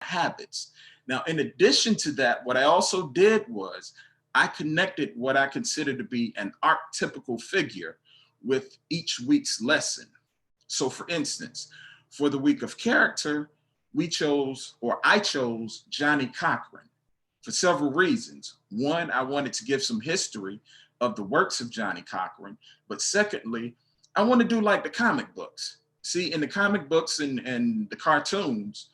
habits. Now, in addition to that, what I also did was I connected what I consider to be an archetypical figure with each week's lesson. So, for instance, for the week of character, we chose, or I chose, Johnny Cochran for several reasons. One, I wanted to give some history of the works of Johnny Cochran, but secondly, I want to do like the comic books. See, in the comic books and the cartoons,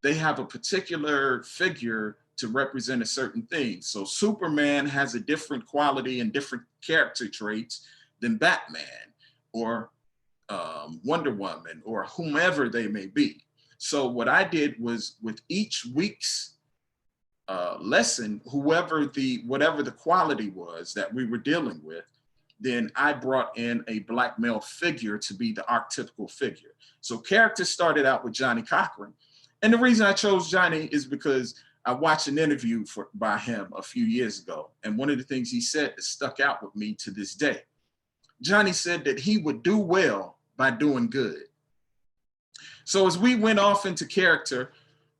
they have a particular figure to represent a certain thing. So Superman has a different quality and different character traits than Batman or Wonder Woman or whomever they may be. So what I did was with each week's lesson, whatever the quality was that we were dealing with, then I brought in a black male figure to be the archetypical figure. So character started out with Johnny Cochran. And the reason I chose Johnny is because I watched an interview by him a few years ago. And one of the things he said that stuck out with me to this day. Johnny said that he would do well by doing good. So as we went off into character,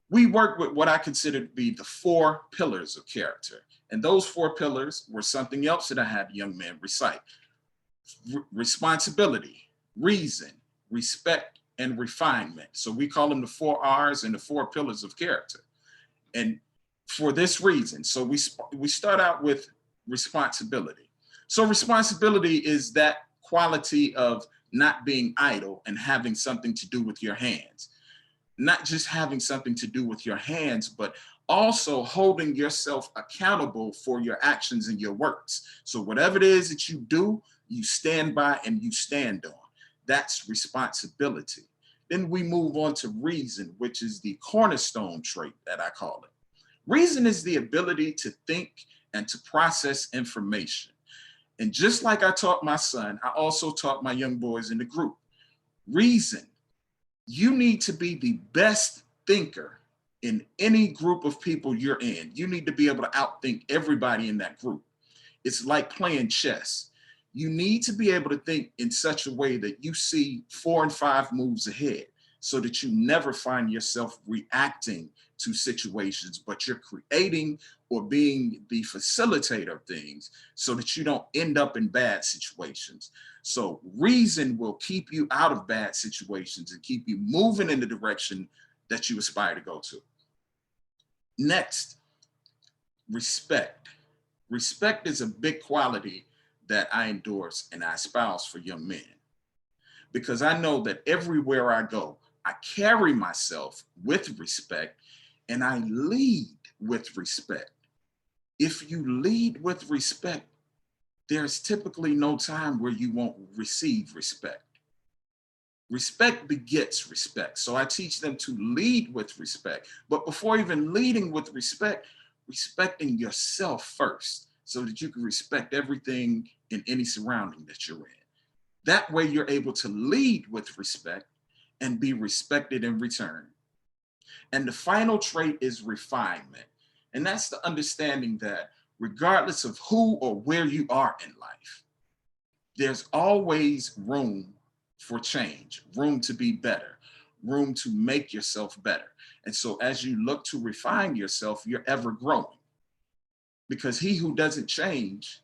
we worked with what I consider to be the 4 pillars of character. And those 4 pillars were something else that I had young men recite. Responsibility, reason, respect, and refinement. So we call them the 4 R's and the 4 pillars of character. And for this reason, so we start out with responsibility. So responsibility is that quality of not being idle and having something to do with your hands. Not just having something to do with your hands, but also holding yourself accountable for your actions and your works. So whatever it is that you do, you stand by and you stand on. That's responsibility. Then we move on to reason, which is the cornerstone trait that I call it. Reason is the ability to think and to process information. And just like I taught my son, I also taught my young boys in the group. Reason, you need to be the best thinker in any group of people you're in. You need to be able to outthink everybody in that group. It's like playing chess. You need to be able to think in such a way that you see 4 and 5 moves ahead so that you never find yourself reacting to situations, but you're creating or being the facilitator of things so that you don't end up in bad situations. So reason will keep you out of bad situations and keep you moving in the direction that you aspire to go to. Next, respect. Respect is a big quality that I endorse and I espouse for young men, because I know that everywhere I go, I carry myself with respect and I lead with respect. If you lead with respect, there's typically no time where you won't receive respect. Respect begets respect. So I teach them to lead with respect. But before even leading with respect, respecting yourself first so that you can respect everything in any surrounding that you're in. That way you're able to lead with respect and be respected in return. And the final trait is refinement. And that's the understanding that regardless of who or where you are in life, there's always room for change, room to be better, room to make yourself better. And so as you look to refine yourself, you're ever growing, because he who doesn't change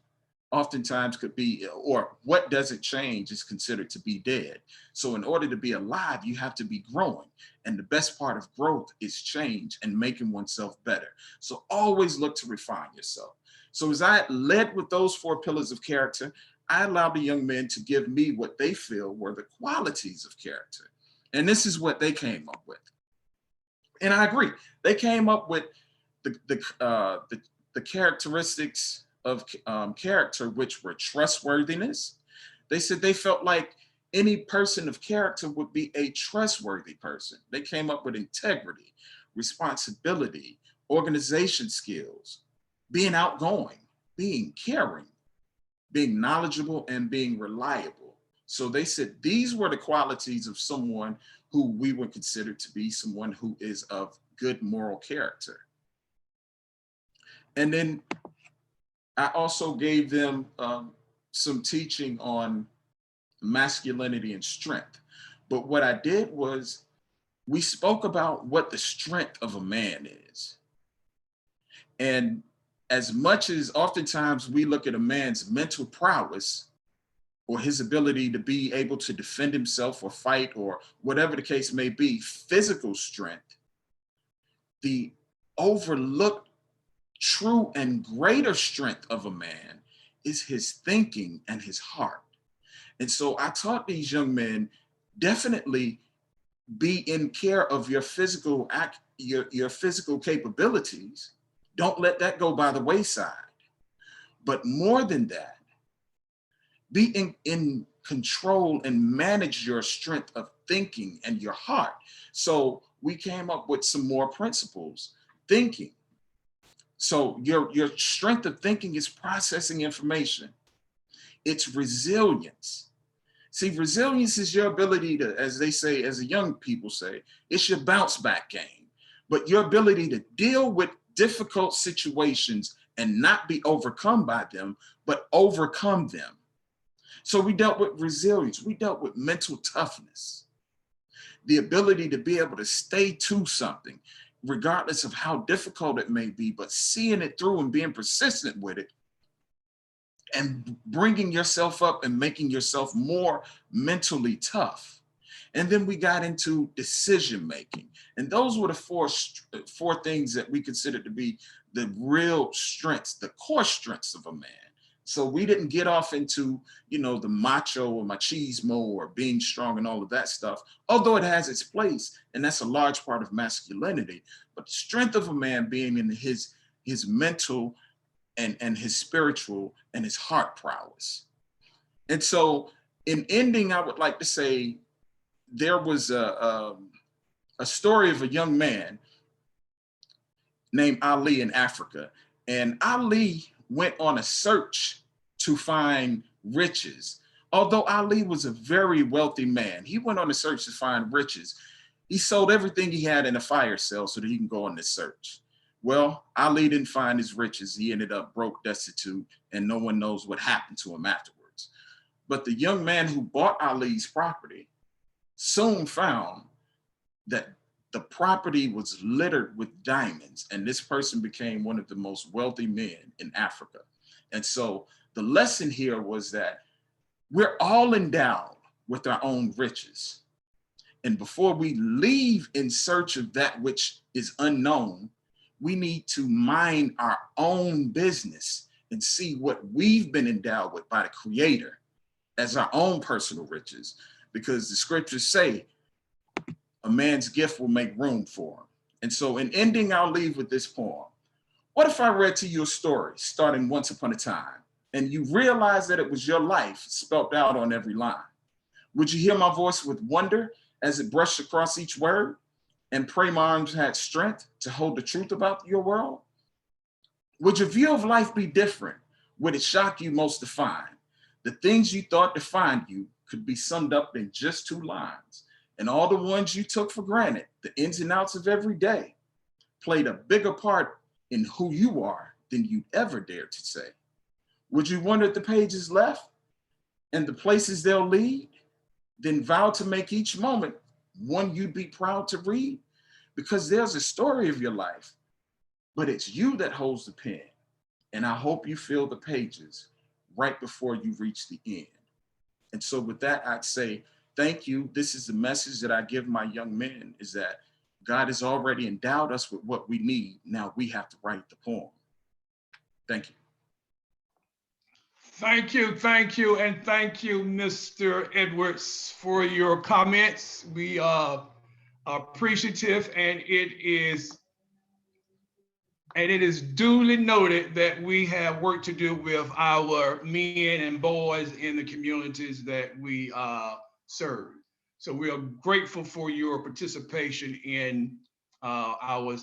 oftentimes could be, or what doesn't change is considered to be dead. So in order to be alive, you have to be growing. And the best part of growth is change and making oneself better. So always look to refine yourself. So as I led with those 4 pillars of character, I allowed the young men to give me what they feel were the qualities of character. And this is what they came up with. And I agree. They came up with the characteristics of character, which were trustworthiness. They said they felt like any person of character would be a trustworthy person. They came up with integrity, responsibility, organization skills, being outgoing, being caring, being knowledgeable, and being reliable. So they said these were the qualities of someone who we would consider to be someone who is of good moral character. And then I also gave them some teaching on masculinity and strength. But what I did was we spoke about what the strength of a man is. And as much as oftentimes we look at a man's mental prowess or his ability to be able to defend himself or fight or whatever the case may be, physical strength, the overlooked true and greater strength of a man is his thinking and his heart. And so I taught these young men, definitely be in care of your physical your physical capabilities. Don't let that go by the wayside. But more than that, be in control and manage your strength of thinking and your heart. So we came up with some more principles. Thinking. So your strength of thinking is processing information. It's resilience. See, resilience is your ability to, as they say, as the young people say, it's your bounce back game. But your ability to deal with difficult situations and not be overcome by them, but overcome them. So we dealt with resilience. We dealt with mental toughness, the ability to be able to stay to something, regardless of how difficult it may be, but seeing it through and being persistent with it and bringing yourself up and making yourself more mentally tough. And then we got into decision making. And those were the four things that we considered to be the real strengths, the core strengths of a man. So we didn't get off into, the macho or machismo or being strong and all of that stuff, although it has its place, and that's a large part of masculinity. But the strength of a man being in his mental and his spiritual and his heart prowess. And so in ending, I would like to say there was a story of a young man named Ali in Africa. And Ali went on a search to find riches. Although Ali was a very wealthy man, he went on a search to find riches. He sold everything he had in a fire sale so that he can go on this search. Well, Ali didn't find his riches. He ended up broke, destitute, and no one knows what happened to him afterwards. But the young man who bought Ali's property soon found that the property was littered with diamonds, and this person became one of the most wealthy men in Africa. And so the lesson here was that we're all endowed with our own riches. And before we leave in search of that which is unknown, we need to mind our own business and see what we've been endowed with by the Creator as our own personal riches. Because the scriptures say, a man's gift will make room for him. And so in ending, I'll leave with this poem. What if I read to you a story starting once upon a time, and you realize that it was your life spelled out on every line? Would you hear my voice with wonder as it brushed across each word, and pray my arms had strength to hold the truth about your world? Would your view of life be different? Would it shock you most to find the things you thought defined you could be summed up in just 2 lines? And all the ones you took for granted, the ins and outs of every day, played a bigger part in who you are than you'd ever dared to say. Would you wonder at the pages left and the places they'll lead? Then vow to make each moment one you'd be proud to read? Because there's a story of your life, but it's you that holds the pen. And I hope you feel the pages right before you reach the end. And so with that, I'd say, thank you. This is the message that I give my young men, is that God has already endowed us with what we need. Now we have to write the poem. Thank you. Thank you, and thank you, Mr. Edwards, for your comments. We are appreciative, and it is duly noted that we have work to do with our men and boys in the communities that we serve. So we are grateful for your participation in our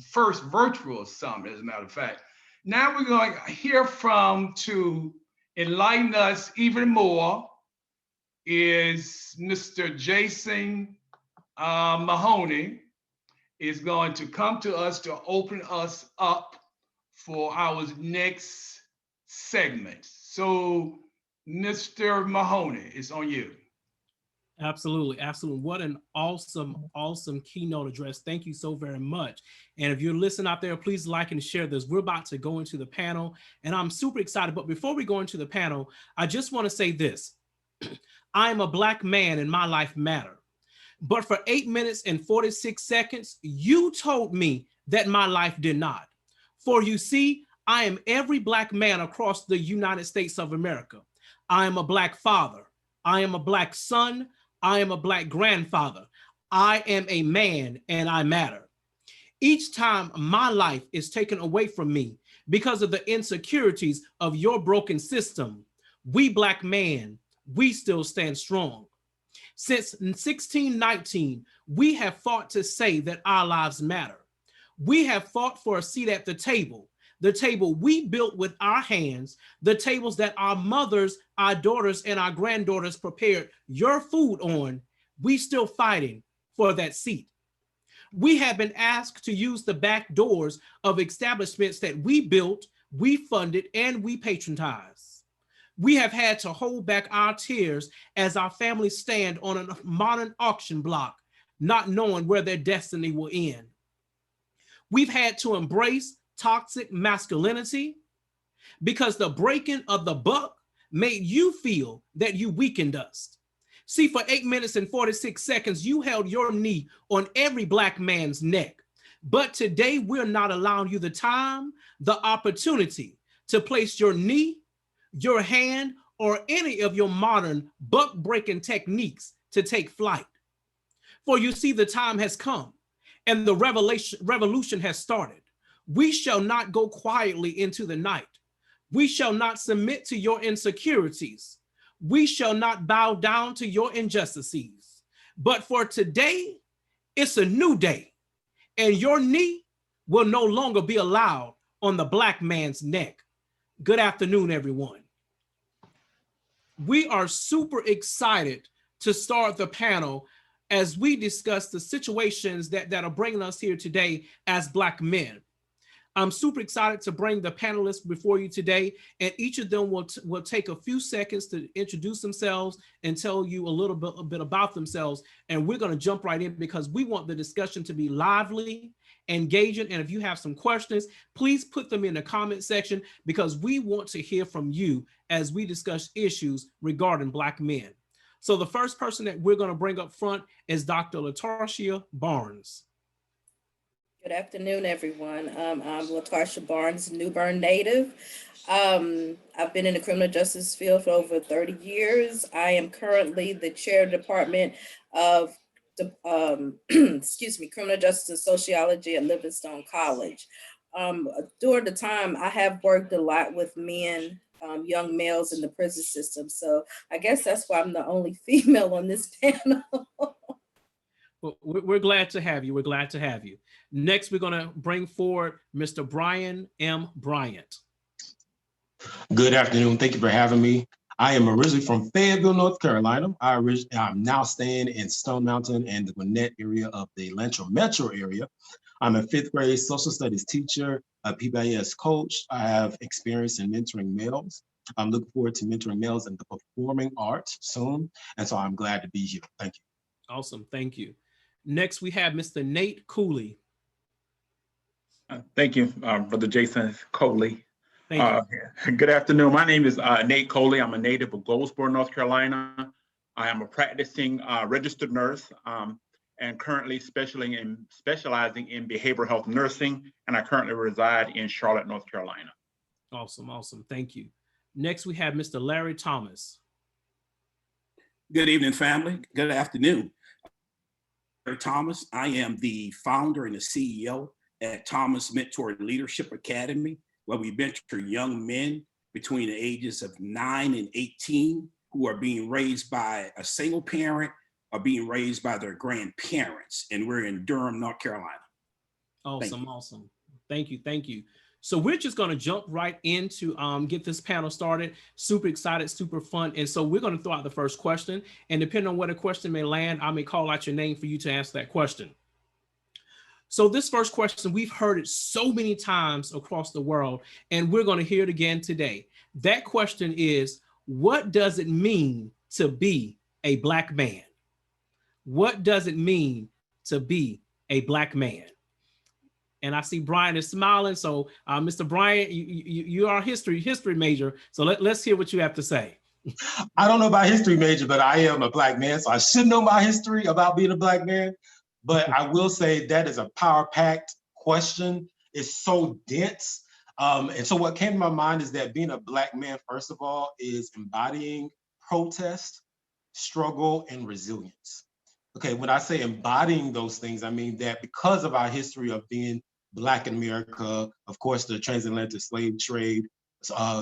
first virtual summit, as a matter of fact. Now we're going to hear from, to enlighten us even more, is Mr. Jason Mahoney is going to come to us to open us up for our next segment. So, Mr. Mahoney, it's on you. Absolutely, absolutely. What an awesome, awesome keynote address. Thank you so very much. And if you're listening out there, please like and share this. We're about to go into the panel, and I'm super excited. But before we go into the panel, I just want to say this. I am a Black man and my life matter. But for 8 minutes and 46 seconds, you told me that my life did not. For you see, I am every Black man across the United States of America. I am a Black father. I am a Black son. I am a Black grandfather. I am a man and I matter. Each time my life is taken away from me because of the insecurities of your broken system, we Black men, we still stand strong. Since 1619, we have fought to say that our lives matter. We have fought for a seat at the table we built with our hands, the tables that our mothers, our daughters, and our granddaughters prepared your food on. We still fighting for that seat. We have been asked to use the back doors of establishments that we built, we funded, and we patronized. We have had to hold back our tears as our families stand on a modern auction block, not knowing where their destiny will end. We've had to embrace toxic masculinity because the breaking of the buck made you feel that you weakened us. See, for 8 minutes and 46 seconds, you held your knee on every Black man's neck. But today, we're not allowing you the time, the opportunity to place your knee, your hand, or any of your modern buck-breaking techniques to take flight. For you see, the time has come and the revolution has started. We shall not go quietly into the night. We shall not submit to your insecurities. We shall not bow down to your injustices. But for today, it's a new day, and your knee will no longer be allowed on the Black man's neck. Good afternoon, everyone. We are super excited to start the panel as we discuss the situations that are bringing us here today as Black men. I'm super excited to bring the panelists before you today, and each of them will take a few seconds to introduce themselves and tell you a little bit about themselves. And we're going to jump right in because we want the discussion to be lively, engaging. And if you have some questions, please put them in the comment section because we want to hear from you as we discuss issues regarding Black men. So the first person that we're going to bring up front is Dr. Latasha Barnes. Good afternoon, everyone. I'm Latasha Barnes, New Bern native. I've been in the criminal justice field for over 30 years. I am currently the chair of the Department of Criminal Justice and Sociology at Livingstone College. During the time, I have worked a lot with men, young males in the prison system. So I guess that's why I'm the only female on this panel. Well, we're glad to have you. We're glad to have you. Next, we're going to bring forward Mr. Brian M. Bryant. Good afternoon. Thank you for having me. I am originally from Fayetteville, North Carolina. I'm now staying in Stone Mountain and the Gwinnett area of the Lancho metro area. I'm a 5th grade social studies teacher, a PBIS coach. I have experience in mentoring males. I'm looking forward to mentoring males in the performing arts soon. And so I'm glad to be here. Thank you. Awesome. Thank you. Next, we have Mr. Nate Cooley. Thank you, Brother Jason Coley. Thank you. Good afternoon. My name is Nate Coley. I'm a native of Goldsboro, North Carolina. I am a practicing registered nurse and currently specializing in behavioral health nursing, and I currently reside in Charlotte, North Carolina. Awesome, awesome. Thank you. Next, we have Mr. Larry Thomas. Good evening, family. Good afternoon. Larry Thomas. I am the founder and the CEO at Thomas Mentor Leadership Academy, where we mentor young men between the ages of 9 and 18 who are being raised by a single parent or being raised by their grandparents. And we're in Durham, North Carolina. Awesome, awesome. Thank you, thank you. So we're just going to jump right into get this panel started. Super excited, super fun. And so we're going to throw out the first question. And depending on where the question may land, I may call out your name for you to answer that question. So this first question, we've heard it so many times across the world, and we're going to hear it again today. That question is, what does it mean to be a Black man? what does it mean to be a Black man? And I see Brian is smiling. So Mr. Brian, you are a history major. So let's hear what you have to say. I don't know about history major, but I am a Black man, so I should know my history about being a Black man. But I will say that is a power-packed question. It's so dense. And so what came to my mind is that being a Black man, first of all, is embodying protest, struggle, and resilience. Okay, when I say embodying those things, I mean that because of our history of being Black in America, of course, the transatlantic slave trade,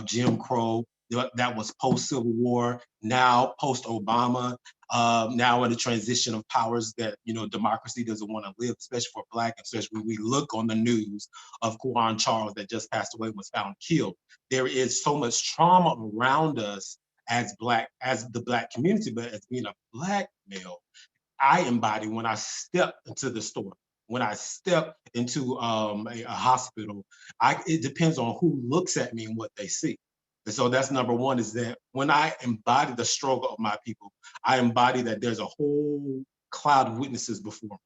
Jim Crow, that was post-Civil War, now post-Obama, now in the transition of powers that, democracy doesn't want to live, especially for Black, especially when we look on the news of Kwaun Charles that just passed away, was found killed. There is so much trauma around us as the Black community, but as being a Black male, I embody when I step into the store, when I step into a hospital. It depends on who looks at me and what they see. And so that's number one, is that when I embody the struggle of my people, I embody that there's a whole cloud of witnesses before me.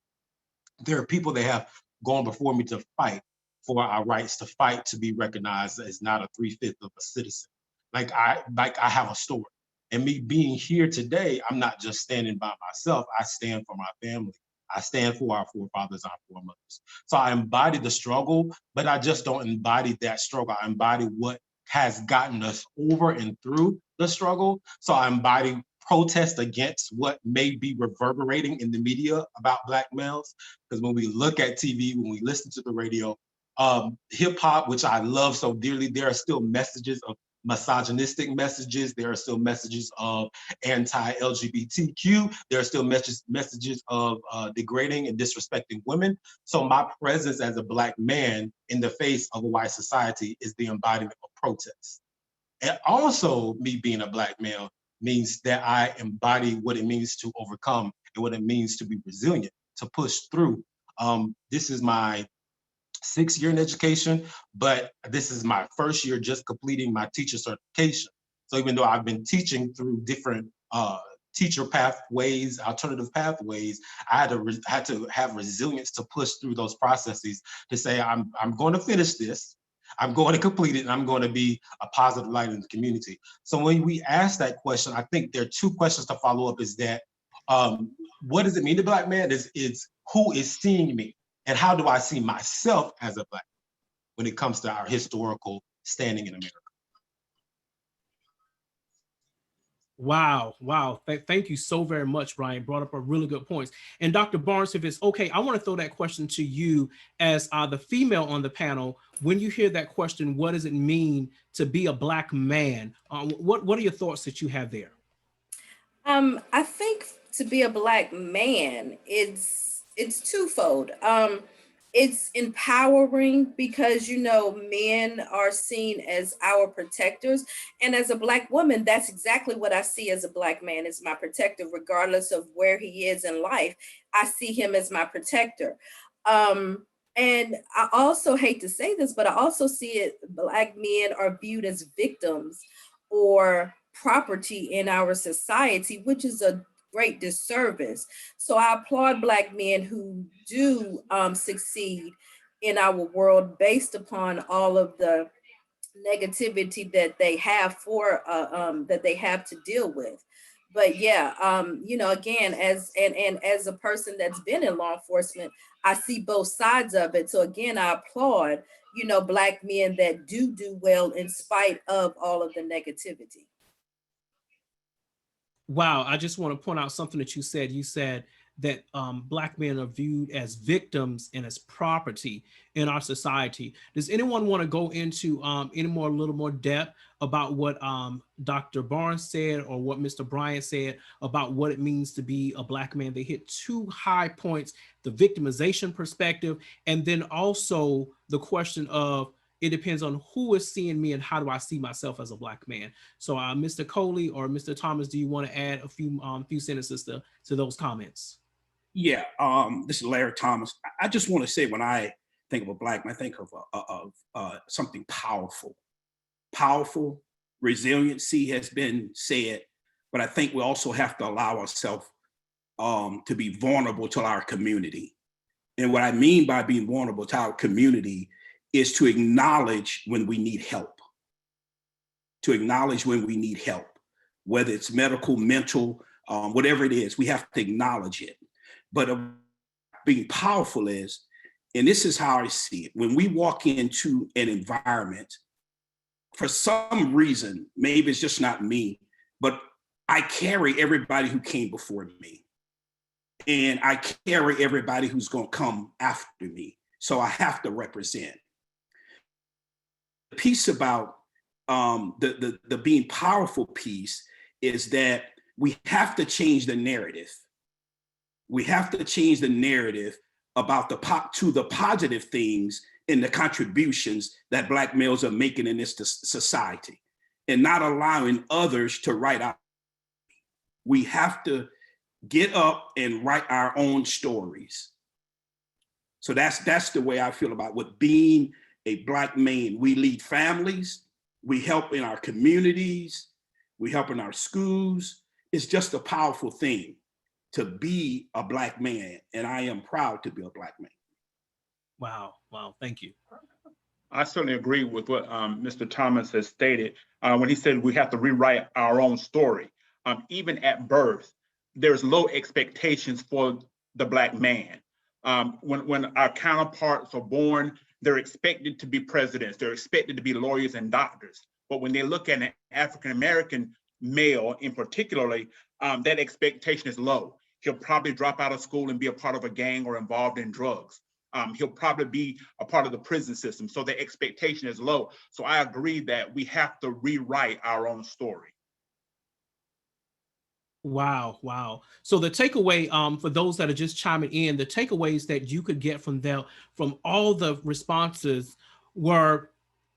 There are people that have gone before me to fight for our rights, to fight to be recognized as not a 3/5 of a citizen. Like I have a story. And me being here today, I'm not just standing by myself. I stand for my family. I stand for our forefathers, our foremothers. So I embody the struggle, but I just don't embody that struggle. I embody what has gotten us over and through the struggle. So I embody protest against what may be reverberating in the media about Black males. Because when we look at TV, when we listen to the radio, hip hop, which I love so dearly, there are still messages of misogynistic messages. There are still messages of anti-LGBTQ. There are still messages of degrading and disrespecting women. So my presence as a Black man in the face of a white society is the embodiment of protest. And also, me being a Black male means that I embody what it means to overcome and what it means to be resilient, to push through. This is my 6th year in education, but this is my first year just completing my teacher certification. So even though I've been teaching through different teacher pathways, alternative pathways, I had to have resilience to push through those processes to say, I'm going to finish this, I'm going to complete it, and I'm going to be a positive light in the community. So when we ask that question, I think there are 2 questions to follow up, is that, what does it mean to Black man? Is who is seeing me? And how do I see myself as a Black man when it comes to our historical standing in America? Wow. Thank you so very much, Brian. Brought up a really good points. And Dr. Barnes, if it's okay, I want to throw that question to you as the female on the panel. When you hear that question, what does it mean to be a Black man? What are your thoughts that you have there? I think to be a Black man, it's twofold. It's empowering because, men are seen as our protectors. And as a Black woman, that's exactly what I see as a Black man, is my protector, regardless of where he is in life. I see him as my protector. And I also hate to say this, but I also see it, Black men are viewed as victims or property in our society, which is a great disservice. So I applaud Black men who do succeed in our world based upon all of the negativity that they have that they have to deal with. But yeah, again, as a person that's been in law enforcement, I see both sides of it. So again, I applaud, Black men that do well in spite of all of the negativity. Wow, I just want to point out something that you said. You said that Black men are viewed as victims and as property in our society. Does anyone want to go into a little more depth about what Dr. Barnes said or what Mr. Bryant said about what it means to be a Black man? They hit 2 high points, the victimization perspective, and then also the question of, it depends on who is seeing me and how do I see myself as a Black man. So Mr. Coley or Mr. Thomas, do you want to add a few sentences to those comments? Yeah, this is Larry Thomas. I just want to say, when I think of a Black man, I think of something powerful. Powerful, resiliency has been said, but I think we also have to allow ourselves to be vulnerable to our community. And what I mean by being vulnerable to our community is to acknowledge when we need help. To acknowledge when we need help, whether it's medical, mental, whatever it is, we have to acknowledge it. But being powerful is, and this is how I see it, when we walk into an environment, for some reason, maybe it's just not me, but I carry everybody who came before me. And I carry everybody who's going to come after me. So I have to represent. The piece about the being powerful piece is that we have to change the narrative. We have to change the narrative about the positive things and the contributions that Black males are making in this society, and not allowing others to write out. We have to get up and write our own stories. So that's the way I feel about what being a Black man. We lead families, we help in our communities, we help in our schools. It's just a powerful thing to be a Black man, and I am proud to be a Black man. Wow, wow, thank you. I certainly agree with what Mr. Thomas has stated when he said we have to rewrite our own story. Even at birth, there's low expectations for the Black man. When our counterparts are born, they're expected to be presidents, they're expected to be lawyers and doctors. But when they look at an African-American male in particularly, that expectation is low. He'll probably drop out of school and be a part of a gang or involved in drugs. He'll probably be a part of the prison system. So the expectation is low. So I agree that we have to rewrite our own story. Wow, wow. So the takeaway, for those that are just chiming in, the takeaways that you could get from them, from all the responses, were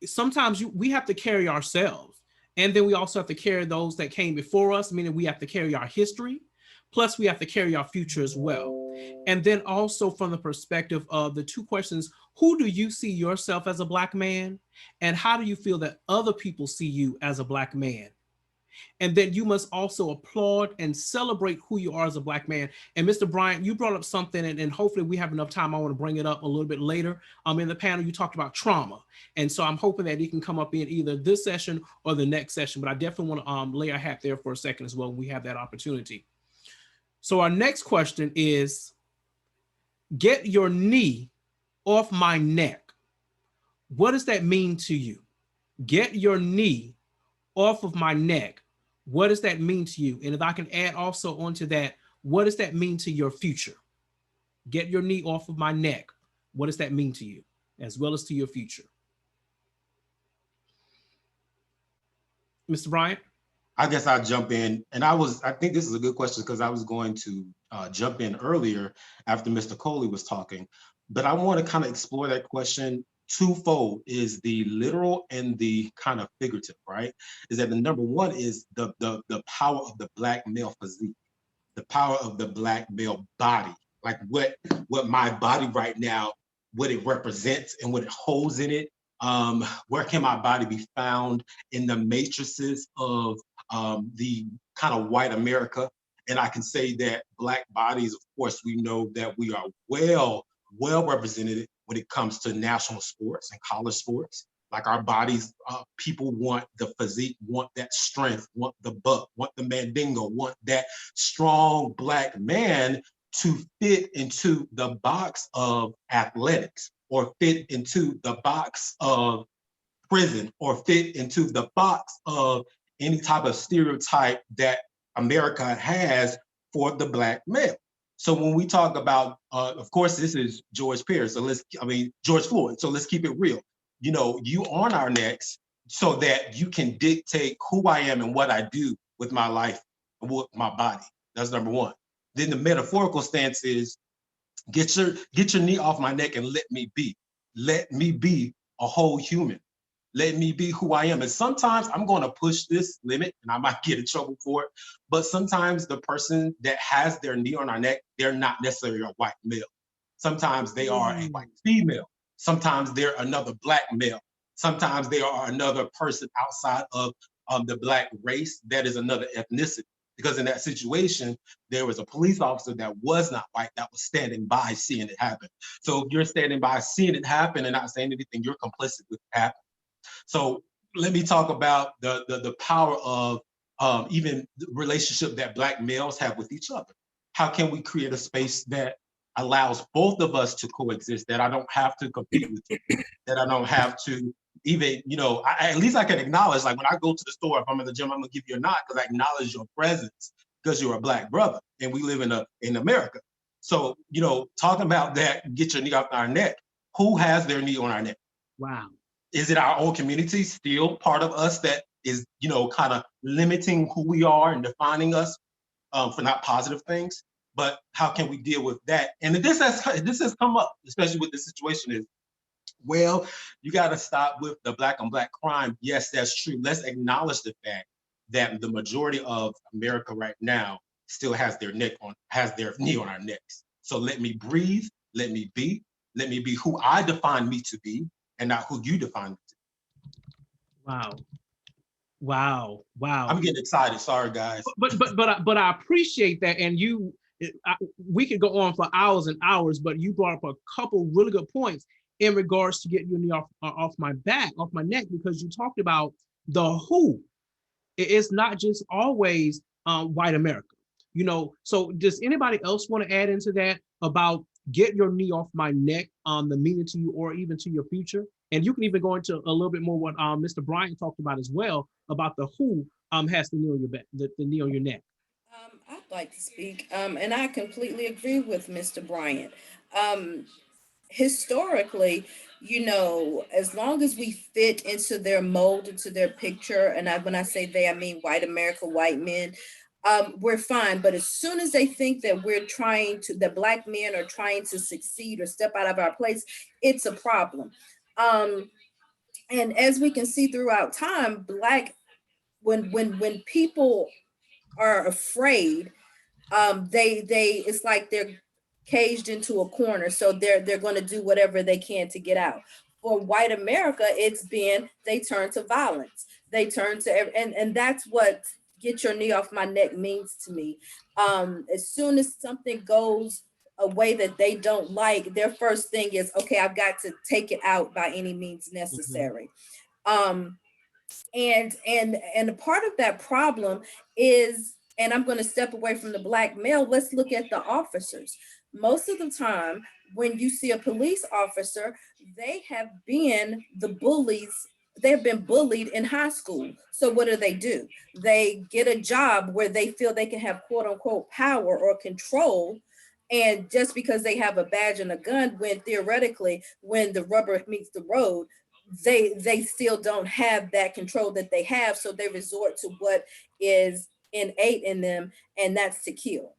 sometimes we have to carry ourselves, and then we also have to carry those that came before us, meaning we have to carry our history, plus we have to carry our future as well. And then also from the perspective of the two questions, who do you see yourself as a Black man? And how do you feel that other people see you as a Black man? And then you must also applaud and celebrate who you are as a Black man. And Mr. Bryant, you brought up something, and hopefully we have enough time. I want to bring it up a little bit later. In the panel, you talked about trauma. And so I'm hoping that it can come up in either this session or the next session, but I definitely want to lay our hat there for a second as well when we have that opportunity. So our next question is, get your knee off my neck. What does that mean to you? Get your knee off of my neck. What does that mean to you? And if I can add also onto that, what does that mean to your future? Get your knee off of my neck. What does that mean to you, as well as to your future? Mr. Bryant? I guess I'll jump in. And I think this is a good question because I was going to jump in earlier after Mr. Coley was talking, but I want to kind of explore that question twofold, is the literal and the kind of figurative, right? Is that the number one is the power of the Black male physique, the power of the Black male body, like what my body right now, what it represents and what it holds in it. Where can my body be found in the matrices of the kind of white America? And I can say that Black bodies, of course, we know that we are well represented when it comes to national sports and college sports. Like our bodies, people want the physique, want that strength, want the buck, want the mandingo, want that strong Black man to fit into the box of athletics, or fit into the box of prison, or fit into the box of any type of stereotype that America has for the Black male. So when we talk about, of course, this is George Floyd, so let's keep it real. You know, you on our necks so that you can dictate who I am and what I do with my life and with my body. That's number one. Then the metaphorical stance is, get your knee off my neck and let me be. Let me be a whole human. Let me be who I am. And sometimes I'm going to push this limit and I might get in trouble for it. But sometimes the person that has their knee on our neck, they're not necessarily a white male. Sometimes they are a white female. Sometimes they're another Black male. Sometimes they are another person outside of the Black race that is another ethnicity. because in that situation, there was a police officer that was not white that was standing by seeing it happen. So if you're standing by seeing it happen and not saying anything, you're complicit with it happening. So let me talk about the power of even the relationship that Black males have with each other. How can we create a space that allows both of us to coexist, that I don't have to compete with you, that I don't have to even, at least I can acknowledge, like when I go to the store, if I'm in the gym, I'm gonna give you a nod because I acknowledge your presence because you're a Black brother and we live in America. So, talking about that, get your knee off our neck. Who has their knee on our neck? Wow. Is it our own community still part of us that is, kind of limiting who we are and defining us for not positive things? But how can we deal with that? And this has come up, especially with this situation is, well, you got to stop with the Black on Black crime. Yes, that's true. Let's acknowledge the fact that the majority of America right now still has their knee on our necks. So let me breathe, let me be who I define me to be, and not who you define me to be. Wow. I'm getting excited. Sorry, guys. But I appreciate that, and we could go on for hours and hours, but you brought up a couple really good points in regards to getting your knee off my neck, because you talked about the who. It's not just always white America, So does anybody else want to add into that about get your knee off my neck, the meaning to you or even to your future? And you can even go into a little bit more what Mr. Bryant talked about as well, about the who has the knee on your back, the knee on your neck. I'd like to speak, and I completely agree with Mr. Bryant. Historically, as long as we fit into their mold, into their picture, and when I say they, I mean white America, white men, we're fine. But as soon as they think that that Black men are trying to succeed or step out of our place, it's a problem. And as we can see throughout time, when people are afraid, it's like they're caged into a corner, so they're going to do whatever they can to get out. For white America, it's been they turn to violence, they turn to and that's what get your knee off my neck means to me. As soon as something goes a way that they don't like, their first thing is, okay, I've got to take it out by any means necessary. And a part of that problem is, and I'm going to step away from the Black male, let's look at the officers. Most of the time, when you see a police officer, they have been the bullies. They've been bullied in high school. So what do? They get a job where they feel they can have quote unquote power or control. And just because they have a badge and a gun, when theoretically, when the rubber meets the road, they still don't have that control that they have. So they resort to what is innate in them, and that's to kill.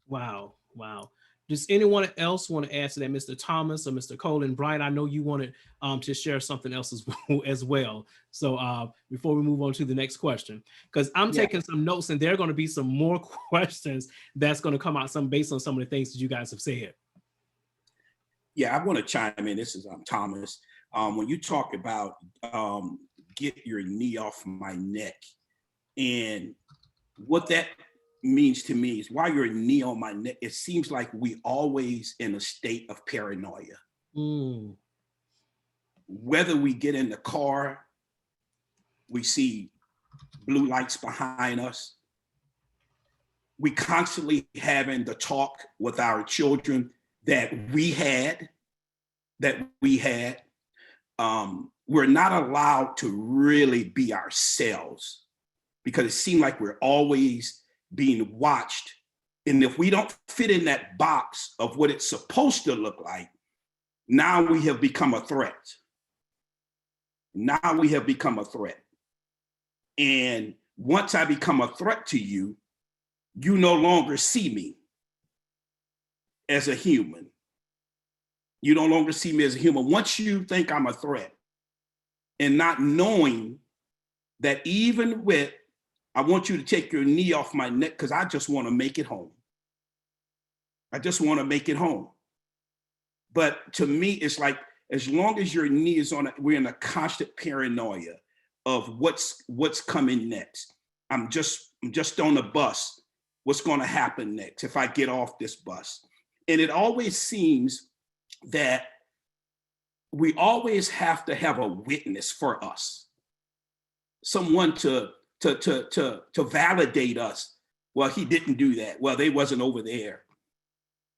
Wow. Does anyone else want to add to that, Mr. Thomas or Mr. Colin? Brian, I know you wanted to share something else as well. So before we move on to the next question, because I'm taking some notes, and there are going to be some more questions that's going to come out based on some of the things that you guys have said. Yeah, I want to chime in. This is Thomas. When you talk about get your knee off my neck, and what that means to me is, why your knee on my neck, it seems like we always in a state of paranoia. Whether we get in the car, we see blue lights behind us. We constantly having the talk with our children that we had. We're not allowed to really be ourselves, because it seems like we're always being watched. And if we don't fit in that box of what it's supposed to look like, now we have become a threat. And once I become a threat to you, you no longer see me as a human. Once you think I'm a threat, and not knowing that even with, I want you to take your knee off my neck because I just want to make it home. But to me, it's like, as long as your knee is on it, we're in a constant paranoia of what's coming next. I'm just I'm just on the bus. What's going to happen next if I get off this bus? And it always seems that we always have to have a witness for us, someone to validate us. Well, he didn't do that. Well, they wasn't over there.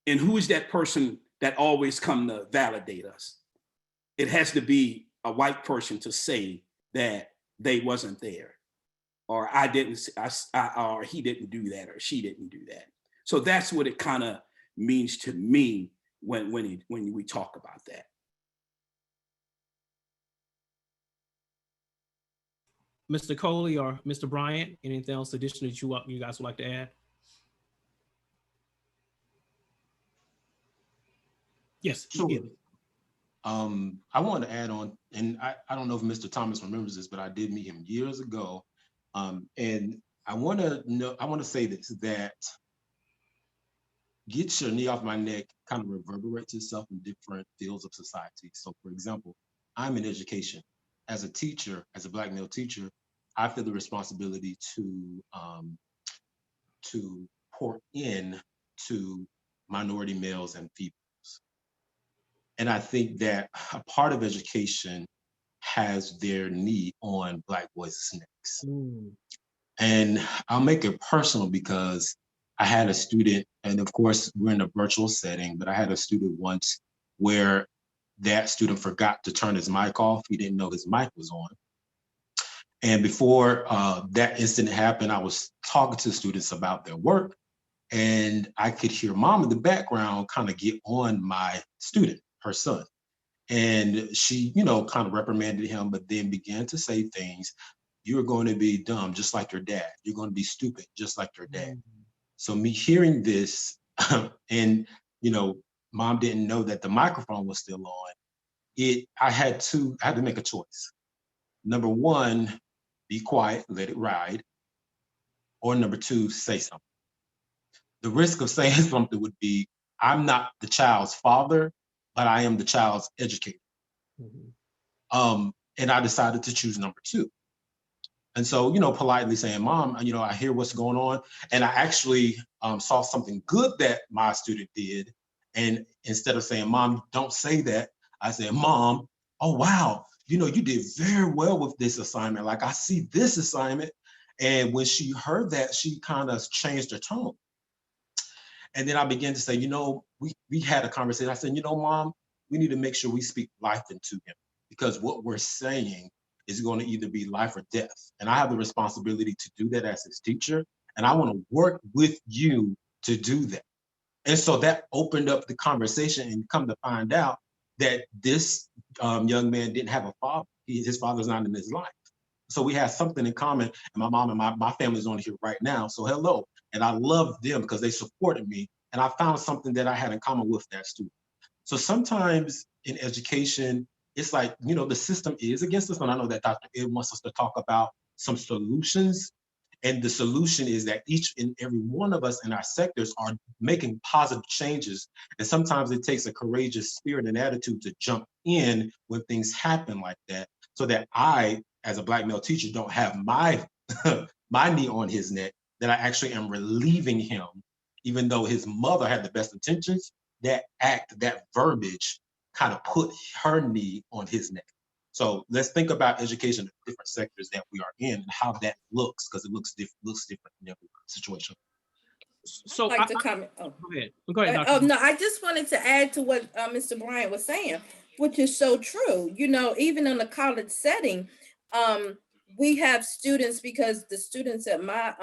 And who is that person that always come to validate us? It has to be a white person to say that they wasn't there, or or he didn't do that, or she didn't do that. So that's what it kind of means to me when we talk about that. Mr. Coley or Mr. Bryant, anything else additional that you guys would like to add? Yes. Sure. Yeah. I want to add on, and I don't know if Mr. Thomas remembers this, but I did meet him years ago. And I want to say this, that get your knee off my neck kind of reverberates itself in different fields of society. So for example, I'm in education. As a teacher, as a Black male teacher, I feel the responsibility to pour in to minority males and females. And I think that a part of education has their knee on Black boys' necks. And I'll make it personal because I had a student, and of course we're in a virtual setting, but I had a student once where that student forgot to turn his mic off. He didn't know his mic was on. And before that incident happened, I was talking to students about their work, and I could hear mom in the background kind of get on my student, her son. And she, kind of reprimanded him, but then began to say things. You're going to be dumb, just like your dad. You're going to be stupid, just like your dad. So me hearing this, and, mom didn't know that the microphone was still on. I had to make a choice. Number one, be quiet, let it ride. Or number two, say something. The risk of saying something would be, I'm not the child's father, but I am the child's educator. And I decided to choose number two. And so, politely saying, Mom, I hear what's going on. And I actually saw something good that my student did. And instead of saying, Mom, don't say that, I said, Mom, oh, wow, you did very well with this assignment. Like, I see this assignment. And when she heard that, she kind of changed her tone. And then I began to say, we had a conversation. I said, Mom, we need to make sure we speak life into him, because what we're saying is going to either be life or death. And I have the responsibility to do that as his teacher. And I want to work with you to do that. And so that opened up the conversation, and come to find out that this young man didn't have a father. His father's not in his life. So we had something in common, and my mom and my family's on here right now. So hello. And I love them because they supported me. And I found something that I had in common with that student. So sometimes in education, it's like, the system is against us. And I know that Dr. Ed wants us to talk about some solutions. And the solution is that each and every one of us in our sectors are making positive changes. And sometimes it takes a courageous spirit and attitude to jump in when things happen like that, so that I, as a Black male teacher, don't have my knee on his neck, that I actually am relieving him, even though his mother had the best intentions. That act, that verbiage kind of put her knee on his neck. So let's think about education in different sectors that we are in and how that looks, because it looks different in every situation. So I'd like to comment. Go ahead. Go ahead, Dr. No, I just wanted to add to what Mr. Bryant was saying, which is so true. Even in the college setting, we have students, because the students at my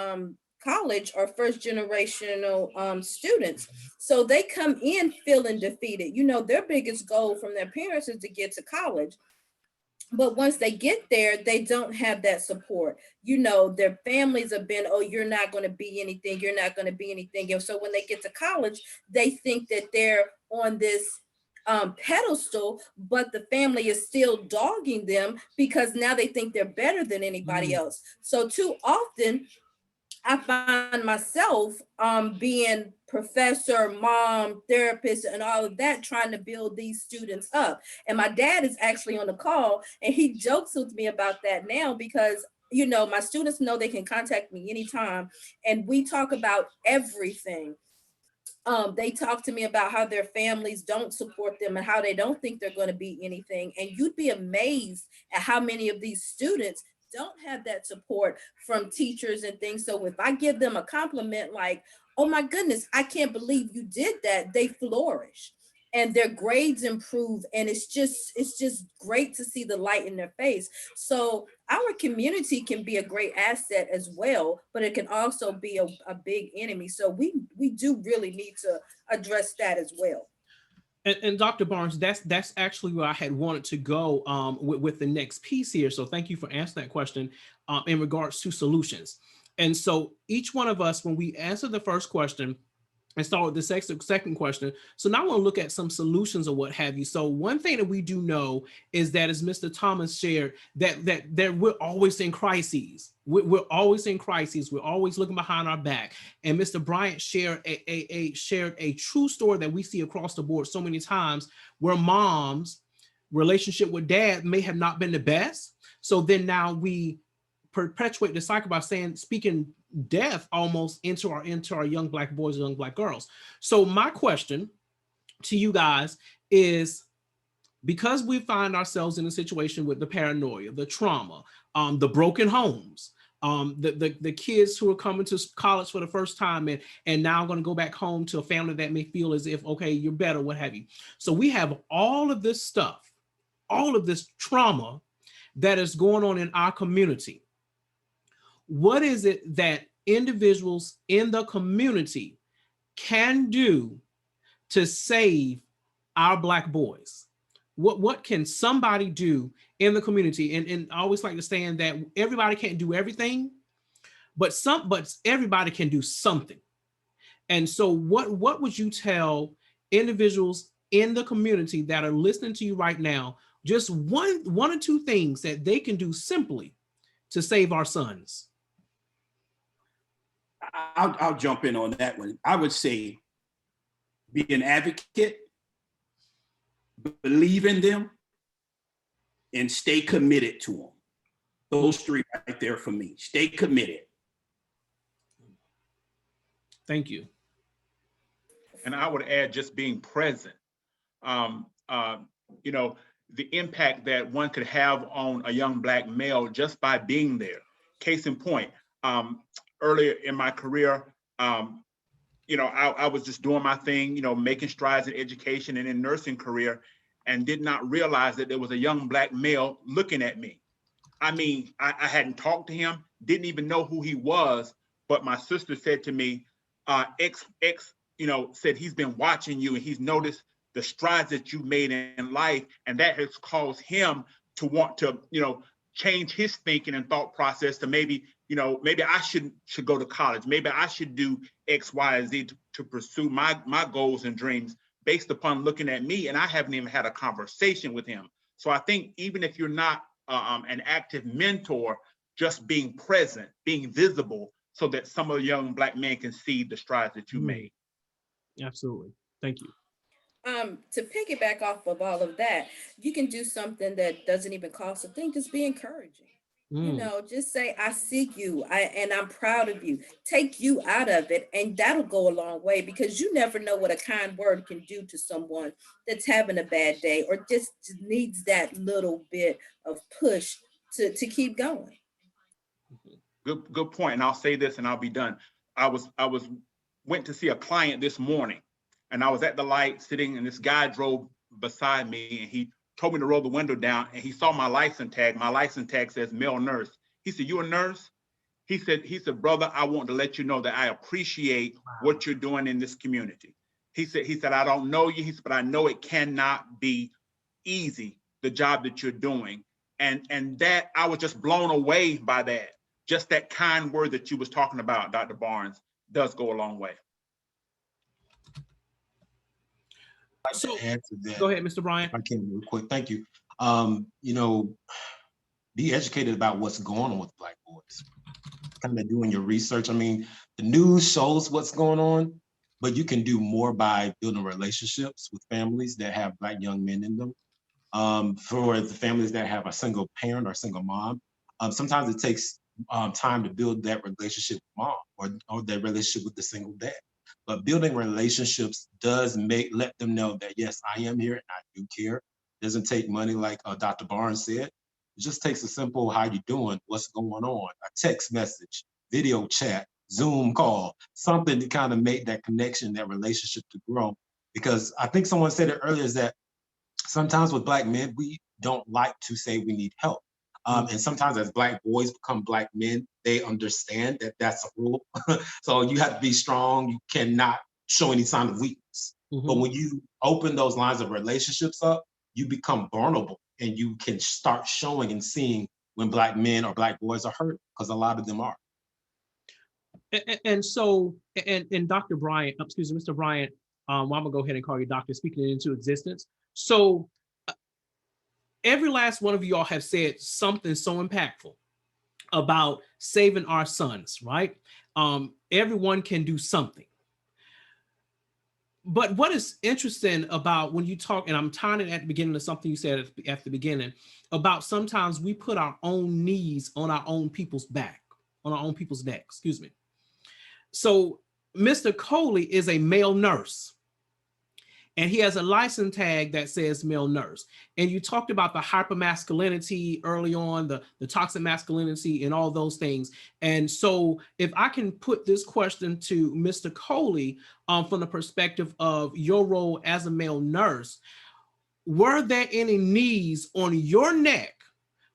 college are first generational students. So they come in feeling defeated. Their biggest goal from their parents is to get to college. But once they get there, they don't have that support. Their families have been, oh, you're not going to be anything. You're not going to be anything. And so when they get to college, they think that they're on this pedestal, but the family is still dogging them because now they think they're better than anybody else. So too often, I find myself being professor, mom, therapist, and all of that, trying to build these students up. And my dad is actually on the call, and he jokes with me about that now, because you know, my students know they can contact me anytime, and we talk about everything. They talk to me about how their families don't support them and how they don't think they're going to be anything. And you'd be amazed at how many of these students don't have that support from teachers and things. So if I give them a compliment like, oh my goodness, I can't believe you did that, they flourish and their grades improve. And it's just great to see the light in their face. So our community can be a great asset as well, but it can also be a big enemy. So we do really need to address that as well. And Dr. Barnes, that's actually where I had wanted to go with the next piece here. So thank you for answering that question in regards to solutions. And so each one of us, when we answer the first question, and start with the second question. So now I want to look at some solutions or what have you. So one thing that we do know is that, as Mr. Thomas shared, that we're always in crises. We're always in crises. We're always looking behind our back. And Mr. Bryant shared a true story that we see across the board so many times, where mom's relationship with dad may have not been the best. So then now we perpetuate the cycle by speaking death almost into our young Black boys and young Black girls. So my question to you guys is, because we find ourselves in a situation with the paranoia, the trauma, the broken homes, the kids who are coming to college for the first time and now going to go back home to a family that may feel as if, okay, you're better, what have you. So we have all of this stuff, all of this trauma that is going on in our community. What is it that individuals in the community can do to save our Black boys? What can somebody do in the community? And I always like to stand that everybody can't do everything, but everybody can do something. And so what would you tell individuals in the community that are listening to you right now, just one or two things that they can do simply to save our sons? I'll jump in on that one. I would say be an advocate, believe in them, and stay committed to them. Those three right there for me. Stay committed. Thank you. And I would add just being present. You know, the impact that one could have on a young Black male just by being there. Case in point, earlier in my career, you know, I was just doing my thing, you know, making strides in education and in nursing career, and did not realize that there was a young Black male looking at me. I mean, I hadn't talked to him, didn't even know who he was, but my sister said to me, X, you know, said he's been watching you and he's noticed the strides that you made in life, and that has caused him to want to, you know, change his thinking and thought process to maybe, you know, maybe I should go to college. Maybe I should do X, Y, and Z to pursue my goals and dreams based upon looking at me. And I haven't even had a conversation with him. So I think even if you're not an active mentor, just being present, being visible, so that some of the young Black men can see the strides that you made. Absolutely. Thank you. To piggyback off of all of that, you can do something that doesn't even cost a thing. Just be encouraging. You know, just say, I see you, and I'm proud of you. Take you out of it, and that'll go a long way, because you never know what a kind word can do to someone that's having a bad day or just needs that little bit of push to keep going. Good point. And I'll say this and I'll be done. I went to see a client this morning, and I was at the light sitting, and this guy drove beside me, and he told me to roll the window down, and he saw my license tag. My license tag says male nurse. He said, "You a nurse?" He said, "Brother, I want to let you know that I appreciate what you're doing in this community." He said, "I don't know you," he said, "but I know it cannot be easy, the job that you're doing." And that, I was just blown away by that. Just that kind word that you was talking about, Dr. Barnes, does go a long way. So Add to that. go ahead, Mr. Bryant. I can real quick. Thank you. You know, be educated about what's going on with Black boys. Kind of doing your research. I mean, the news shows what's going on, but you can do more by building relationships with families that have Black young men in them. For the families that have a single parent or single mom, sometimes it takes time to build that relationship with mom or that relationship with the single dad. But building relationships does let them know that, yes, I am here and I do care. It doesn't take money like Dr. Barnes said. It just takes a simple, how you doing, what's going on, a text message, video chat, Zoom call, something to kind of make that connection, that relationship to grow. Because I think someone said it earlier, is that sometimes with Black men, we don't like to say we need help. And sometimes as Black boys become Black men, they understand that that's a rule. So you have to be strong. You cannot show any sign of weakness. But when you open those lines of relationships up, you become vulnerable and you can start showing and seeing when Black men or Black boys are hurt, because a lot of them are. And so, and Dr. Bryant, excuse me, Mr. Bryant, well, I'm gonna go ahead and call you doctor, speaking it into existence. So every last one of you all have said something so impactful about saving our sons, right? Everyone can do something. But what is interesting about when you talk, and I'm tying it at the beginning of something you said at the beginning, about sometimes we put our own needs on our own people's back, on our own people's neck, excuse me. So Mr. Coley is a male nurse, and he has a license tag that says male nurse. And you talked about the hypermasculinity early on, the toxic masculinity and all those things. And so if I can put this question to Mr. Coley from the perspective of your role as a male nurse, were there any knees on your neck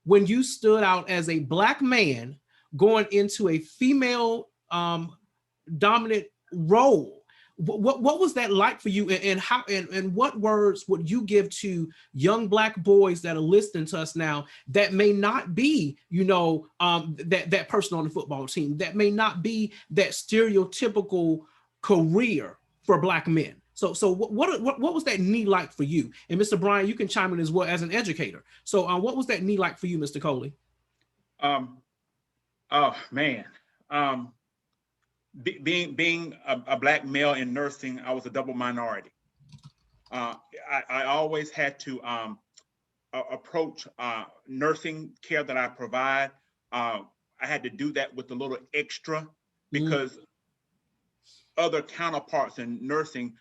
when you stood out as a Black man going into a female dominant role? What was that like for you, and how and what words would you give to young Black boys that are listening to us now that may not be, you know, that person on the football team, that may not be that stereotypical career for Black men? So what was that knee like for you? And Mr. Brian, you can chime in as well as an educator. So what was that knee like for you, Mr. Coley? Oh man. Being a Black male in nursing, I was a double minority. I always had to approach nursing care that I provide. I had to do that with a little extra, because other counterparts in nursing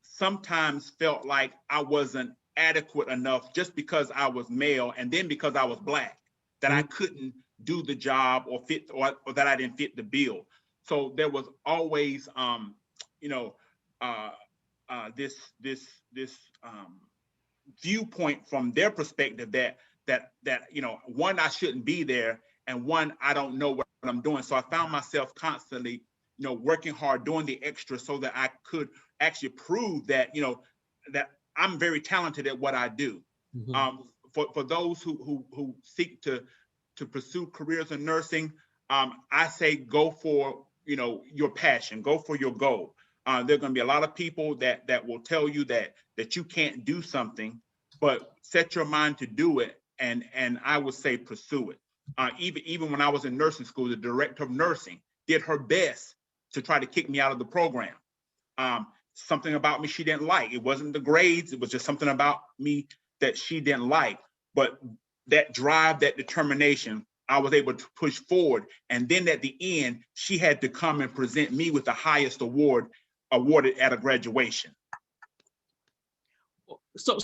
sometimes felt like I wasn't adequate enough just because I was male, and then because I was Black, that I couldn't do the job or fit, or that I didn't fit the bill. So there was always, this viewpoint from their perspective that one, I shouldn't be there, and one, I don't know what I'm doing. So I found myself constantly, working hard, doing the extra, so that I could actually prove that, that I'm very talented at what I do. For those who seek to pursue careers in nursing, I say go for your passion, go for your goal. There are going to be a lot of people that will tell you that you can't do something, but set your mind to do it, and I would say pursue it. Even when I was in nursing school, the director of nursing did her best to try to kick me out of the program. Something about me she didn't like. It wasn't the grades, it was just something about me that she didn't like. But that drive, that determination, I was able to push forward. And then at the end, she had to come and present me with the highest award awarded at a graduation. So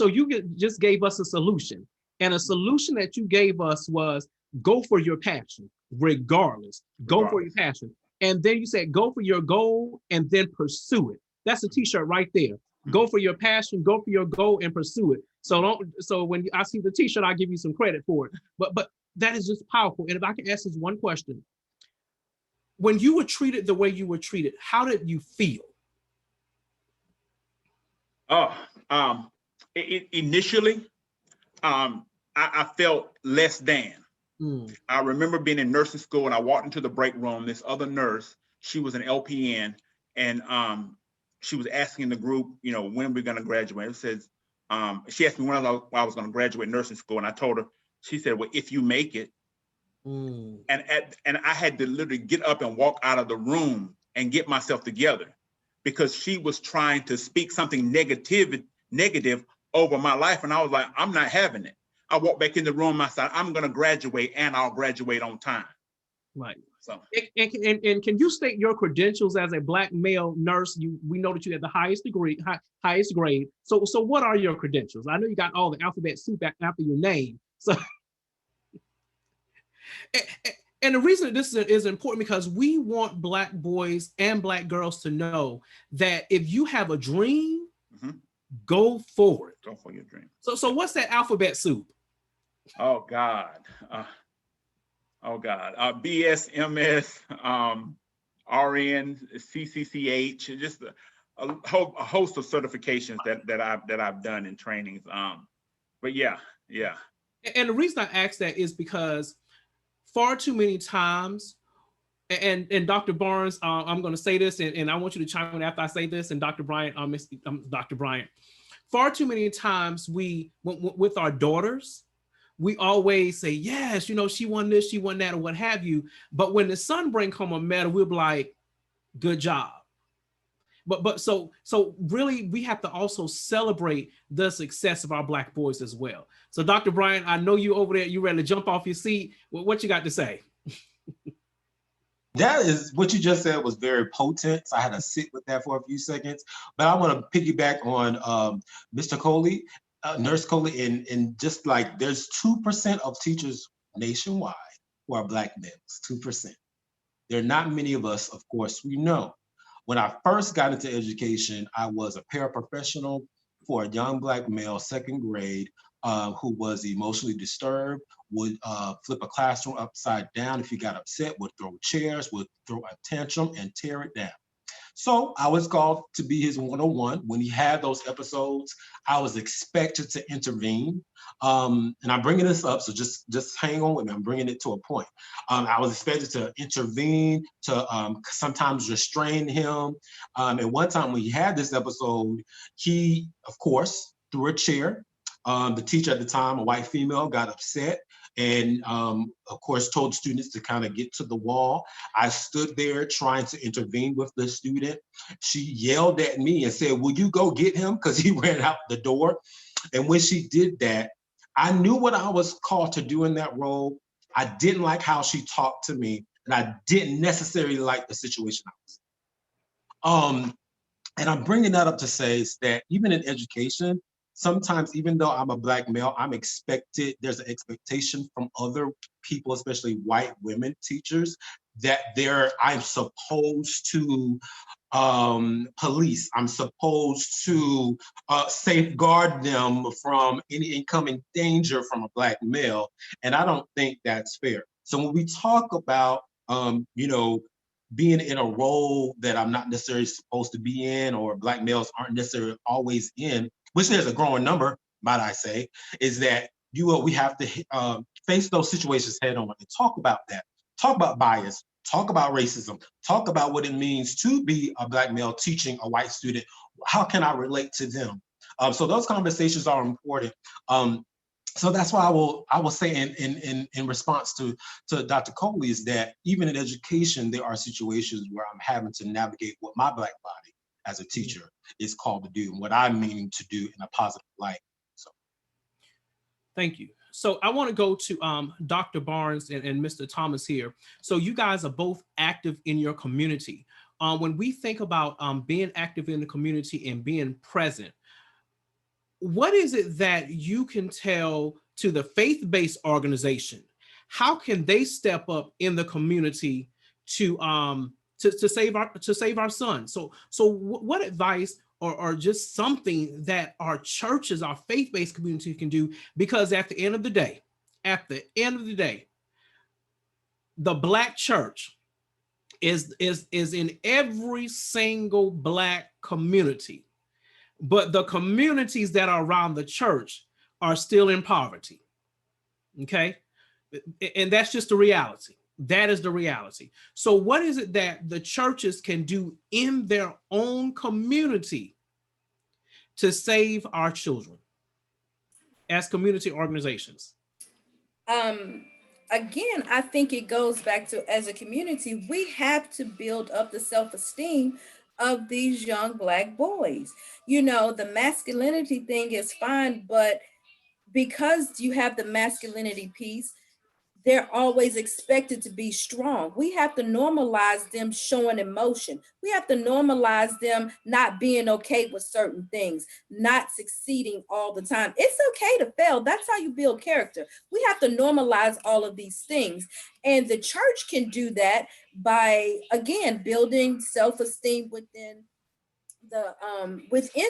you just gave us a solution, and a solution that you gave us was go for your passion, regardless. Go for your passion. And then you said, go for your goal and then pursue it. That's a t-shirt right there. Go for your passion, go for your goal and pursue it. So when I see the t-shirt, I give you some credit for it. But that is just powerful. And if I can ask this one question, when you were treated the way you were treated, how did you feel? Initially, I felt less than. I remember being in nursing school, and I walked into the break room. This other nurse, she was an LPN, and she was asking the group, when we're going to graduate. It says, she asked me when I was going to graduate nursing school, and I told her. She said, well, if you make it. And I had to literally get up and walk out of the room and get myself together, because she was trying to speak something negative over my life. And I was like, I'm not having it. I walked back in the room. I said, I'm going to graduate, and I'll graduate on time. Right. So And can you state your credentials as a Black male nurse? We know that you had the highest degree, highest grade. So what are your credentials? I know you got all the alphabet soup after your name. So and the reason this is important because we want Black boys and Black girls to know that if you have a dream, go for it. go for your dream. So what's that alphabet soup? Oh God. BS, MS, RN, CCCH, just a host of certifications that I've done in trainings. But yeah. And the reason I ask that is because far too many times, and Dr. Barnes, I'm going to say this, and I want you to chime in after I say this, and Dr. Bryant, Dr. Bryant, far too many times we, with our daughters, we always say, yes, she won this, she won that, or what have you. But when the son bring home a medal, we'll be like, good job. But so really, we have to also celebrate the success of our Black boys as well. So Dr. Bryant, I know you over there, you ready to jump off your seat. What you got to say? That is what you just said was very potent. So I had to sit with that for a few seconds. But I want to piggyback on Mr. Coley, Nurse Coley, and just like there's 2% of teachers nationwide who are Black males, 2%. There are not many of us, of course, we know. When I first got into education, I was a paraprofessional for a young Black male, second grade, who was emotionally disturbed, would flip a classroom upside down if he got upset, would throw chairs, would throw a tantrum and tear it down. So I was called to be his 101. When he had those episodes, I was expected to intervene. And I'm bringing this up, so just hang on with me. I'm bringing it to a point. I was expected to intervene, to sometimes restrain him. And one time when he had this episode, he, of course, threw a chair. The teacher at the time, a white female, got upset and of course told students to kind of get to the wall. I stood there trying to intervene with the student. She yelled at me and said, will you go get him? Because he ran out the door. And when she did that, I knew what I was called to do in that role. I didn't like how she talked to me, and I didn't necessarily like the situation I was in. And I'm bringing that up to say is that even in education, sometimes, even though I'm a Black male, there's an expectation from other people, especially white women teachers, that I'm supposed to police, I'm supposed to safeguard them from any incoming danger from a Black male. And I don't think that's fair. So when we talk about, being in a role that I'm not necessarily supposed to be in, or Black males aren't necessarily always in, which there's a growing number, might I say, is that we have to face those situations head on and talk about that. Talk about bias, talk about racism, talk about what it means to be a Black male teaching a white student. How can I relate to them? So those conversations are important. So that's why I will say in response to Dr. Coley is that even in education, there are situations where I'm having to navigate what my Black body as a teacher is called to do and what I'm meaning to do in a positive light. So, thank you. So I want to go to Dr. Barnes and Mr. Thomas here. So you guys are both active in your community. When we think about being active in the community and being present, what is it that you can tell to the faith-based organization? How can they step up in the community to save our sons? So what advice or just something that our churches, our faith-based community can do? Because at the end of the day, the Black church is in every single Black community. But the communities that are around the church are still in poverty. Okay. And that's just the reality. That is the reality. So what is it that the churches can do in their own community to save our children as community organizations? Again, I think it goes back to, as a community, we have to build up the self-esteem of these young Black boys. The masculinity thing is fine, but because you have the masculinity piece, they're always expected to be strong. We have to normalize them showing emotion. We have to normalize them not being okay with certain things, not succeeding all the time. It's okay to fail. That's how you build character. We have to normalize all of these things. And the church can do that by, again, building self-esteem within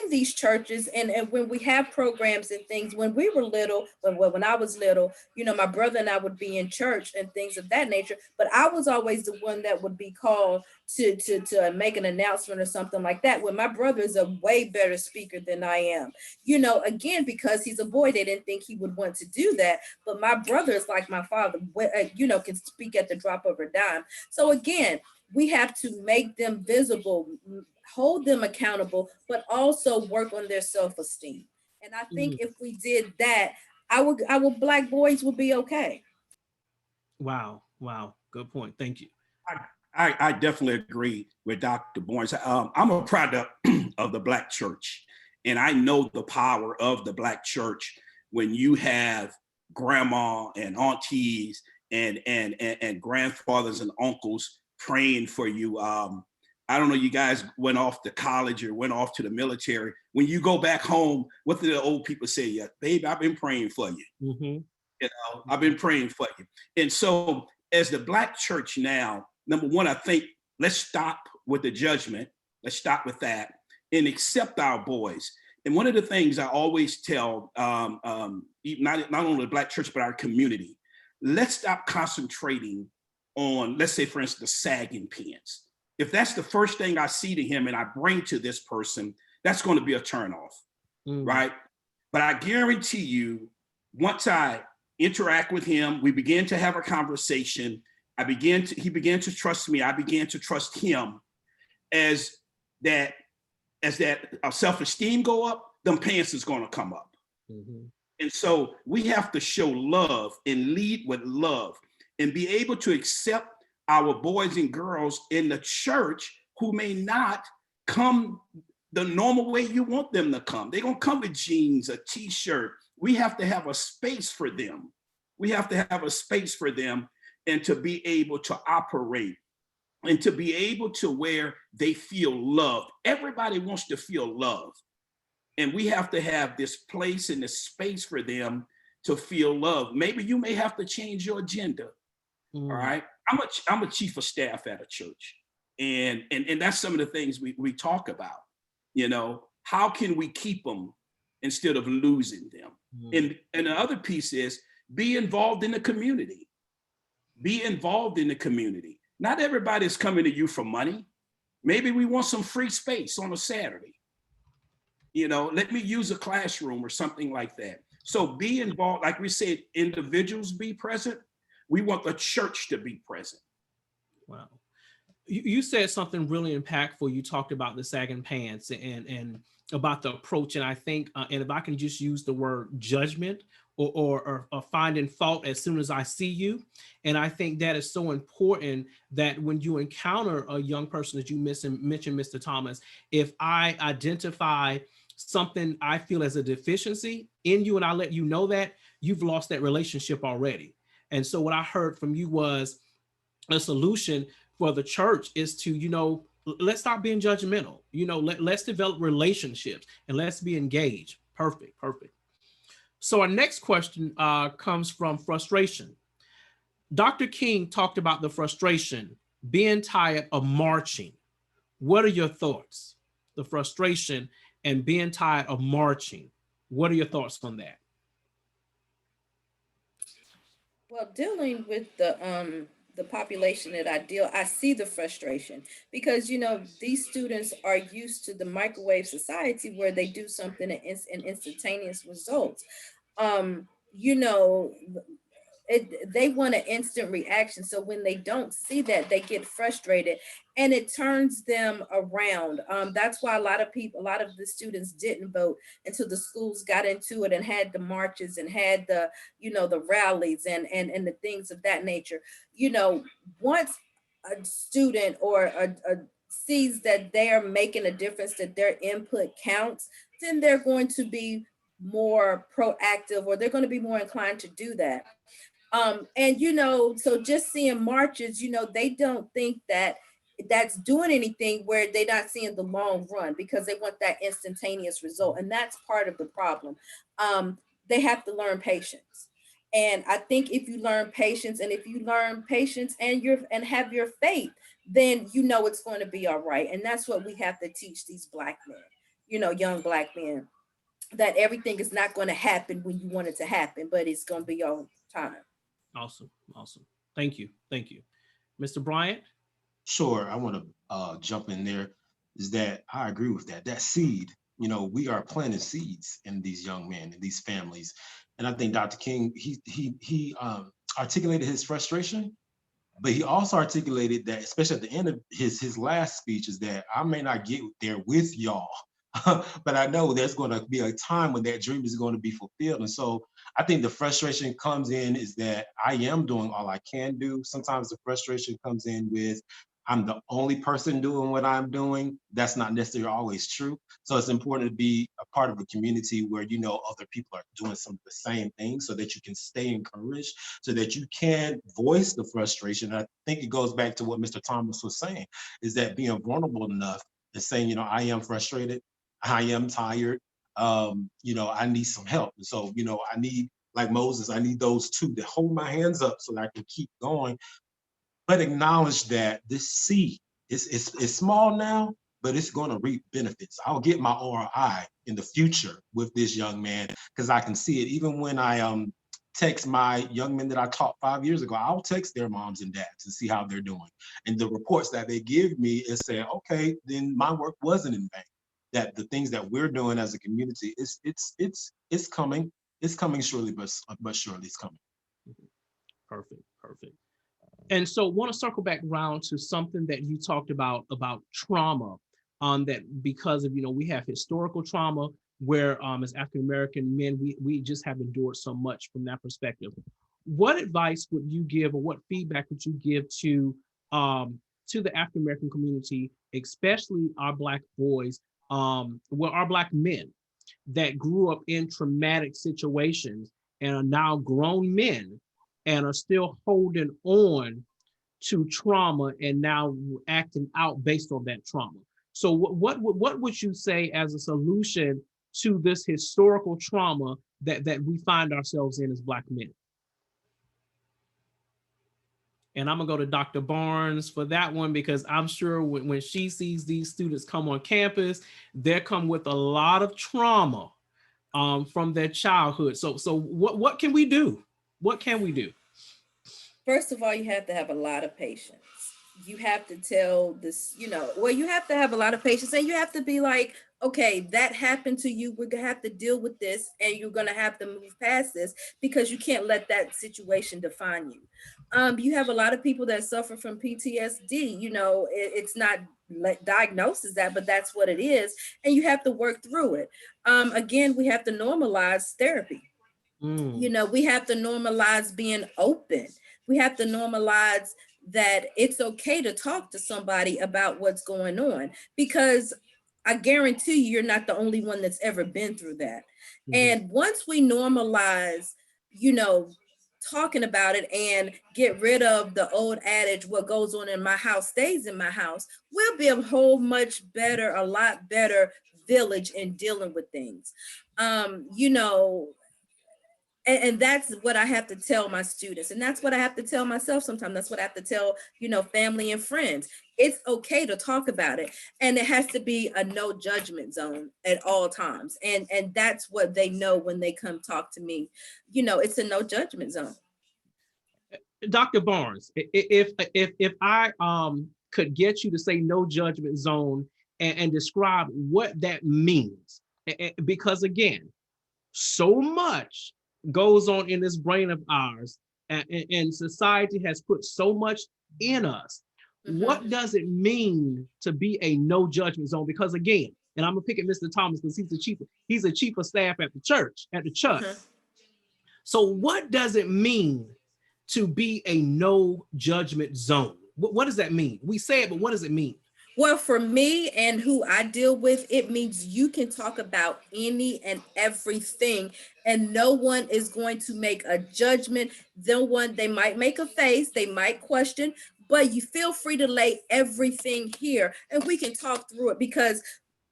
these churches. And when we have programs and things, when we were little, when I was little, you know, my brother and I would be in church and things of that nature, but I was always the one that would be called to make an announcement or something like that, when my brother is a way better speaker than I am. You know, again, because he's a boy, they didn't think he would want to do that, but my brother is like my father, you know, can speak at the drop of a dime. So again, we have to make them visible, hold them accountable, but also work on their self-esteem. And I think if we did that, our Black boys would be okay. Wow. Good point. Thank you. I definitely agree with Dr. Barnes. I'm a product of the Black church, and I know the power of the Black church when you have grandma and aunties and grandfathers and uncles praying for you. I don't know, you guys went off to college or went off to the military. When you go back home, what do the old people say? Yeah, baby, I've been praying for you. You know, I've been praying for you. And so as the Black church now, number one, I think let's stop with the judgment. Let's stop with that and accept our boys. And one of the things I always tell, not only the Black church, but our community, let's stop concentrating on, let's say, for instance, the sagging pants. If that's the first thing I see to him and I bring to this person, that's going to be a turnoff, right? But I guarantee you, once I interact with him, we begin to have a conversation, he began to trust me, I began to trust him. As that self-esteem go up, them pants is going to come up. And so we have to show love and lead with love and be able to accept our boys and girls in the church who may not come the normal way you want them to come. They're going to come with jeans, a t-shirt. We have to have a space for them. We have to have a space for them and to be able to operate and to be able to where they feel loved. Everybody wants to feel loved. And we have to have this place and this space for them to feel loved. Maybe you may have to change your agenda. All right. I'm a chief of staff at a church. And that's some of the things we talk about. You know, how can we keep them instead of losing them? And the other piece is be involved in the community. Be involved in the community. Not everybody is coming to you for money. Maybe we want some free space on a Saturday. You know, let me use a classroom or something like that. So be involved. Like we said, individuals be present. We want the church to be present. Wow. You said something really impactful. You talked about the sagging pants and about the approach. And I think, and if I can just use the word judgment or finding fault as soon as I see you. And I think that is so important that when you encounter a young person, as you mentioned, Mr. Thomas, if I identify something I feel as a deficiency in you and I let you know that, you've lost that relationship already. And so what I heard from you was a solution for the church is to, you know, let's stop being judgmental, you know, let's develop relationships and let's be engaged. Perfect. So our next question comes from frustration. Dr. King talked about the frustration, being tired of marching. What are your thoughts? The frustration and being tired of marching. What are your thoughts on that? Well, dealing with the population that I see the frustration because, you know, these students are used to the microwave society where they do something and instantaneous results. You know, they want an instant reaction. So when they don't see that, they get frustrated and it turns them around. That's why a lot of the students didn't vote until the schools got into it and had the marches and had the, you know, the rallies and the things of that nature. You know, once a student or sees that they're making a difference, that their input counts, then they're going to be more proactive or they're going to be more inclined to do that. And so just seeing marches, they don't think that that's doing anything where they're not seeing the long run because they want that instantaneous result. And that's part of the problem. They have to learn patience. And I think if you learn patience, and if you learn patience and have your faith, then it's going to be all right. And that's what we have to teach these Black men, young Black men, that everything is not going to happen when you want it to happen, but it's going to be on time. Awesome. Thank you. Mr. Bryant? Sure, I want to jump in there. Is that I agree with that. That seed, we are planting seeds in these young men, in these families. And I think Dr. King, he articulated his frustration, but he also articulated that, especially at the end of his last speech, is that I may not get there with y'all, but I know there's going to be a time when that dream is going to be fulfilled. And so I think the frustration comes in is that I am doing all I can do. Sometimes the frustration comes in with I'm the only person doing what I'm doing. That's not necessarily always true. So it's important to be a part of a community where other people are doing some of the same things so that you can stay encouraged, so that you can voice the frustration. And I think it goes back to what Mr. Thomas was saying, is that being vulnerable enough and saying, I am frustrated, I am tired, I need some help. And so, I need, like Moses, I need those two to hold my hands up so that I can keep going. But acknowledge that this seed is small now, but it's going to reap benefits. I'll get my ROI in the future with this young man because I can see it. Even when I text my young men that I taught 5 years ago, I'll text their moms and dads and see how they're doing. And the reports that they give me is saying, okay, then my work wasn't in vain. That the things that we're doing as a community, it's coming. It's coming surely, but surely it's coming. Perfect. And so want to circle back around to something that you talked about trauma, that because of, we have historical trauma where as African-American men, we just have endured so much from that perspective. What advice would you give, or what feedback would you give to the African-American community, especially our Black boys, our Black men that grew up in traumatic situations and are now grown men and are still holding on to trauma and now acting out based on that trauma? So what would you say as a solution to this historical trauma that we find ourselves in as Black men? And I'm gonna go to Dr. Barnes for that one, because I'm sure when she sees these students come on campus, they come with a lot of trauma from their childhood. So what can we do? What can we do? First of all, you have to have a lot of patience. You have to tell this, you have to have a lot of patience, and you have to be like, okay, that happened to you. We're going to have to deal with this, and you're going to have to move past this because you can't let that situation define you. You have a lot of people that suffer from PTSD. It's not diagnosed as that, but that's what it is. And you have to work through it. Again, we have to normalize therapy. We have to normalize being open. We have to normalize that it's okay to talk to somebody about what's going on, because I guarantee you're not the only one that's ever been through that. Mm-hmm. And once we normalize, talking about it and get rid of the old adage, what goes on in my house stays in my house, we'll be a lot better village in dealing with things. And that's what I have to tell my students. And that's what I have to tell myself sometimes. That's what I have to tell, family and friends. It's okay to talk about it. And it has to be a no judgment zone at all times. And that's what they know when they come talk to me. It's a no judgment zone. Dr. Barnes, if I could get you to say no judgment zone and describe what that means, because again, so much goes on in this brain of ours, and society has put so much in us. Mm-hmm. What does it mean to be a no judgment zone? Because again, and I'm gonna pick at Mr. Thomas because he's a chief of staff at the church. Mm-hmm. So what does it mean to be a no judgment zone? What does that mean? We say it, but what does it mean? Well, for me and who I deal with, it means you can talk about any and everything, and no one is going to make a judgment. They might make a face, they might question, but you feel free to lay everything here and we can talk through it, because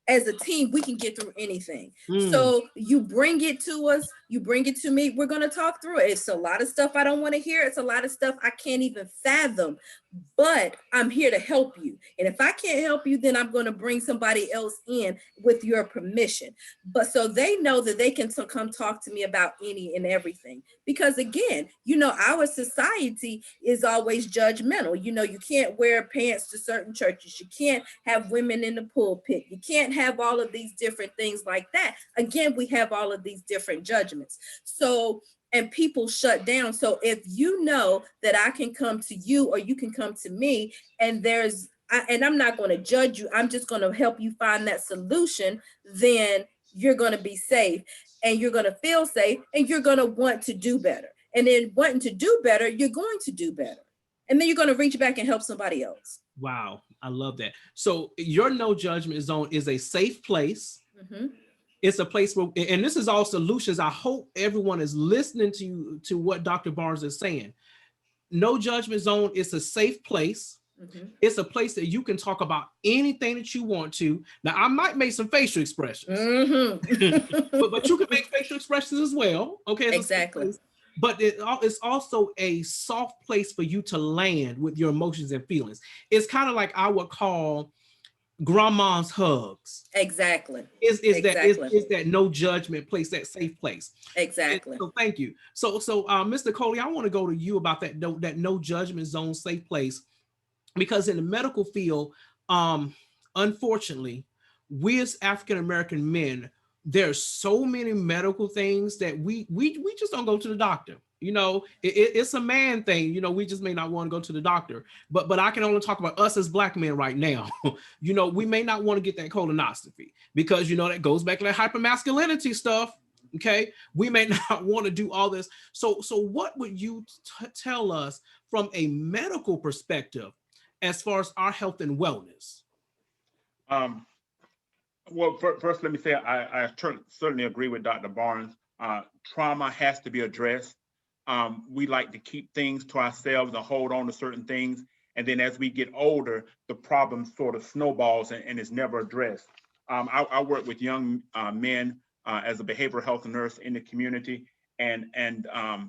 as a team, we can get through anything. So you bring it to us, you bring it to me, we're going to talk through it. It's a lot of stuff I don't want to hear. It's a lot of stuff I can't even fathom, but I'm here to help you. And if I can't help you, then I'm going to bring somebody else in with your permission. But so they know that they can come talk to me about any and everything. Because again, our society is always judgmental. You can't wear pants to certain churches. You can't have women in the pulpit. You can't have all of these different things like that. Again, we have all of these different judgments. So, and people shut down. So if you know that I can come to you or you can come to me, and I'm not going to judge you, I'm just going to help you find that solution, then you're going to be safe and you're going to feel safe and you're going to want to do better. And then wanting to do better, you're going to do better. And then you're going to reach back and help somebody else. Wow, I love that. So your No Judgment Zone is a safe place. Mm-hmm. It's a place where, and this is all solutions. I hope everyone is listening to what Dr. Barnes is saying. No Judgment Zone is a safe place. Mm-hmm. It's a place that you can talk about anything that you want to. Now, I might make some facial expressions, but you can make facial expressions as well. Okay, it's exactly. But it's also a soft place for you to land with your emotions and feelings. It's kind of like I would call grandma's hugs. Exactly. Is that no judgment place, that safe place. Exactly. So thank you. So Mr. Coley, I want to go to you about that no judgment zone safe place, because in the medical field, unfortunately, we as African American men, there's so many medical things that we just don't go to the doctor. It's a man thing. We just may not want to go to the doctor. But I can only talk about us as Black men right now. We may not want to get that colonoscopy because that goes back to that hypermasculinity stuff. Okay, we may not want to do all this. So what would you tell us from a medical perspective as far as our health and wellness? Well, first, let me say I certainly agree with Dr. Barnes. Trauma has to be addressed. We like to keep things to ourselves and hold on to certain things. And then as we get older, the problem sort of snowballs and is never addressed. I work with young men as a behavioral health nurse in the community. And I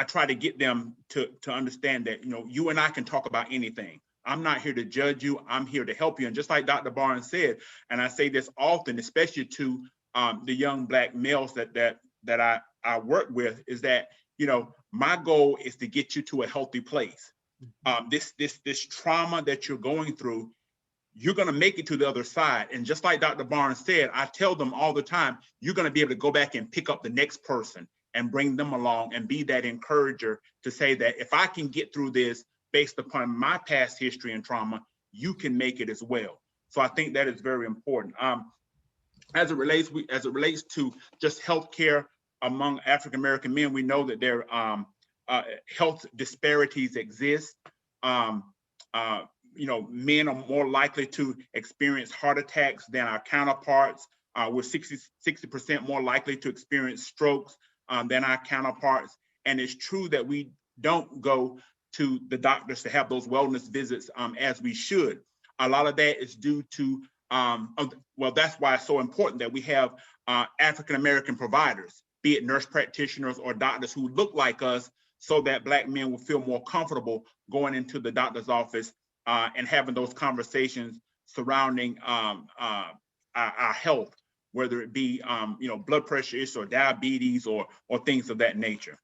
try to get them to understand that, you and I can talk about anything. I'm not here to judge you. I'm here to help you. And just like Dr. Barnes said, and I say this often, especially to the young Black males that I work with, is that, my goal is to get you to a healthy place. This trauma that you're going through, you're going to make it to the other side. And just like Dr. Barnes said, I tell them all the time, you're going to be able to go back and pick up the next person and bring them along and be that encourager to say that if I can get through this based upon my past history and trauma, you can make it as well. So I think that is very important. As it relates to just healthcare among African American men, we know that there health disparities exist. Men are more likely to experience heart attacks than our counterparts. We're 60% more likely to experience strokes than our counterparts. And it's true that we don't go to the doctors to have those wellness visits as we should. A lot of that is due to, that's why it's so important that we have African-American providers, be it nurse practitioners or doctors who look like us, so that Black men will feel more comfortable going into the doctor's office and having those conversations surrounding our health, whether it be blood pressure issues or diabetes or things of that nature.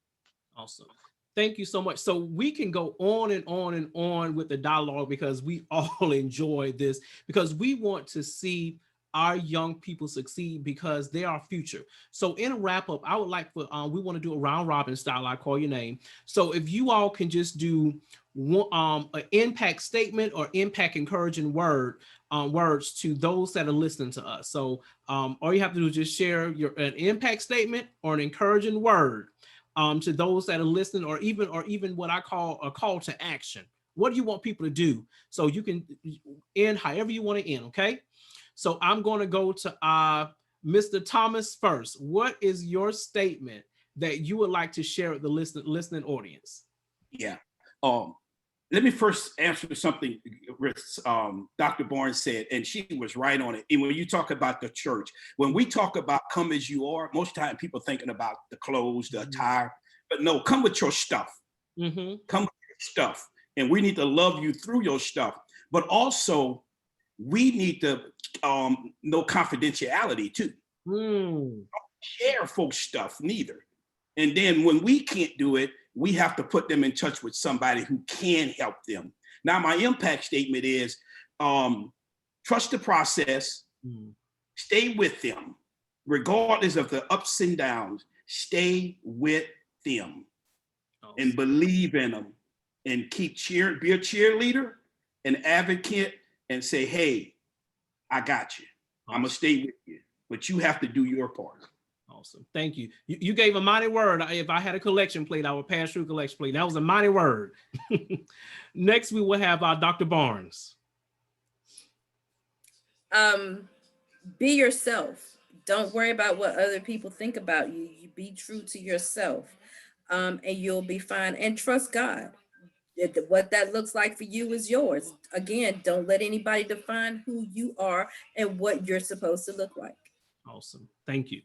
Awesome. Thank you so much. So we can go on and on and on with the dialogue, because we all enjoy this, because we want to see our young people succeed, because they are future. So in a wrap up, I would like for, we want to do a round robin style. I call your name. So if you all can just do an impact statement or impact encouraging words to those that are listening to us. So all you have to do is just share an impact statement or an encouraging word to those that are listening, or even what I call a call to action What do you want people to do? So you can end however you want to end, okay? So I'm going to go to Mr. Thomas first. What is your statement that you would like to share with the listening audience? Yeah. Let me first answer something Dr. Barnes said, and she was right on it. And when you talk about the church, when we talk about come as you are, most time people thinking about the clothes, the attire, but no, come with your stuff. Mm-hmm. Come with your stuff. And we need to love you through your stuff. But also, we need to know confidentiality too. Don't share folks' stuff neither. And then when we can't do it, we have to put them in touch with somebody who can help them. Now, my impact statement is trust the process, stay with them, regardless of the ups and downs, stay with them and believe in them and keep cheering, be a cheerleader, an advocate, and say, hey, I got you. I'm gonna stay with you, but you have to do your part. Awesome. Thank you. You gave a mighty word. If I had a collection plate, I would pass through collection plate. That was a mighty word. Next, we will have Dr. Barnes. Be yourself. Don't worry about what other people think about you. You be true to yourself, and you'll be fine. And trust God. What that looks like for you is yours. Again, don't let anybody define who you are and what you're supposed to look like. Awesome. Thank you.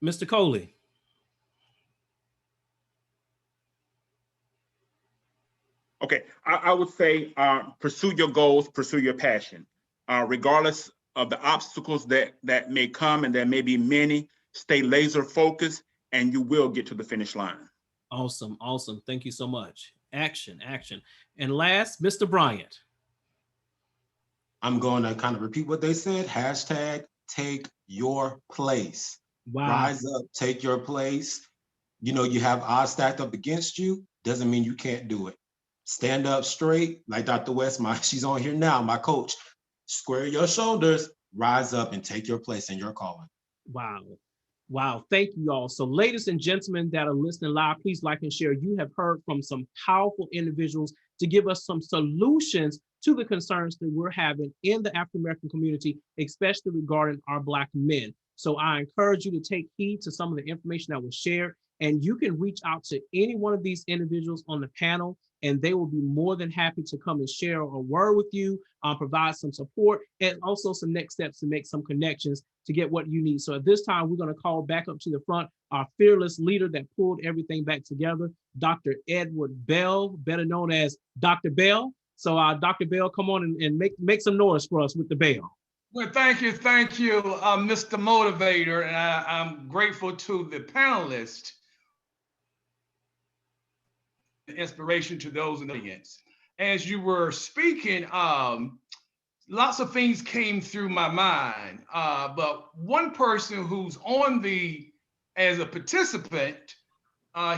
Mr. Coley. Okay, I would say pursue your goals, pursue your passion. Regardless of the obstacles that may come, and there may be many, stay laser focused and you will get to the finish line. Awesome. Awesome. Thank you so much. Action, action. And last, Mr. Bryant. I'm going to kind of repeat what they said. Hashtag take your place. Wow. Rise up, take your place. You know, you have odds stacked up against you. Doesn't mean you can't do it. Stand up straight, like Dr. West, she's on here now, my coach. Square your shoulders, rise up and take your place in your calling. Wow. Wow. Thank you all. So ladies and gentlemen that are listening live, please like and share. You have heard from some powerful individuals to give us some solutions to the concerns that we're having in the African-American community, especially regarding our Black men. So I encourage you to take heed to some of the information that was shared, and you can reach out to any one of these individuals on the panel, and they will be more than happy to come and share a word with you, provide some support, and also some next steps to make some connections to get what you need. So at this time, we're going to call back up to the front our fearless leader that pulled everything back together, Dr. Edward Bell, better known as Dr. Bell. So Dr. Bell, come on and make some noise for us with the bell. Well, thank you, Mr. Motivator, and I'm grateful to the panelists. Inspiration to those in the audience. As you were speaking, lots of things came through my mind, but one person who's on as a participant,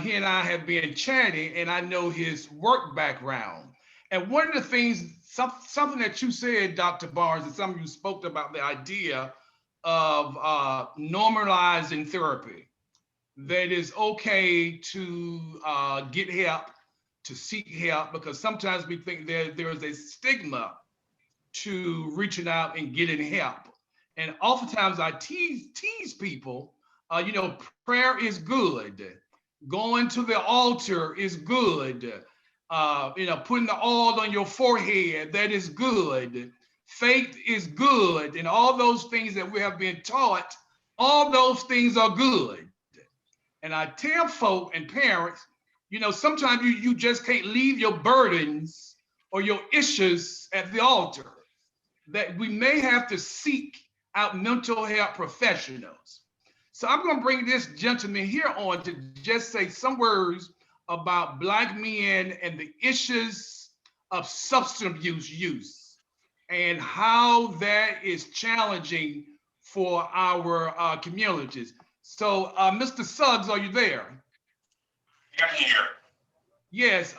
he and I have been chatting, and I know his work background. And one of the things, something that you said, Dr. Barnes, and some of you spoke about the idea of normalizing therapy, that it's okay to get help, to seek help, because sometimes we think there is a stigma to reaching out and getting help. And oftentimes I tease people, prayer is good. Going to the altar is good. Putting the oil on your forehead, that is good. Faith is good. And all those things that we have been taught, all those things are good. And I tell folk and parents, sometimes you just can't leave your burdens or your issues at the altar, that we may have to seek out mental health professionals. So I'm going to bring this gentleman here on to just say some words about Black men and the issues of substance abuse use and how that is challenging for our communities. So Mr. Suggs, are you there? I'm here. Yes.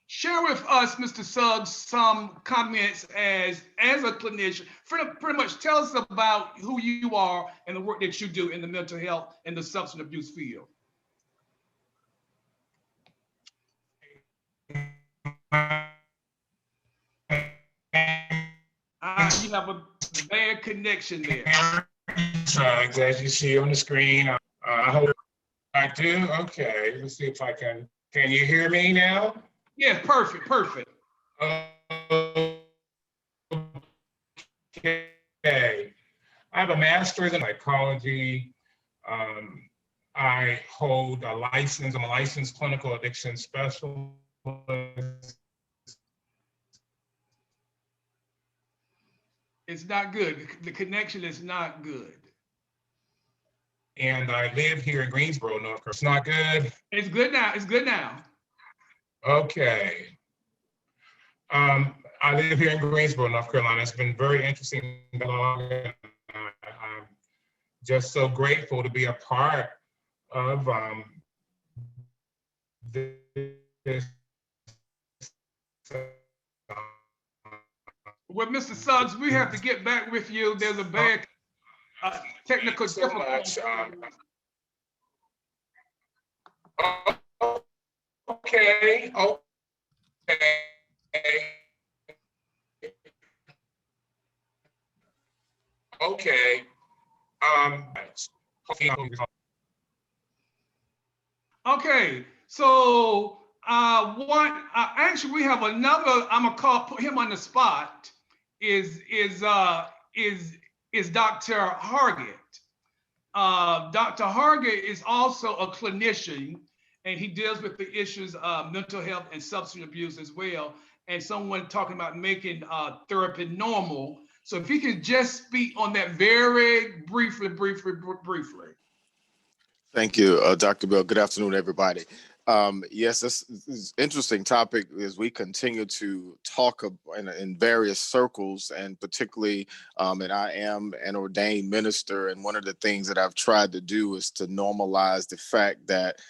Share with us, Mr. Suggs, some comments as a clinician. Pretty much tell us about who you are and the work that you do in the mental health and the substance abuse field. You have a bad connection there. Drugs, as you see on the screen. I hope I do. Okay, let's see if I can you hear me now? Yes, perfect, perfect. Okay. I have a master's in psychology. I hold a license. I'm a licensed clinical addiction specialist. It's not good. The connection is not good. And I live here in Greensboro, North Carolina. It's not good. It's good now. It's good now. Okay. I live here in Greensboro, North Carolina. It's been very interesting dialogue. I'm just so grateful to be a part of this. Well, Mr. Suggs, we have to get back with you. There's a bad technical so difficulty. Okay. Okay. Okay, so actually we have another. I'm gonna put him on the spot. Is Dr. Hargett? Dr. Hargett is also a clinician, and he deals with the issues of mental health and substance abuse as well. And someone talking about making therapy normal. So if he could just speak on that very briefly. Thank you, Dr. Bell. Good afternoon, everybody. Yes, this is an interesting topic as we continue to talk in various circles, and particularly, and I am an ordained minister, and one of the things that I've tried to do is to normalize the fact that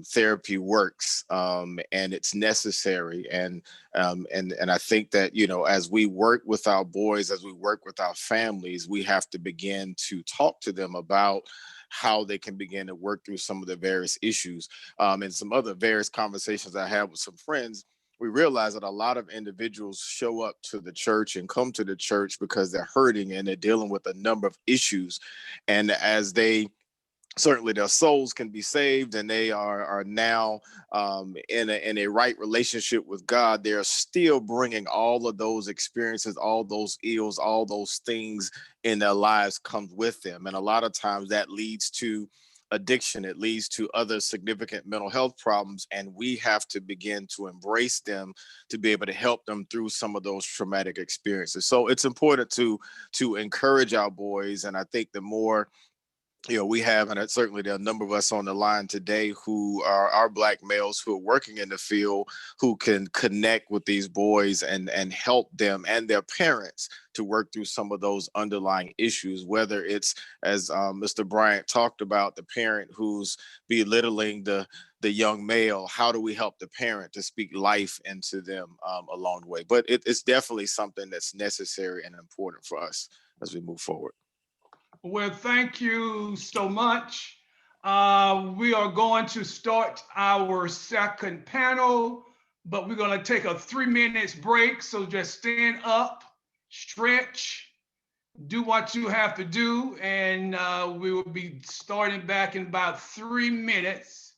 therapy works, and it's necessary, and I think that, you know, as we work with our boys, as we work with our families, we have to begin to talk to them about how they can begin to work through some of the various issues. And some other various conversations I had with some friends, we realize that a lot of individuals show up to the church and come to the church because they're hurting and they're dealing with a number of issues. And as they certainly their souls can be saved and they are now in a right relationship with God, they're still bringing all of those experiences, all those ills, all those things in their lives comes with them. And a lot of times that leads to addiction, it leads to other significant mental health problems, and we have to begin to embrace them to be able to help them through some of those traumatic experiences. So it's important to encourage our boys, and I think the more, you know, we have, and certainly there are a number of us on the line today who are our Black males who are working in the field, who can connect with these boys and help them and their parents to work through some of those underlying issues, whether it's, as Mr. Bryant talked about, the parent who's belittling the young male. How do we help the parent to speak life into them along the way? But it's definitely something that's necessary and important for us as we move forward. Well, thank you so much. We are going to start our second panel, but we're going to take a 3 minutes break. So just stand up, stretch, do what you have to do, and we will be starting back in about 3 minutes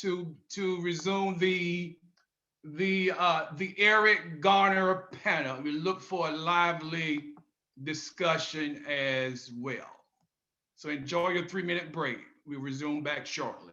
to resume the Eric Garner panel. We look for a lively discussion as well. So enjoy your 3 minute break. We'll resume back shortly.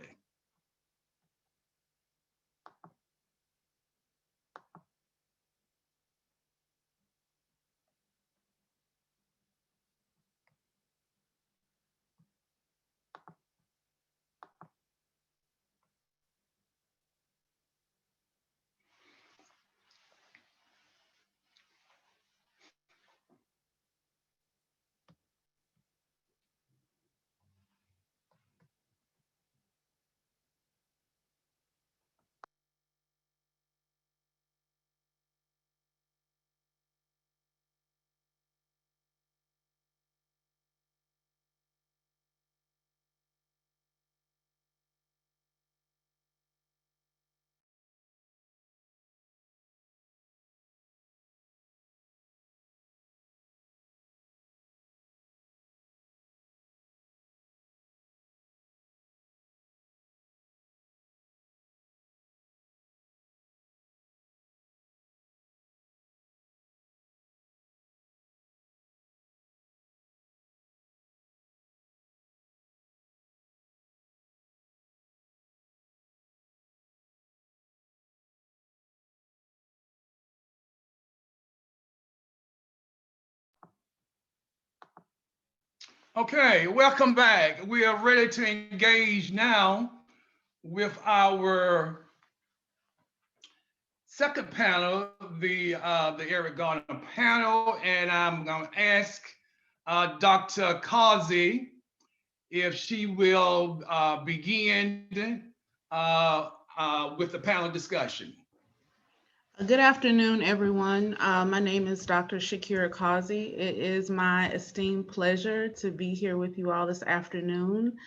Okay, welcome back. We are ready to engage now with our second panel, the Eric Garner panel, and I'm going to ask Dr. Causey if she will begin with the panel discussion. Good afternoon, everyone. My name is Dr. Shakira Causey. It is my esteemed pleasure to be here with you all this afternoon.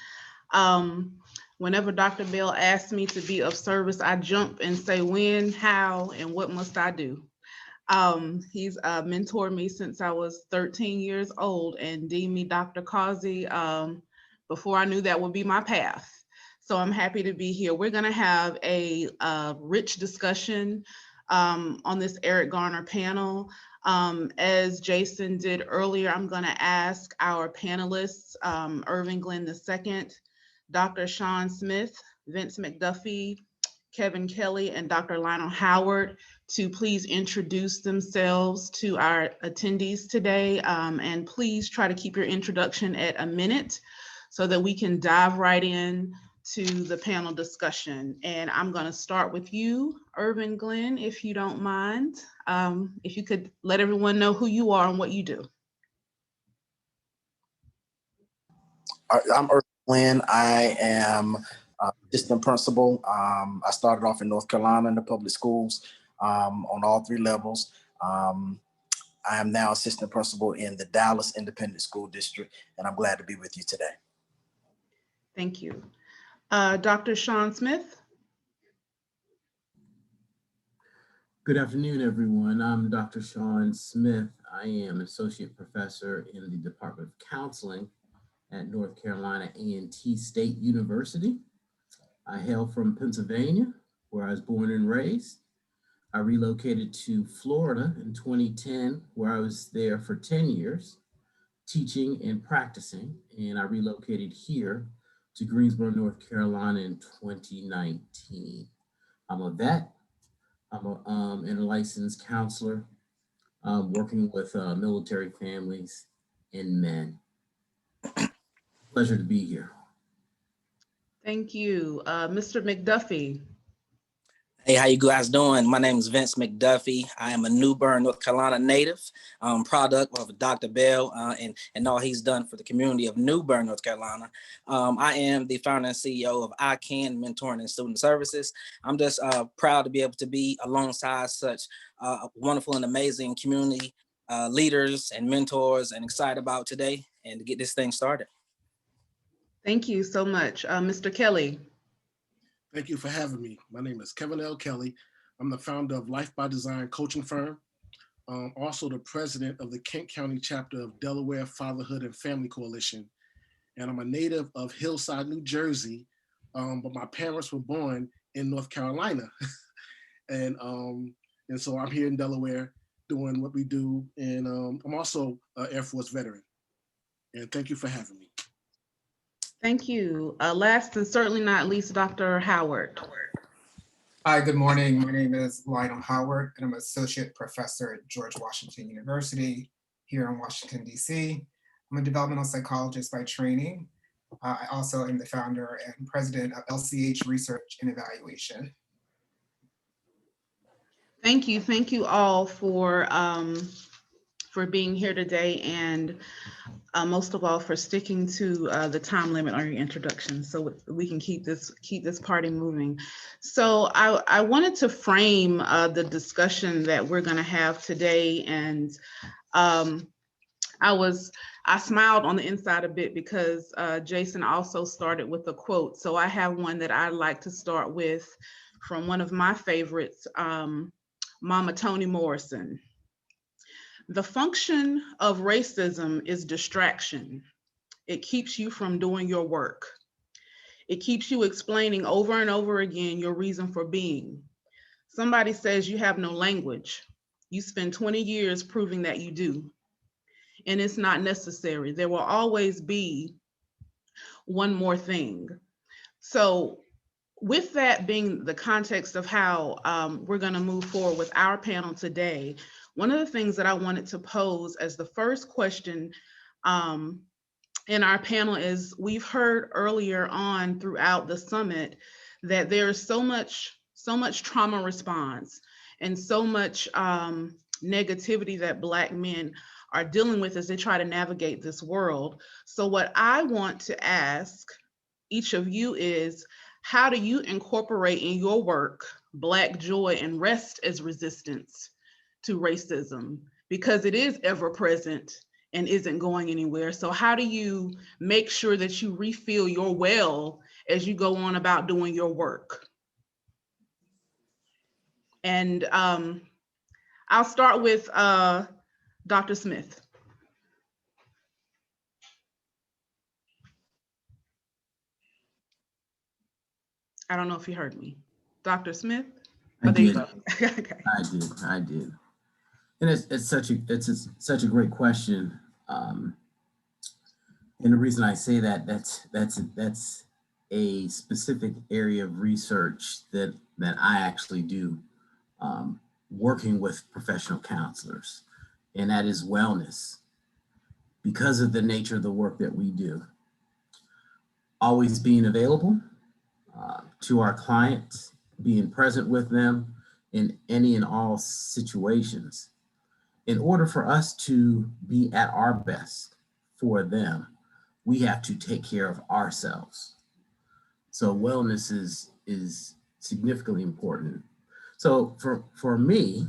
Whenever Dr. Bell asks me to be of service, I jump and say when, how, and what must I do? He's mentored me since I was 13 years old and deemed me Dr. Causey before I knew that would be my path. So I'm happy to be here. We're gonna have a rich discussion on this Eric Garner panel. As Jason did earlier, I'm gonna ask our panelists, Irvin Glenn II, Dr. Sean Smith, Vince McDuffie, Kevin Kelly, and Dr. Lionel Howard to please introduce themselves to our attendees today. And please try to keep your introduction at a minute so that we can dive right in to the panel discussion. And I'm going to start with you, Irvin Glenn, if you don't mind. If you could let everyone know who you are and what you do. I'm Irvin Glenn. I am assistant principal. I started off in North Carolina in the public schools on all 3 levels. I am now assistant principal in the Dallas Independent School District, and I'm glad to be with you today. Thank you. Dr. Sean Smith. Good afternoon, everyone. I'm Dr. Sean Smith. I am associate professor in the Department of Counseling at North Carolina A&T State University. I hail from Pennsylvania, where I was born and raised. I relocated to Florida in 2010, where I was there for 10 years, teaching and practicing, and I relocated here to Greensboro, North Carolina in 2019. I'm a vet, and a licensed counselor, working with military families and men. Pleasure to be here. Thank you. Mr. McDuffie. Hey, how you guys doing? My name is Vince McDuffie. I am a New Bern, North Carolina native, product of Dr. Bell and all he's done for the community of New Bern, North Carolina. I am the founder and CEO of I Can Mentoring and Student Services. I'm just proud to be able to be alongside such wonderful and amazing community leaders and mentors, and excited about today and to get this thing started. Thank you so much. Mr. Kelly. Thank you for having me. My name is Kevin L. Kelly. I'm the founder of Life by Design coaching firm. Also the president of the Kent County chapter of Delaware Fatherhood and Family Coalition. And I'm a native of Hillside, New Jersey, but my parents were born in North Carolina. and so I'm here in Delaware doing what we do. And I'm also an Air Force veteran. And thank you for having me. Thank you. Last and certainly not least, Dr. Howard. Hi, good morning. My name is Lionel Howard, and I'm an associate professor at George Washington University here in Washington, D.C. I'm a developmental psychologist by training. I also am the founder and president of LCH Research and Evaluation. Thank you. Thank you all for being here today, and most of all for sticking to the time limit on your introduction so we can keep this party moving. So I wanted to frame the discussion that we're going to have today, and I smiled on the inside a bit because Jason also started with a quote. So I have one that I'd like to start with from one of my favorites, Mama Toni Morrison. The function of racism is distraction. It keeps you from doing your work. It keeps you explaining over and over again your reason for being. Somebody says you have no language. You spend 20 years proving that you do. And it's not necessary. There will always be one more thing. So with that being the context of how we're going to move forward with our panel today, one of the things that I wanted to pose as the first question in our panel is we've heard earlier on throughout the summit that there's so much trauma response and so much negativity that Black men are dealing with as they try to navigate this world. So what I want to ask each of you is, how do you incorporate in your work Black joy and rest as resistance to racism? Because it is ever present and isn't going anywhere. So how do you make sure that you refill your well as you go on about doing your work? And I'll start with Dr. Smith. I don't know if you heard me. Dr. Smith? I there you did. go. Okay. I did. And it's such a great question. And the reason I say that, that's a specific area of research that I actually do, working with professional counselors, and that is wellness. Because of the nature of the work that we do, always being available to our clients, being present with them in any and all situations. In order for us to be at our best for them, we have to take care of ourselves. So wellness is significantly important. So for me,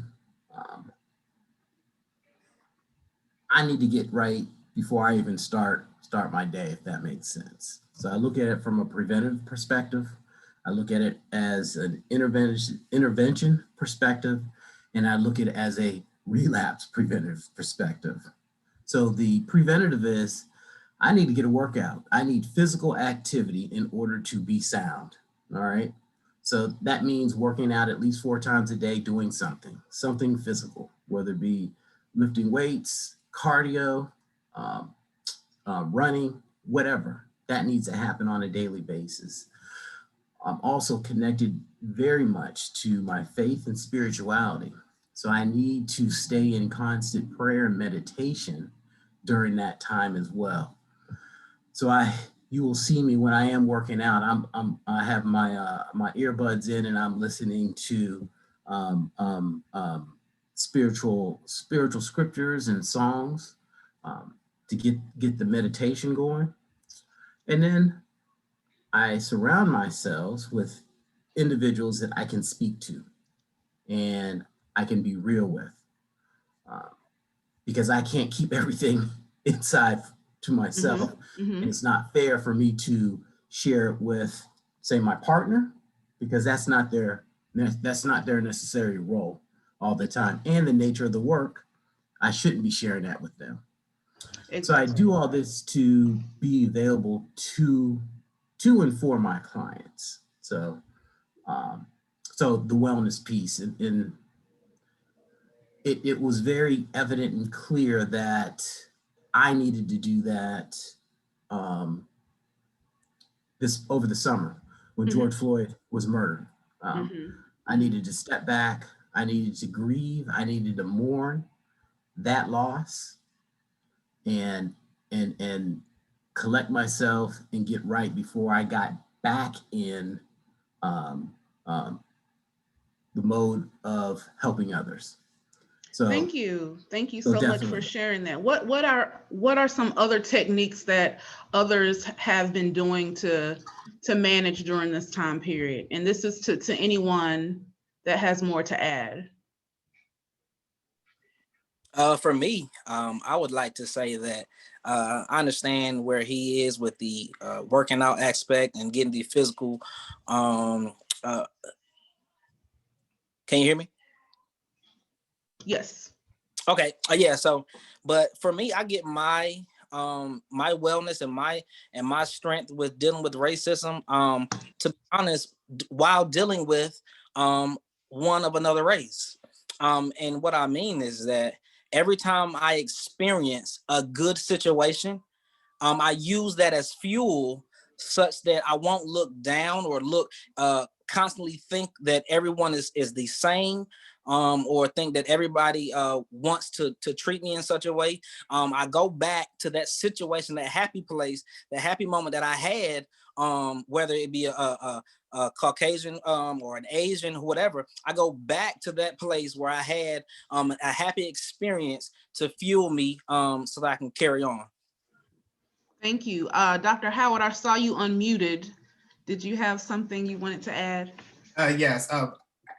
I need to get right before I even start my day, if that makes sense. So I look at it from a preventive perspective. I look at it as an intervention perspective, and I look at it as a relapse preventive perspective. So the preventative is, I need to get a workout. I need physical activity in order to be sound, all right? So that means working out at least 4 times a day, doing something physical, whether it be lifting weights, cardio, running, whatever. That needs to happen on a daily basis. I'm also connected very much to my faith and spirituality. So I need to stay in constant prayer and meditation during that time as well. So you will see me when I am working out. I have my my earbuds in, and I'm listening to spiritual scriptures and songs to get the meditation going. And then I surround myself with individuals that I can speak to and I can be real with, because I can't keep everything inside to myself. And it's not fair for me to share it with, say, my partner, because that's not their necessary role all the time. And the nature of the work, I shouldn't be sharing that with them. So I do all this to be available to and for my clients. So, so the wellness piece, and it was very evident and clear that I needed to do that this over the summer when George Floyd was murdered. I needed to step back. I needed to grieve. I needed to mourn that loss and collect myself and get right before I got back in the mode of helping others. So thank you so much for sharing that. What are some other techniques that others have been doing to manage during this time period? And this is to anyone that has more to add. For me, I would like to say that I understand where he is with the working out aspect and getting the physical. Can you hear me? Yes. Okay. Yeah. So, but for me, I get my my wellness and my strength with dealing with racism. To be honest, while dealing with one of another race. And what I mean is that every time I experience a good situation, I use that as fuel such that I won't look down or look constantly think that everyone is the same. or think that everybody wants to treat me in such a way, I go back to that situation, that happy place, that happy moment that I had, whether it be a Caucasian or an Asian, whatever. I go back to that place where I had a happy experience to fuel me so that I can carry on. Thank you. Dr. Howard, I saw you unmuted. Did you have something you wanted to add? Yes,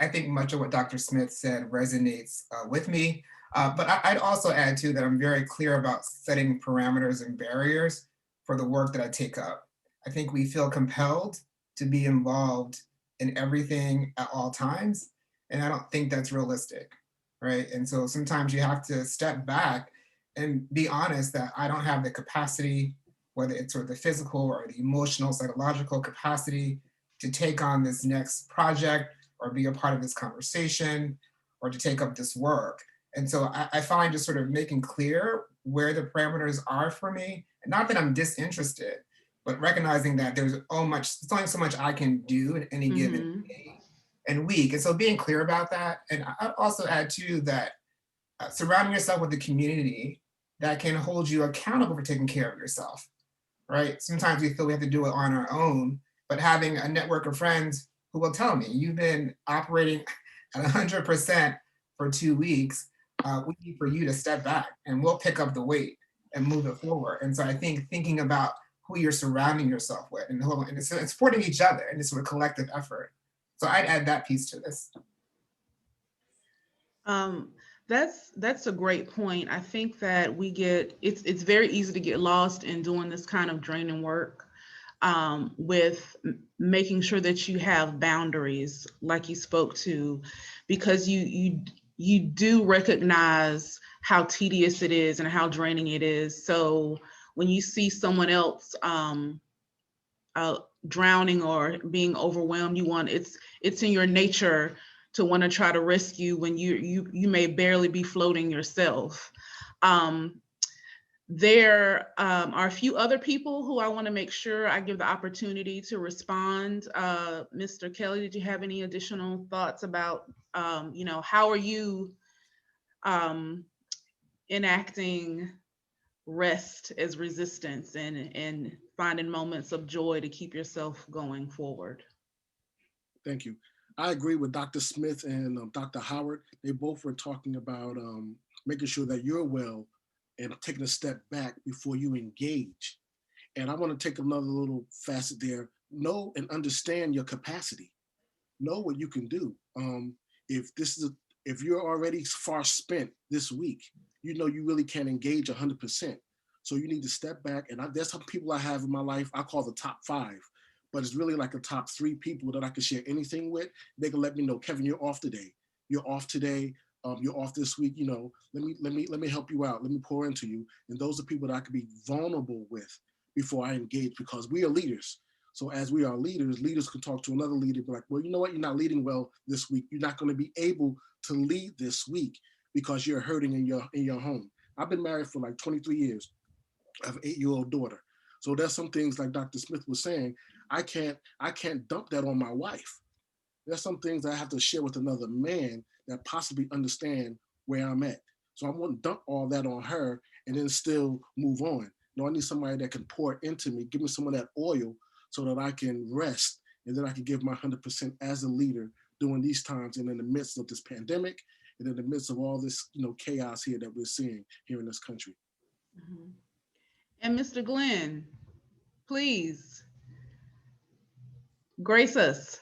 I think much of what Dr. Smith said resonates with me. But I'd also add too that I'm very clear about setting parameters and barriers for the work that I take up. I think we feel compelled to be involved in everything at all times, and I don't think that's realistic, right? And so sometimes you have to step back and be honest that I don't have the capacity, whether it's sort of the physical or the emotional, psychological capacity to take on this next project or be a part of this conversation or to take up this work. And so I find just sort of making clear where the parameters are for me, and not that I'm disinterested, but recognizing that there's only so much I can do in any given day and week. And so being clear about that. And I'd also add too that surrounding yourself with a community that can hold you accountable for taking care of yourself, right? Sometimes we feel we have to do it on our own, but having a network of friends who will tell me, you've been operating at 100% for 2 weeks, we need for you to step back and we'll pick up the weight and move it forward. And so I think thinking about who you're surrounding yourself with and supporting each other in this sort of collective effort. So I'd add that piece to this. That's a great point. I think that it's very easy to get lost in doing this kind of draining work, with making sure that you have boundaries, like you spoke to, because you do recognize how tedious it is and how draining it is. So when you see someone else drowning or being overwhelmed, it's in your nature to want to try to rescue when you may barely be floating yourself. There are a few other people who I want to make sure I give the opportunity to respond. Mr. Kelly, did you have any additional thoughts about, how are you enacting rest as resistance and finding moments of joy to keep yourself going forward? Thank you. I agree with Dr. Smith and Dr. Howard. They both were talking about making sure that you're well and taking a step back before you engage. And I want to take another little facet there. Know and understand your capacity. Know what you can do. If you're already far spent this week, you know you really can't engage 100%. So you need to step back. And there's some people I have in my life I call the top 5, but it's really like the top 3 people that I can share anything with. They can let me know, Kevin, you're off today. You're off today. You're off this week. Let me help you out. Let me pour into you. And those are people that I can be vulnerable with before I engage, because we are leaders. So as we are leaders can talk to another leader, be like, well, you know what? You're not leading well this week. You're not going to be able to lead this week because you're hurting in your home. I've been married for like 23 years. I have an 8-year-old daughter. So there's some things like Dr. Smith was saying, I can't dump that on my wife. There's some things I have to share with another man that possibly understand where I'm at. So I won't dump all that on her and then still move on. No, I need somebody that can pour into me, give me some of that oil so that I can rest and then I can give my 100% as a leader during these times and in the midst of this pandemic and in the midst of all this, chaos here that we're seeing here in this country. Mm-hmm. And Mr. Glenn, please grace us.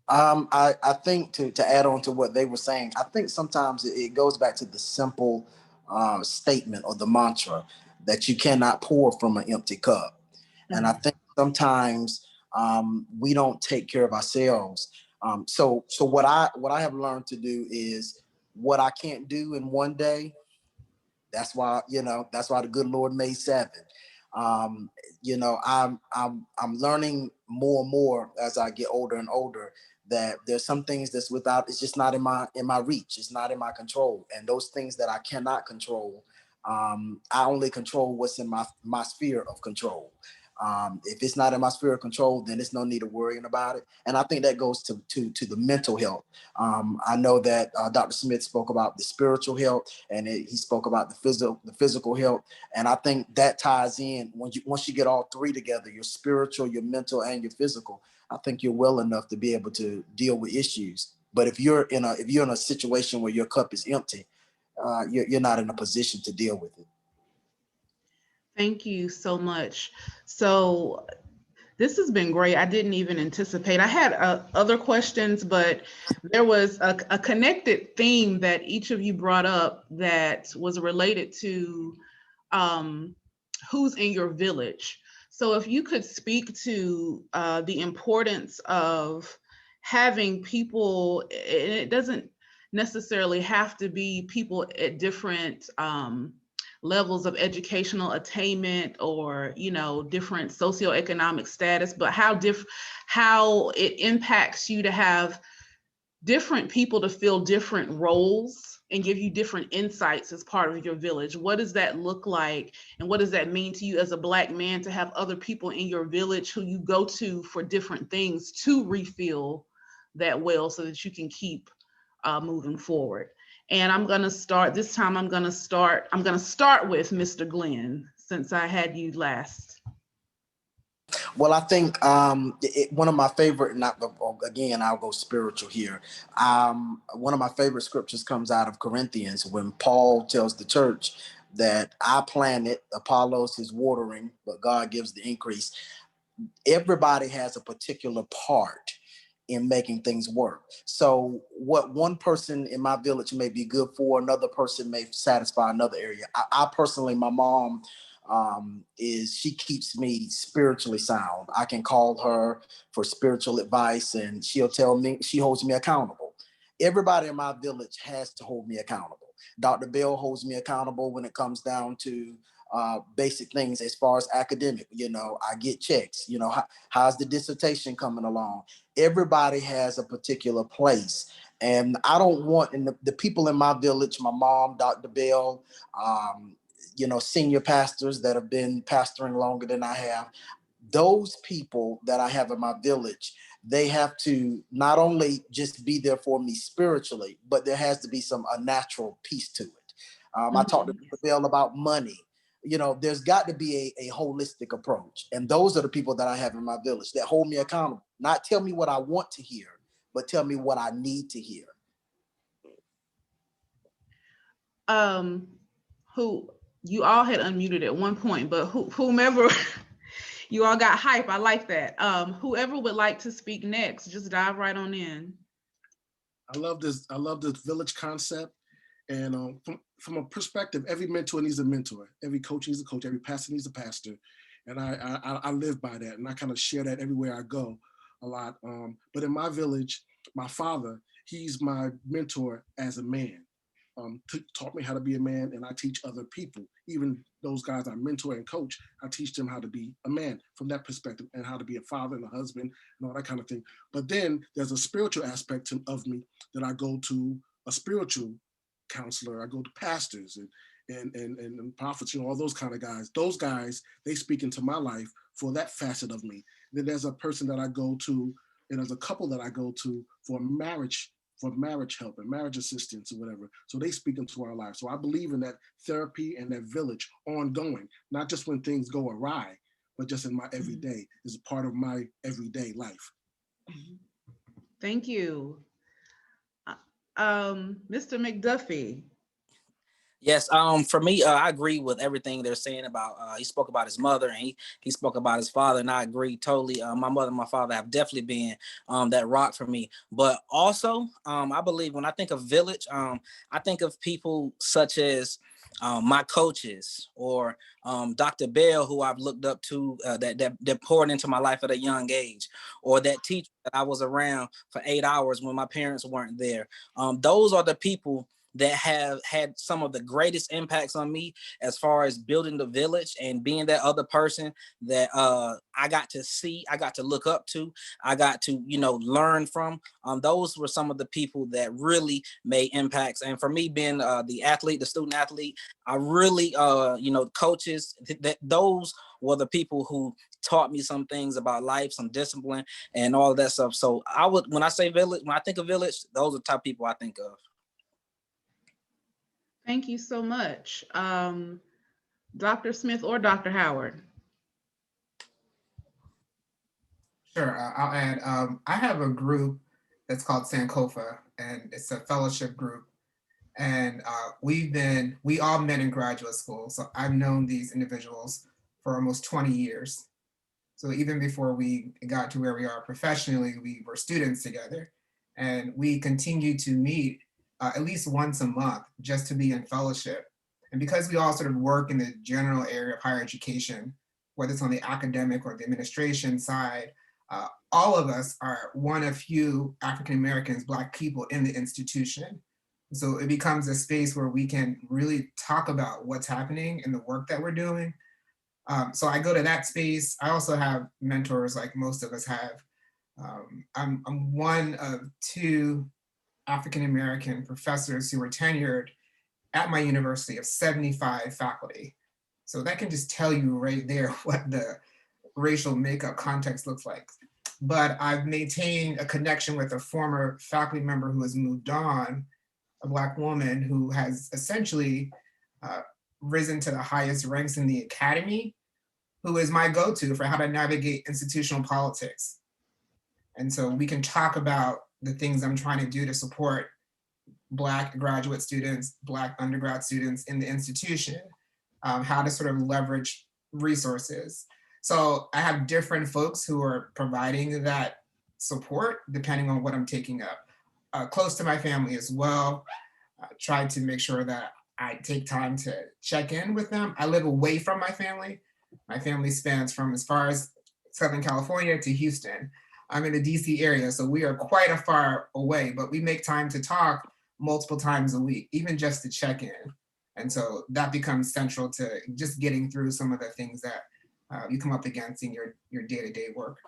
I think to add on to what they were saying, I think sometimes it goes back to the simple statement or the mantra that you cannot pour from an empty cup. Mm-hmm. And I think sometimes we don't take care of ourselves. So what I have learned to do is what I can't do in one day. That's why the good Lord made 7. I'm learning more and more as I get older and older that there's some things it's just not in my reach. It's not in my control. And those things that I cannot control, I only control what's in my sphere of control. If it's not in my sphere of control, then there's no need of worrying about it. And I think that goes to the mental health. I know that Dr. Smith spoke about the spiritual health, and he spoke about the physical health. And I think that ties in once you get all three together, your spiritual, your mental, and your physical. I think you're well enough to be able to deal with issues. But if you're in a situation where your cup is empty, you're not in a position to deal with it. Thank you so much. So this has been great. I didn't even anticipate. I had other questions, but there was a connected theme that each of you brought up that was related to who's in your village. So if you could speak to the importance of having people, and it doesn't necessarily have to be people at different levels of educational attainment or, you know, different socioeconomic status, but how it impacts you to have different people to fill different roles and give you different insights as part of your village. What does that look like? And what does that mean to you as a Black man to have other people in your village who you go to for different things to refill that well so that you can keep moving forward? And I'm going to start this time. I'm going to start with Mr. Glenn, since I had you last. Well, I think one of my favorite, again, I'll go spiritual here. One of my favorite scriptures comes out of Corinthians when Paul tells the church that I planted, Apollos is watering, but God gives the increase. Everybody has a particular part in making things work. So what one person in my village may be good for, another person may satisfy another area. I personally, my mom she keeps me spiritually sound. I can call her for spiritual advice and she'll tell me, she holds me accountable. Everybody in my village has to hold me accountable. Dr. Bell holds me accountable when it comes down to basic things as far as academic. You know, I get checks. You know, how's the dissertation coming along? Everybody has a particular place. And I don't want, and the people in my village, my mom, Dr. Bell, you know, senior pastors that have been pastoring longer than I have, those people that I have in my village, they have to not only just be there for me spiritually, but there has to be a natural piece to it. I talked to Dr. Bell about money. You know, there's got to be a holistic approach. And those are the people that I have in my village that hold me accountable. Not tell me what I want to hear, but tell me what I need to hear. Who you all had unmuted at one point, but whomever, you all got hype. I like that. Whoever would like to speak next, just dive right on in. I love this village concept. And from a perspective, every mentor needs a mentor. Every coach needs a coach. Every pastor needs a pastor. And I live by that. And I kind of share that everywhere I go a lot. But in my village, my father, he's my mentor as a man. Taught me how to be a man, and I teach other people. Even those guys I mentor and coach, I teach them how to be a man from that perspective and how to be a father and a husband and all that kind of thing. But then there's a spiritual aspect of me that I go to a spiritual counselor. I go to pastors and prophets, you know, all those kind of guys. Those guys, they speak into my life for that facet of me. Then there's a person that I go to, and there's a couple that I go to for marriage help and marriage assistance or whatever. So they speak into our lives. So I believe in that therapy and that village ongoing, not just when things go awry, but just in my everyday, is a part of my everyday life. Thank you. Mr. McDuffie. Yes, for me, I agree with everything they're saying about, he spoke about his mother and he spoke about his father, and I agree totally. My mother and my father have definitely been that rock for me. But also, I believe when I think of village, I think of people such as my coaches or Dr. Bell, who I've looked up to, that poured into my life at a young age, or that teacher that I was around for 8 hours when my parents weren't there. Those are the people that have had some of the greatest impacts on me as far as building the village and being that other person that I got to see, I got to look up to, I got to, learn from. Those were some of the people that really made impacts. And for me being the athlete, the student athlete, I really, coaches, those were the people who taught me some things about life, some discipline and all of that stuff. So when I say village, when I think of village, those are the type of people I think of. Thank you so much. Dr. Smith or Dr. Howard? Sure, I'll add. I have a group that's called Sankofa, and it's a fellowship group. And we all met in graduate school. So I've known these individuals for almost 20 years. So even before we got to where we are professionally, we were students together. And we continue to meet at least once a month just to be in fellowship. And because we all sort of work in the general area of higher education, whether it's on the academic or the administration side, all of us are one of few African Americans, Black people in the institution. So it becomes a space where we can really talk about what's happening and the work that we're doing. So I go to that space. I also have mentors like most of us have. I'm one of 2 African American professors who were tenured at my university of 75 faculty. So that can just tell you right there what the racial makeup context looks like. But I've maintained a connection with a former faculty member who has moved on, a Black woman who has essentially risen to the highest ranks in the academy, who is my go-to for how to navigate institutional politics. And so we can talk about the things I'm trying to do to support Black graduate students, Black undergrad students in the institution, how to sort of leverage resources. So I have different folks who are providing that support depending on what I'm taking up. Close to my family as well. Try to make sure that I take time to check in with them. I live away from my family. My family spans from as far as Southern California to Houston. I'm in the DC area, so we are quite a far away, but we make time to talk multiple times a week, even just to check in. And so that becomes central to just getting through some of the things that you come up against in your day-to-day work.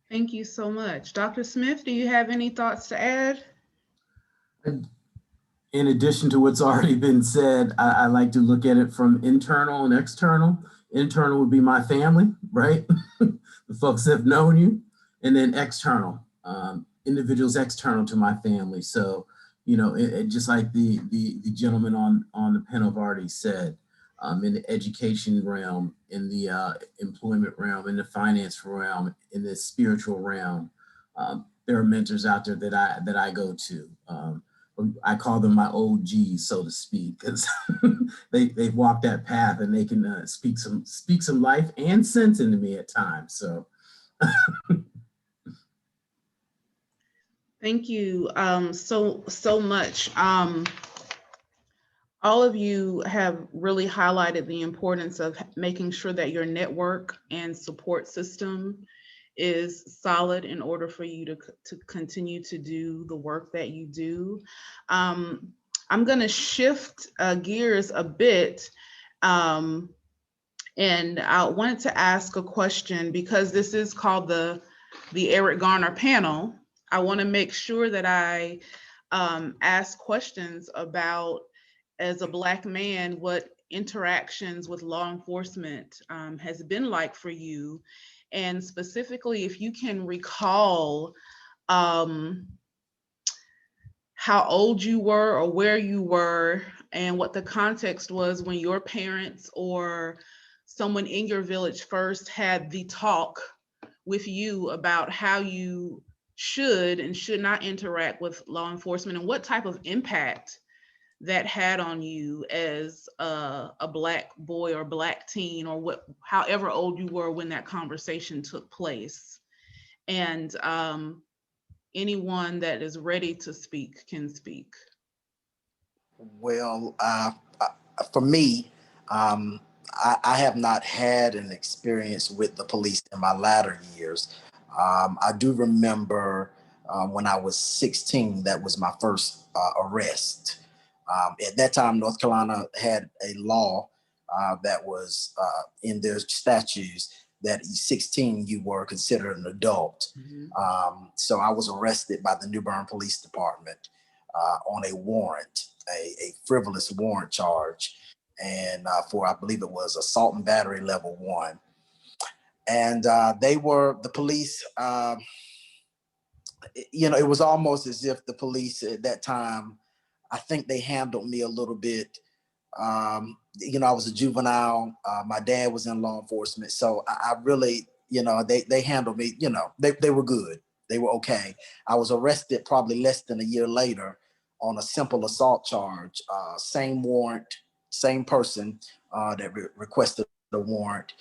Thank you so much. Dr. Smith, do you have any thoughts to add? In addition to what's already been said, I like to look at it from internal and external. Internal would be my family, right? The folks that have known you. And then external, individuals external to my family. So, just like the gentleman on the panel have already said, in the education realm, in the employment realm, in the finance realm, in the spiritual realm, there are mentors out there that I go to. I call them my OGs, so to speak, because they've walked that path and they can speak some life and sense into me at times. So. Thank you so much. All of you have really highlighted the importance of making sure that your network and support system is solid in order for you to continue to do the work that you do. I'm going to shift gears a bit, and I wanted to ask a question because this is called the Eric Garner panel. I want to make sure that I ask questions about, as a Black man, what interactions with law enforcement has been like for you. And specifically, if you can recall how old you were or where you were and what the context was when your parents or someone in your village first had the talk with you about how you should and should not interact with law enforcement, and what type of impact that had on you as a Black boy or Black teen, or however old you were when that conversation took place. And anyone that is ready to speak can speak. Well, for me, I have not had an experience with the police in my latter years. I do remember when I was 16. That was my first arrest. At that time, North Carolina had a law that was in their statutes that 16 you were considered an adult. So I was arrested by the New Bern Police Department on a warrant, a frivolous warrant charge, and for, I believe it was assault and battery level 1. And the police, it was almost as if the police at that time, I think they handled me a little bit. I was a juvenile. My dad was in law enforcement. So I really, they handled me, they were good. They were okay. I was arrested probably less than a year later on a simple assault charge, same warrant, same person that requested the warrant.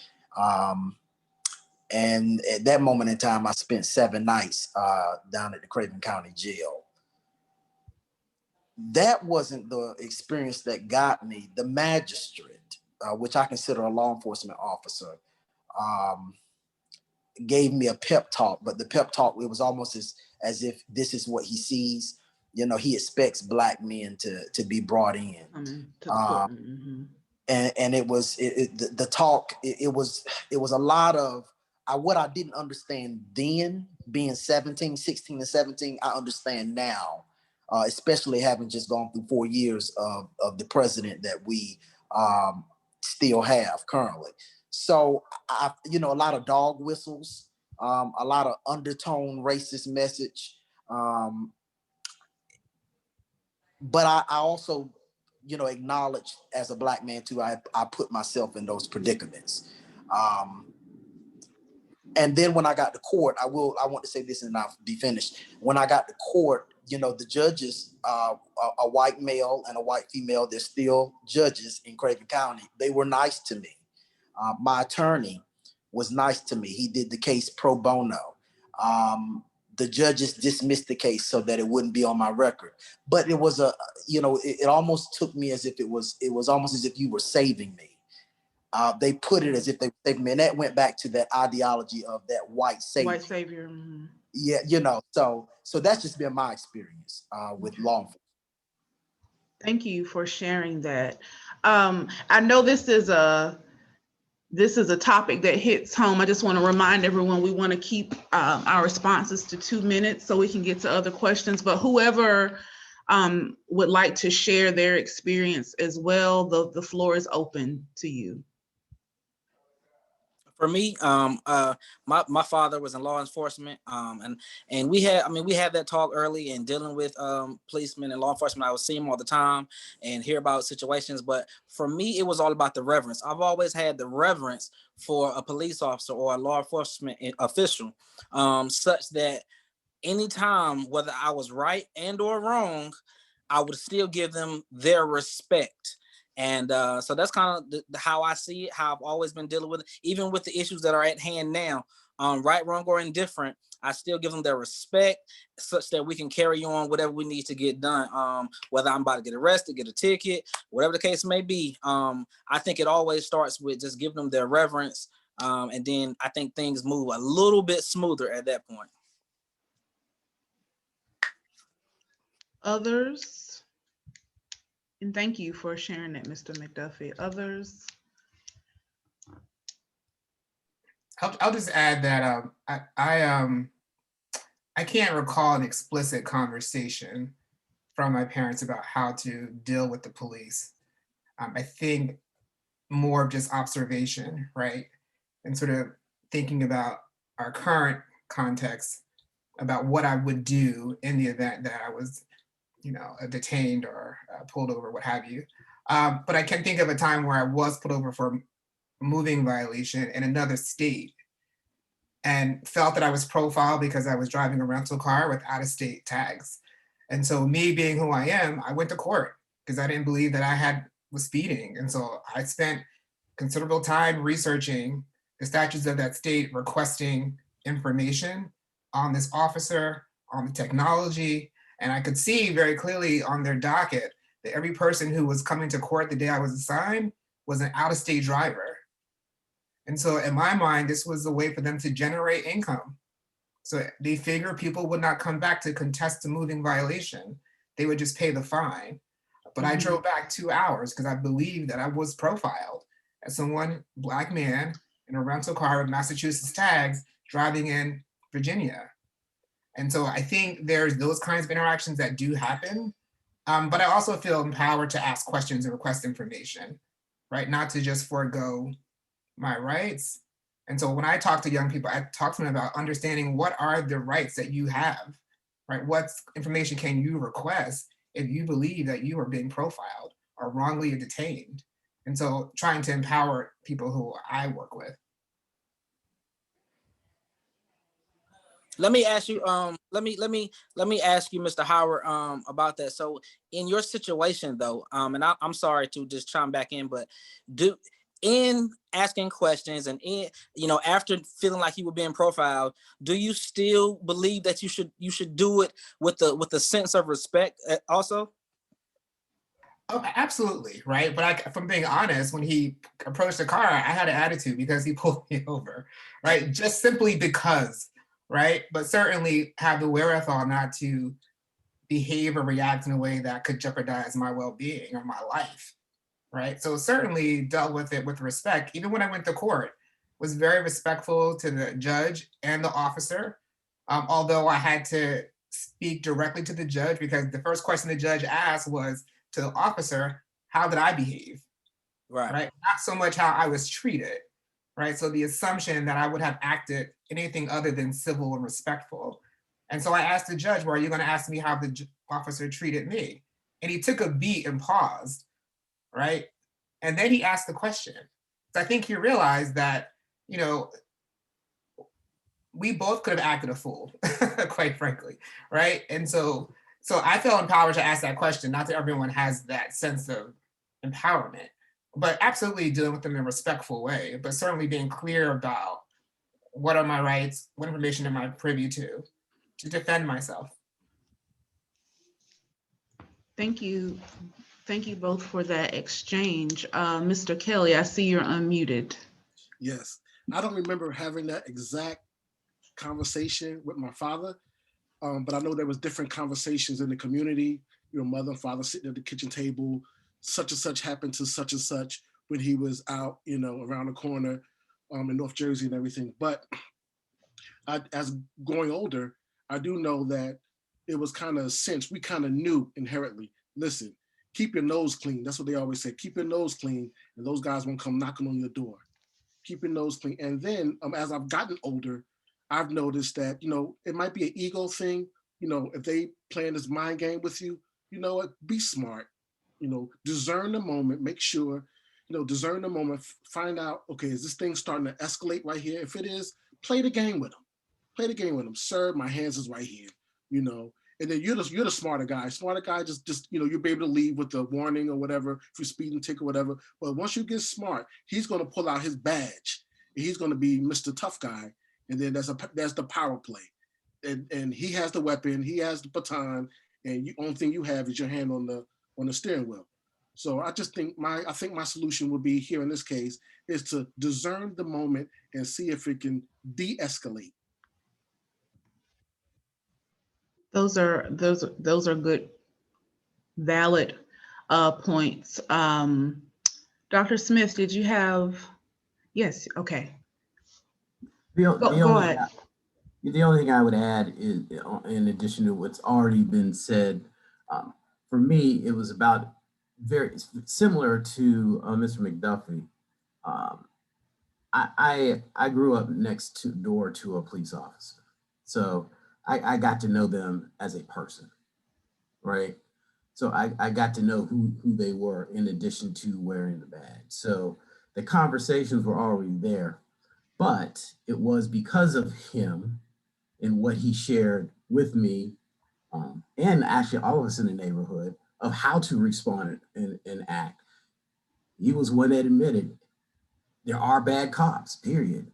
And at that moment in time, I spent 7 nights down at the Craven County Jail. That wasn't the experience that got me. The magistrate, which I consider a law enforcement officer, gave me a pep talk, but the pep talk, it was almost as if this is what he sees. He expects Black men to be brought in. And it was the talk. It was a lot of what I didn't understand then, being 16 and 17. I understand now, especially having just gone through 4 years of the president that we still have currently. So a lot of dog whistles, a lot of undertone racist message. But I also, acknowledge as a Black man too, I put myself in those predicaments. And then when I got to court, I want to say this and I'll be finished. When I got to court, the judges, a white male and a white female, they're still judges in Craven County. They were nice to me. My attorney was nice to me. He did the case pro bono. The judges dismissed the case so that it wouldn't be on my record. But it was it almost took me as if it was almost as if you were saving me. They put it as if they were saving me. And that went back to that ideology of that white savior. White savior. Mm-hmm. Yeah, so that's just been my experience with law enforcement. Thank you for sharing that. I know this is a topic that hits home. I just want to remind everyone we want to keep our responses to 2 minutes so we can get to other questions. But whoever would like to share their experience as well, the floor is open to you. For me, my father was in law enforcement, and we had that talk early in dealing with policemen and law enforcement. I would see them all the time and hear about situations. But for me, it was all about the reverence. I've always had the reverence for a police officer or a law enforcement official, such that anytime, whether I was right and or wrong, I would still give them their respect. And so that's kind of how I see it, how I've always been dealing with it, even with the issues that are at hand now, right, wrong, or indifferent. I still give them their respect such that we can carry on whatever we need to get done, whether I'm about to get arrested, get a ticket, whatever the case may be. I think it always starts with just giving them their reverence. And then I think things move a little bit smoother at that point. Others? And thank you for sharing that, Mr. McDuffie. Others? I'll just add that I can't recall an explicit conversation from my parents about how to deal with the police. I think more of just observation, right? And sort of thinking about our current context about what I would do in the event that I was detained or pulled over, what have you. But I can think of a time where I was pulled over for a moving violation in another state and felt that I was profiled because I was driving a rental car with out-of-state tags. And so me being who I am, I went to court because I didn't believe that I was speeding. And so I spent considerable time researching the statutes of that state, requesting information on this officer, on the technology. And I could see very clearly on their docket that every person who was coming to court the day I was assigned was an out-of-state driver. And so in my mind, this was a way for them to generate income. So they figure people would not come back to contest a moving violation. They would just pay the fine. But I drove back 2 hours because I believed that I was profiled as someone, Black man, in a rental car with Massachusetts tags driving in Virginia. And so I think there's those kinds of interactions that do happen. But I also feel empowered to ask questions and request information, right? Not to just forego my rights. And so when I talk to young people, I talk to them about understanding what are the rights that you have, right? What information can you request if you believe that you are being profiled or wrongly detained? And so trying to empower people who I work with. Let me ask you, let me ask you, Mr. Howard, about that. So in your situation though, and I'm sorry to just chime back in, but in asking questions and in, after feeling like you were being profiled, do you still believe that you should do it with a sense of respect also? Oh, absolutely, right? But if I'm being honest, when he approached the car, I had an attitude because he pulled me over, right? Just simply because, right? But certainly have the wherewithal not to behave or react in a way that could jeopardize my well-being or my life, right? So certainly dealt with it with respect. Even when I went to court, was very respectful to the judge and the officer, although I had to speak directly to the judge because the first question the judge asked was to the officer, how did I behave? Right? Not so much how I was treated, right? So the assumption that I would have acted anything other than civil and respectful. And so I asked the judge, well, are you going to ask me how the officer treated me? And he took a beat and paused, right? And then he asked the question. So I think he realized that, we both could have acted a fool, quite frankly, right? And so I felt empowered to ask that question. Not that everyone has that sense of empowerment, but absolutely dealing with them in a respectful way, but certainly being clear about what are my rights, what information am I privy to defend myself. Thank you. Thank you both for that exchange. Mr. Kelly, I see you're unmuted. Yes, I don't remember having that exact conversation with my father, but I know there was different conversations in the community. Mother and father sitting at the kitchen table, such and such happened to such and such when he was out, around the corner in North Jersey and everything. But as growing older, I do know that it was kind of a sense, we kind of knew inherently, listen, keep your nose clean. That's what they always say, keep your nose clean and those guys won't come knocking on your door. Keep your nose clean. And then as I've gotten older, I've noticed that, it might be an ego thing. If they playing this mind game with you, be smart, discern the moment, make sure, discern the moment, find out, okay, is this thing starting to escalate right here? If it is, play the game with them. Play the game with them. Sir, my hands is right here, and then you're the smarter guy. Smarter guy, just you'll be able to leave with the warning or whatever, if you're speeding ticket or whatever. But once you get smart, he's going to pull out his badge. And he's going to be Mr. Tough Guy. And then that's the power play. And he has the weapon, he has the baton, and the only thing you have is your hand on the steering wheel. So I just think my solution would be here in this case is to discern the moment and see if it can de-escalate. Those are good, valid points. Dr. Smith, did you have? Yes. Okay. Go ahead. The only thing I would add is, in addition to what's already been said, for me, it was about very similar to Mr. McDuffie. I grew up next door to a police officer, so I got to know them as a person, right? So I got to know who they were in addition to wearing the badge. So the conversations were already there, but it was because of him and what he shared with me, and actually all of us in the neighborhood, of how to respond and act. He was one that admitted there are bad cops, period.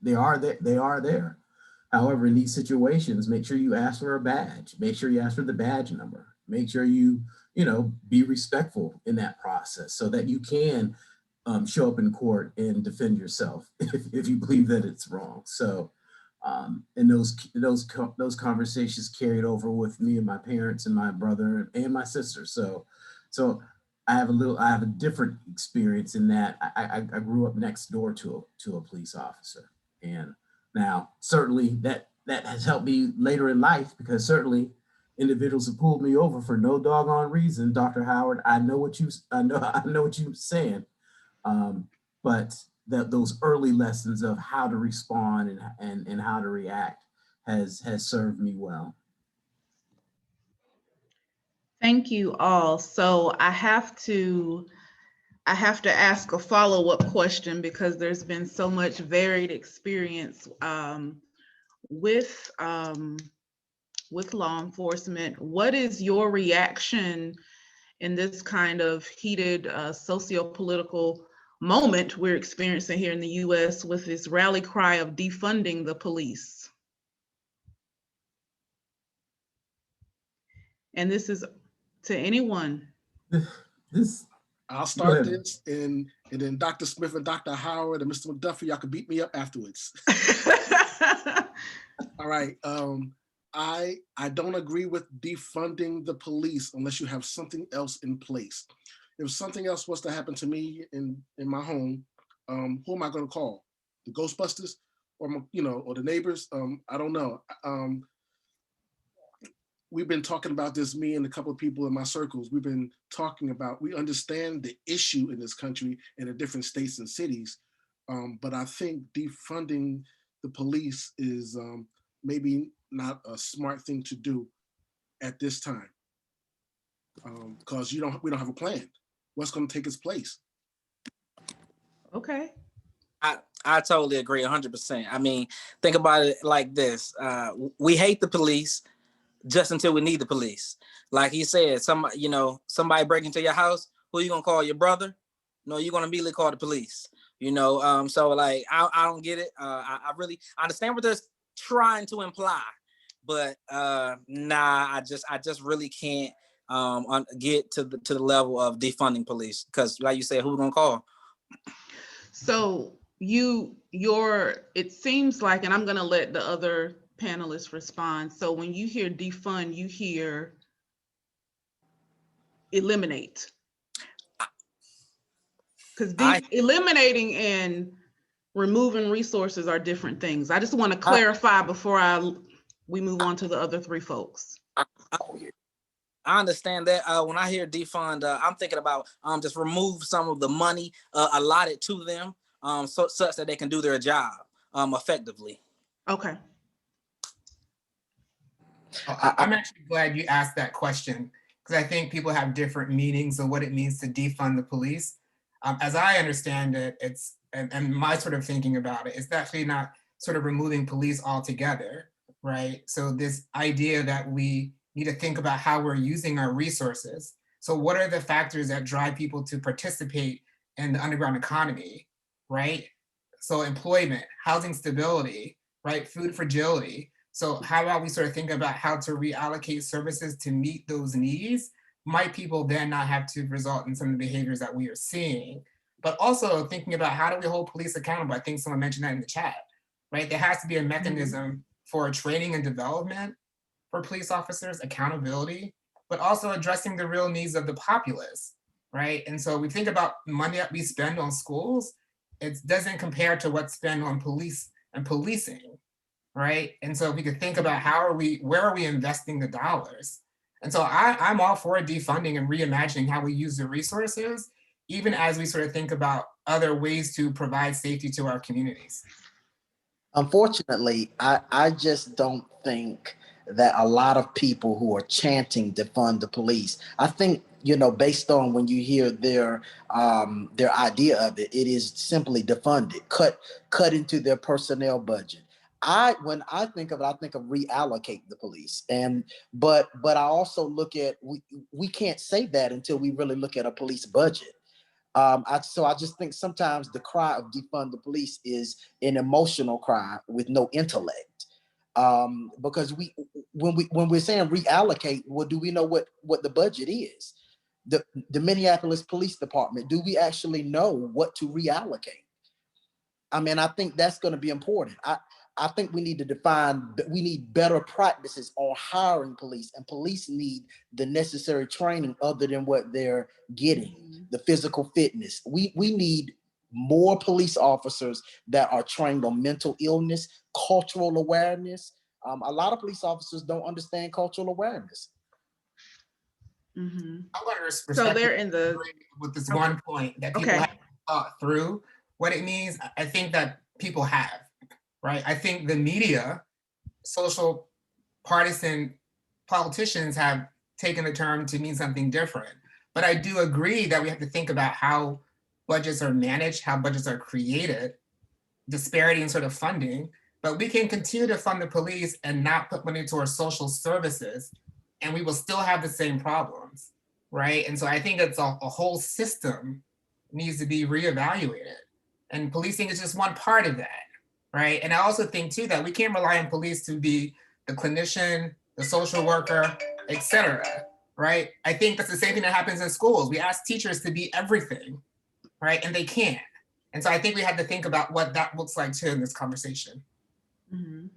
They are there. However, in these situations, make sure you ask for a badge. Make sure you ask for the badge number. Make sure you be respectful in that process so that you can show up in court and defend yourself if you believe that it's wrong. So And those conversations carried over with me and my parents and my brother and my sister. So I have a different experience in that I grew up next door to a police officer. And now certainly that has helped me later in life, because certainly individuals have pulled me over for no doggone reason. Dr. Howard, I know what you're saying. But those early lessons of how to respond and how to react has served me well. Thank you all. So I have to ask a follow-up question, because there's been so much varied experience with law enforcement. What is your reaction in this kind of heated socio-political moment we're experiencing here in the US with this rally cry of defunding the police? And this is to anyone. I'll start this, and then Dr. Smith and Dr. Howard and Mr. McDuffie, y'all can beat me up afterwards. All right. I don't agree with defunding the police unless you have something else in place. If something else was to happen to me in my home, who am I going to call? The Ghostbusters, or or the neighbors? I don't know. We've been talking about this, me and a couple of people in my circles. We've been talking about, we understand the issue in this country in the different states and cities, but I think defunding the police is maybe not a smart thing to do at this time, because we don't have a plan. What's going to take its place? Okay. I totally agree 100%. I mean, think about it like this. We hate the police just until we need the police. Like he said, somebody break into your house, who you gonna call, your brother? No, you're gonna immediately call the police. So like, I don't get it. I really understand what they're trying to imply, but nah, I just really can't get to the level of defunding police, because like you said, who we gonna call? So it seems like, and I'm gonna let the other panelists respond. So when you hear defund, you hear eliminate. Because eliminating and removing resources are different things. I just want to clarify before we move on to the other three folks. I understand that. When I hear defund, I'm thinking about just remove some of the money allotted to them, such that they can do their job effectively. Okay. I'm actually glad you asked that question, because I think people have different meanings of what it means to defund the police. As I understand it, and my sort of thinking about it, it's actually not sort of removing police altogether, right? So this idea that we need to think about how we're using our resources. So what are the factors that drive people to participate in the underground economy, right? So employment, housing stability, right? Food fragility. So how about we sort of think about how to reallocate services to meet those needs? Might people then not have to result in some of the behaviors that we are seeing? But also thinking about, how do we hold police accountable? I think someone mentioned that in the chat, right? There has to be a mechanism for training and development for police officers, accountability, but also addressing the real needs of the populace, right? And so we think about money that we spend on schools, it doesn't compare to what's spent on police and policing, right? And so we could think about where are we investing the dollars? And so I'm all for defunding and reimagining how we use the resources, even as we sort of think about other ways to provide safety to our communities. Unfortunately, I just don't think that a lot of people who are chanting defund the police, I think, based on when you hear their idea of it, it is simply defund it, cut into their personnel budget. When I think of it, I think of reallocate the police. But I also look at, we can't say that until we really look at a police budget. So I just think sometimes the cry of defund the police is an emotional cry with no intellect. Because when we're saying reallocate, well, do we know what the budget is? The Minneapolis Police Department, do we actually know what to reallocate? I mean, I think that's going to be important. I think we need to define that we need better practices on hiring police, and police need the necessary training other than what they're getting, the physical fitness. We need more police officers that are trained on mental illness, cultural awareness. A lot of police officers don't understand cultural awareness. Mhm. I want to So they're in the agree with this one point that people Okay. have thought through what it means. I think that people have, right? I think the media, social partisan politicians have taken the term to mean something different. But I do agree that we have to think about how budgets are managed, how budgets are created, disparity in sort of funding. But we can continue to fund the police and not put money towards social services, and we will still have the same problems, right? And so I think it's a whole system needs to be reevaluated. And policing is just one part of that, right? And I also think too that we can't rely on police to be the clinician, the social worker, et cetera, right? I think that's the same thing that happens in schools. We ask teachers to be everything, right? And they can't. And so I think we have to think about what that looks like too in this conversation. Mhm.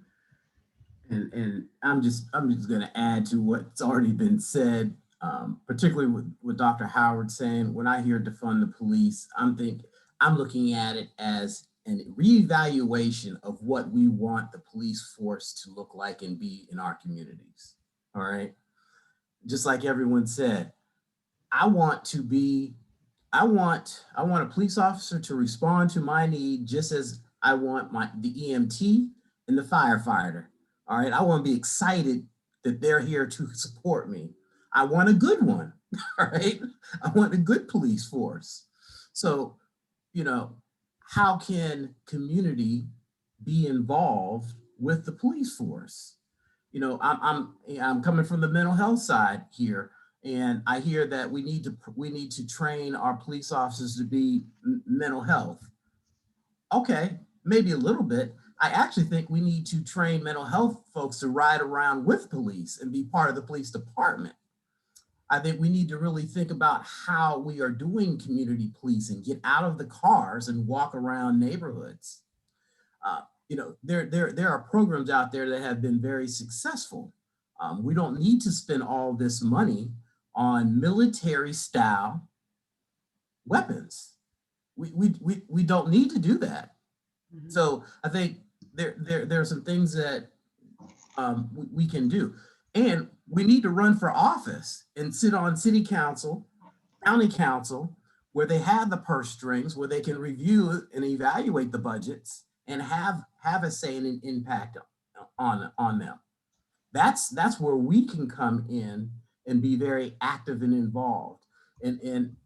And I'm just going to add to what's already been said, particularly with Dr. Howard saying, when I hear defund the police, I'm looking at it as a reevaluation of what we want the police force to look like and be in our communities. All right. Just like everyone said, I want a police officer to respond to my need just as I want the EMT and the firefighter. All right, I want to be excited that they're here to support me. I want a good one, all right? I want a good police force. So, how can community be involved with the police force? I'm coming from the mental health side here, and I hear that we need to train our police officers to be mental health. Okay, maybe a little bit. I actually think we need to train mental health folks to ride around with police and be part of the police department. I think we need to really think about how we are doing community policing, get out of the cars and walk around neighborhoods. There are programs out there that have been very successful. We don't need to spend all this money on military style weapons. We don't need to do that. Mm-hmm. So I think there are some things that we can do. And we need to run for office and sit on city council, county council, where they have the purse strings, where they can review and evaluate the budgets and have a say and an impact on them. That's where we can come in and be very active and involved. And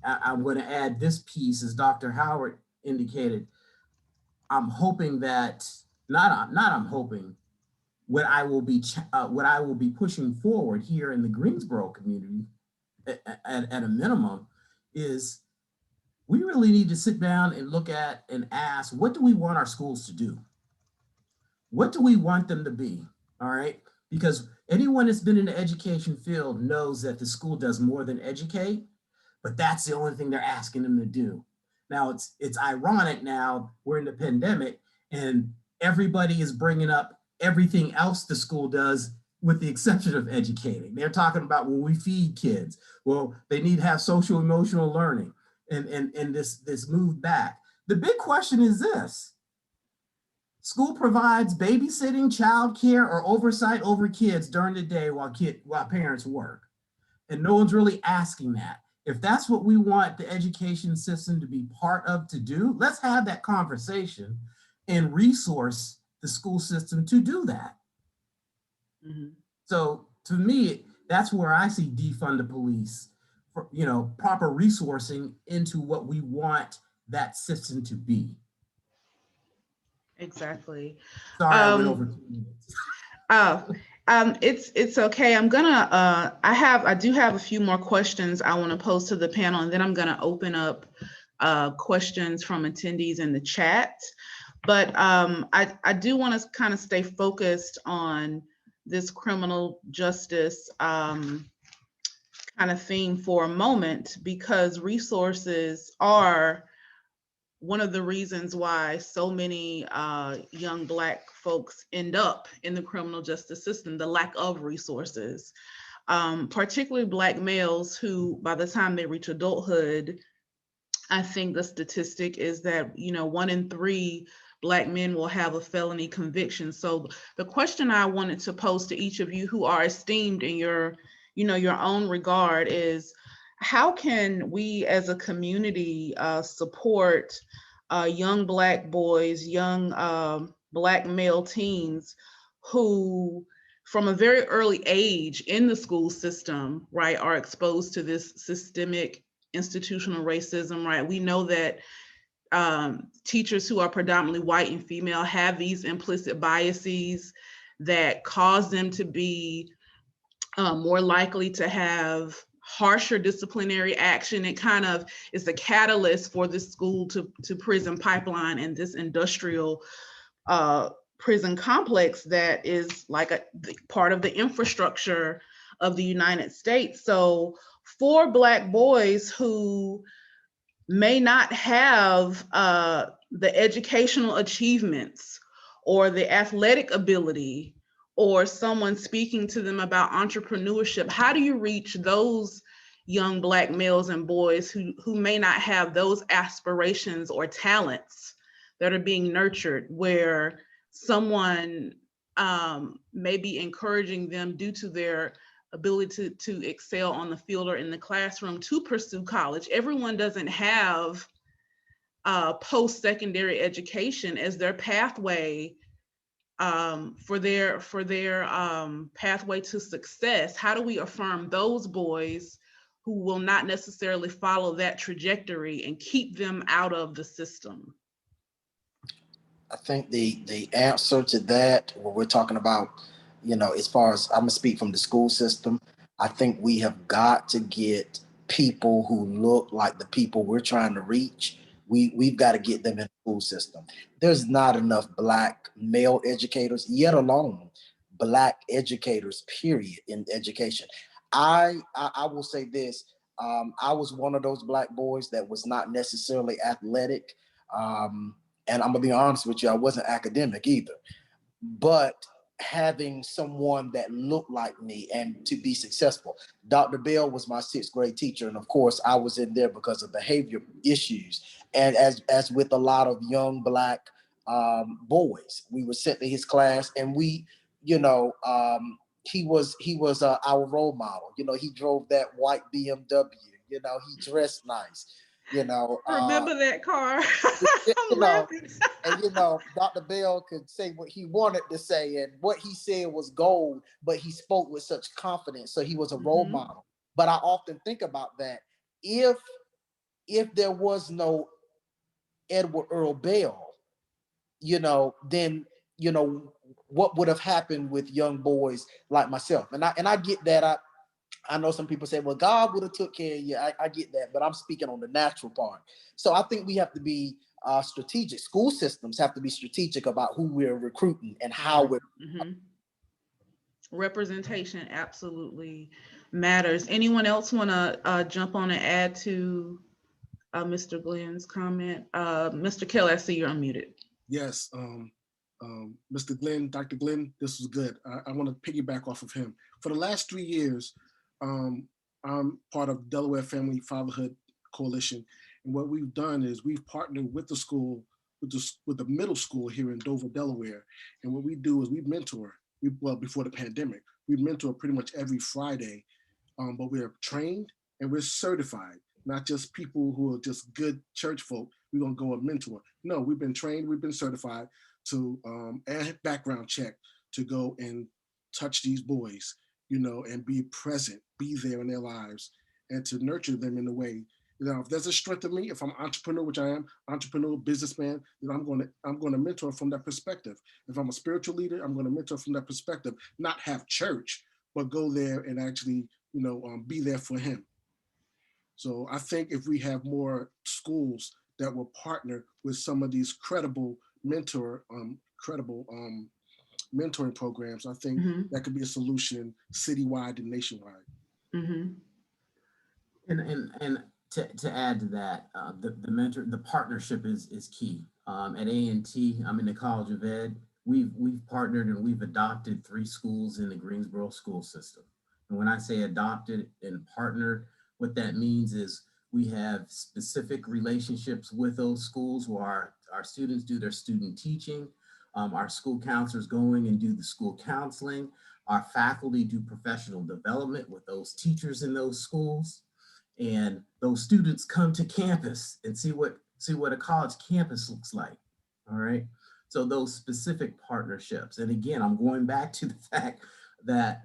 I'm going to add this piece, as Dr. Howard indicated. I'm hoping that I'm hoping what I will be pushing forward here in the Greensboro community at a minimum is we really need to sit down and look at and ask, what do we want our schools to do? What do we want them to be? All right. Because anyone that's been in the education field knows that the school does more than educate, but that's the only thing they're asking them to do. Now it's ironic now we're in the pandemic and everybody is bringing up everything else the school does with the exception of educating. They're talking about, well, we feed kids. Well, they need to have social emotional learning and this move back. The big question is this: school provides babysitting, childcare, or oversight over kids during the day while parents work. And no one's really asking that. If that's what we want the education system to be part of to do, let's have that conversation and resource the school system to do that. Mm-hmm. So to me, that's where I see defund the police, for, proper resourcing into what we want that system to be. Exactly. Sorry, I went over 2 minutes. It's okay. I'm gonna I do have a few more questions I want to pose to the panel, and then I'm gonna open up questions from attendees in the chat. But I do want to kind of stay focused on this criminal justice kind of theme for a moment, because resources are one of the reasons why so many young Black folks end up in the criminal justice system, the lack of resources, particularly Black males who, by the time they reach adulthood, I think the statistic is that, 1 in 3 Black men will have a felony conviction. So the question I wanted to pose to each of you who are esteemed in your own regard is, how can we as a community support young Black boys, young Black male teens who from a very early age in the school system, right, are exposed to this systemic institutional racism, right? We know that teachers who are predominantly white and female have these implicit biases that cause them to be more likely to have harsher disciplinary action. It kind of is the catalyst for the school to prison pipeline and this industrial prison complex that is like a part of the infrastructure of the United States. So for Black boys who may not have the educational achievements or the athletic ability or someone speaking to them about entrepreneurship, how do you reach those young Black males and boys who may not have those aspirations or talents that are being nurtured, where someone may be encouraging them due to their ability to excel on the field or in the classroom to pursue college? Everyone doesn't have post-secondary education as their pathway for their pathway to success. How do we affirm those boys who will not necessarily follow that trajectory and keep them out of the system? I think the answer to that, what we're talking about, as far as I'm gonna speak from the school system, I think we have got to get people who look like the people we're trying to reach. We've got to get them in the school system. There's not enough Black male educators, yet alone Black educators, period, in education. I will say this. I was one of those Black boys that was not necessarily athletic. And I'm gonna be honest with you, I wasn't academic either. But having someone that looked like me and to be successful. Dr. Bell was my 6th grade teacher. And of course I was in there because of behavior issues. And as with a lot of young Black boys, we were sent to his class and we, he was our role model. He drove that white BMW, he dressed nice. Remember that car. And Dr. Bell could say what he wanted to say, and what he said was gold, but he spoke with such confidence. So he was a role model. But I often think about that. If there was no Edward Earl Bell, then what would have happened with young boys like myself? And I get that. I know some people say, well, God would have took care of you. I get that, but I'm speaking on the natural part. So I think we have to be strategic. School systems have to be strategic about who we're recruiting and how we're. Representation absolutely matters. Anyone else want to jump on and add to Mr. Glenn's comment? Mr. Kelly, I see you're unmuted. Yes, Mr. Glenn, Dr. Glenn, this was good. I want to piggyback off of him. For the last 3 years, I'm part of Delaware Family Fatherhood Coalition. And what we've done is we've partnered with the school, with the middle school here in Dover, Delaware. And what we do is we mentor, before the pandemic, we mentor pretty much every Friday, but we're trained and we're certified, not just people who are just good church folk. We're gonna go and mentor. No, we've been trained, we've been certified to, and background check to go and touch these boys, and be present, be there in their lives, and to nurture them in a way. If there's a strength of me, if I'm an entrepreneur, which I am, entrepreneur, businessman, then I'm going to mentor from that perspective. If I'm a spiritual leader, I'm going to mentor from that perspective. Not have church, but go there and actually, be there for him. So I think if we have more schools that will partner with some of these credible mentoring programs, I think that could be a solution citywide and nationwide. And to add to that, the partnership is key. At A&T, I'm in the College of Ed. We've partnered and we've adopted 3 schools in the Greensboro school system. And when I say adopted and partnered, what that means is we have specific relationships with those schools where our students do their student teaching. Our school counselors go in and do the school counseling. Our faculty do professional development with those teachers in those schools. And those students come to campus and see what a college campus looks like. All right. So those specific partnerships. And again, I'm going back to the fact that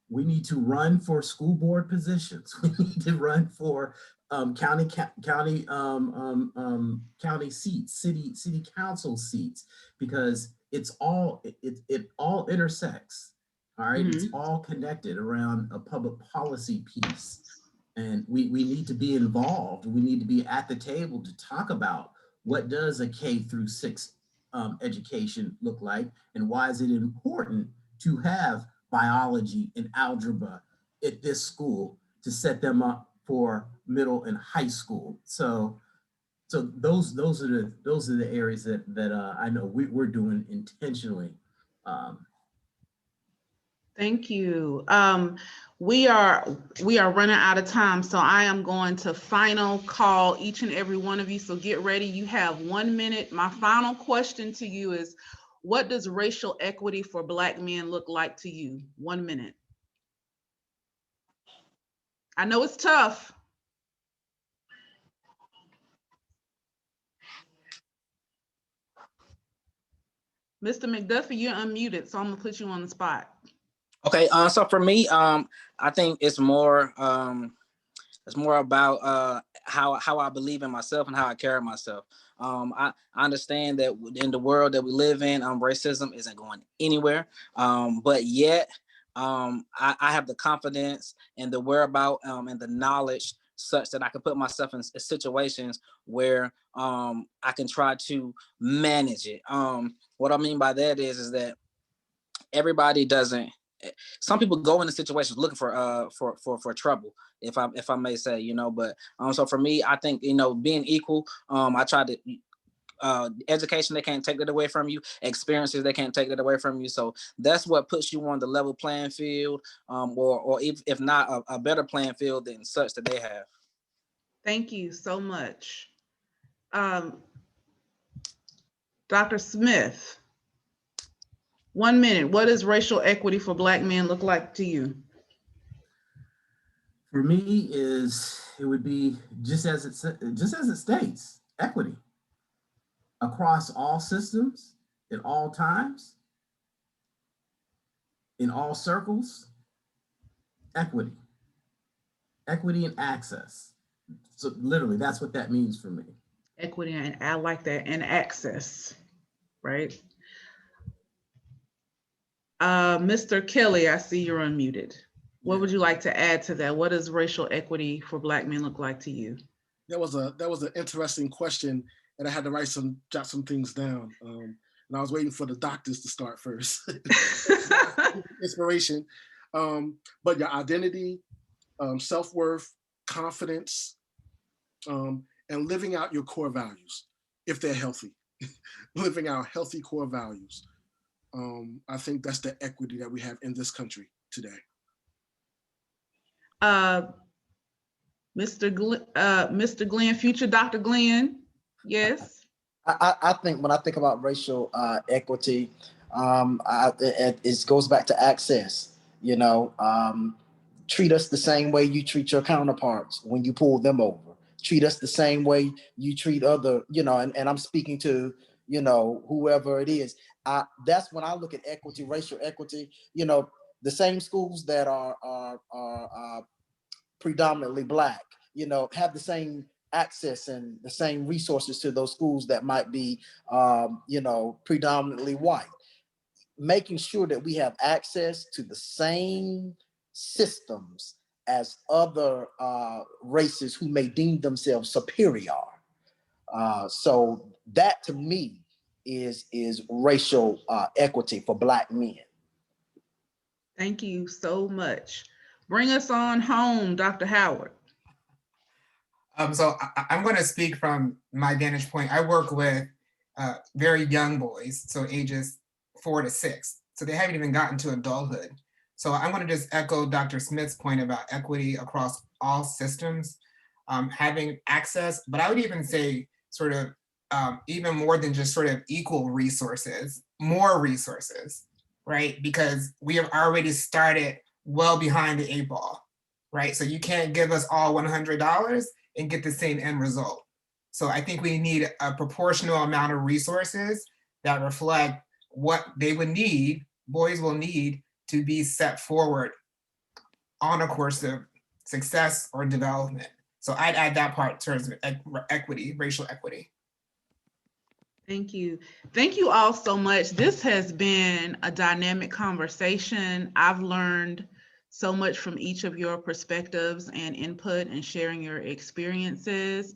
we need to run for school board positions. We need to run for county seats, city council seats, because it all intersects. All right. It's all connected around a public policy piece. And we need to be involved. We need to be at the table to talk about what does a K-6 education look like, and why is it important to have biology and algebra at this school to set them up for middle and high school. So those are the areas that I know we're doing intentionally. Thank you. We are running out of time, so I am going to final call each and every one of you. So get ready. You have 1 minute. My final question to you is, what does racial equity for Black men look like to you? 1 minute. I know it's tough. Mr. McDuffie, you're unmuted, so I'm gonna put you on the spot. Okay, so for me, I think it's more about how I believe in myself and how I carry myself. I understand that in the world that we live in, racism isn't going anywhere, but yet I have the confidence and the whereabout and the knowledge such that I can put myself in situations where I can try to manage it. What I mean by that is that everybody doesn't. Some people go into situations looking for trouble, if I may say, you know. But so for me, I think, you know, being equal, I try to education, they can't take that away from you. Experiences, they can't take that away from you. So that's what puts you on the level playing field, or if not a better playing field than such that they have. Thank you so much. Dr. Smith, 1 minute. What does racial equity for Black men look like to you? For me, it would be just as it states, equity across all systems, at all times, in all circles. Equity and access. So literally, that's what that means for me. Equity, and I like that, and access, right? Mr. Kelly, I see you're unmuted. What would you like to add to that? What does racial equity for Black men look like to you? That was an interesting question, and I had to jot some things down. And I was waiting for the doctors to start first. Inspiration. But your identity, self-worth, confidence, and living out your core values, if they're healthy. Living out healthy core values. I think that's the equity that we have in this country today. Mr. Glenn, future Dr. Glenn, yes? I think when I think about racial equity, it goes back to access. You know, treat us the same way you treat your counterparts when you pull them over. Treat us the same way you treat other, you know, and I'm speaking to, you know, whoever it is. That's when I look at equity, racial equity. You know, the same schools that are predominantly Black, you know, have the same access and the same resources to those schools that might be, you know, predominantly white. Making sure that we have access to the same systems as other races who may deem themselves superior. So that to me is racial equity for Black men. Thank you so much. Bring us on home, Dr. Howard. So I'm going to speak from my vantage point. I work with very young boys, so ages 4 to 6. So they haven't even gotten to adulthood. So I'm going to just echo Dr. Smith's point about equity across all systems, having access, but I would even say sort of even more than just sort of equal resources, more resources, right? Because we have already started well behind the 8 ball, right? So you can't give us all $100 and get the same end result. So I think we need a proportional amount of resources that reflect what they would need, boys will need to be set forward on a course of success or development. So I'd add that part in terms of equity, racial equity. Thank you. Thank you all so much. This has been a dynamic conversation. I've learned so much from each of your perspectives and input and sharing your experiences.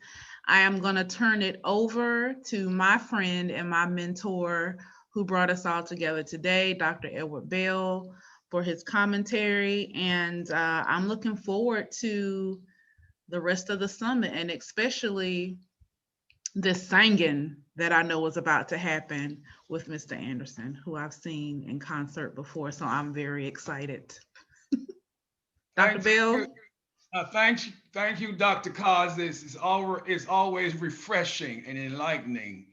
I am going to turn it over to my friend and my mentor who brought us all together today, Dr. Edward Bell, for his commentary. And I'm looking forward to the rest of the summit, and especially this singing that I know is about to happen with Mr. Anderson, who I've seen in concert before. So I'm very excited. Dr. Bell? Thank you, Dr. Cos. It's always refreshing and enlightening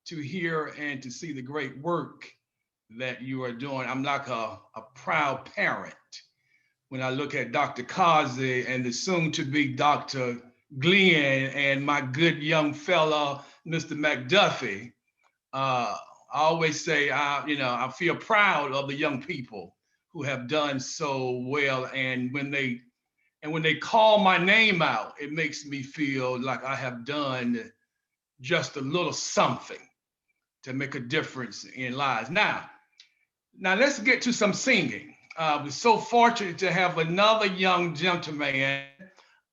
to hear and to see the great work that you are doing. I'm like a proud parent when I look at Dr. Kazi and the soon-to-be Dr. Glenn and my good young fella, Mr. McDuffie. I always say, I feel proud of the young people who have done so well. And when they call my name out, it makes me feel like I have done just a little something to make a difference in lives. Now let's get to some singing. We're so fortunate to have another young gentleman,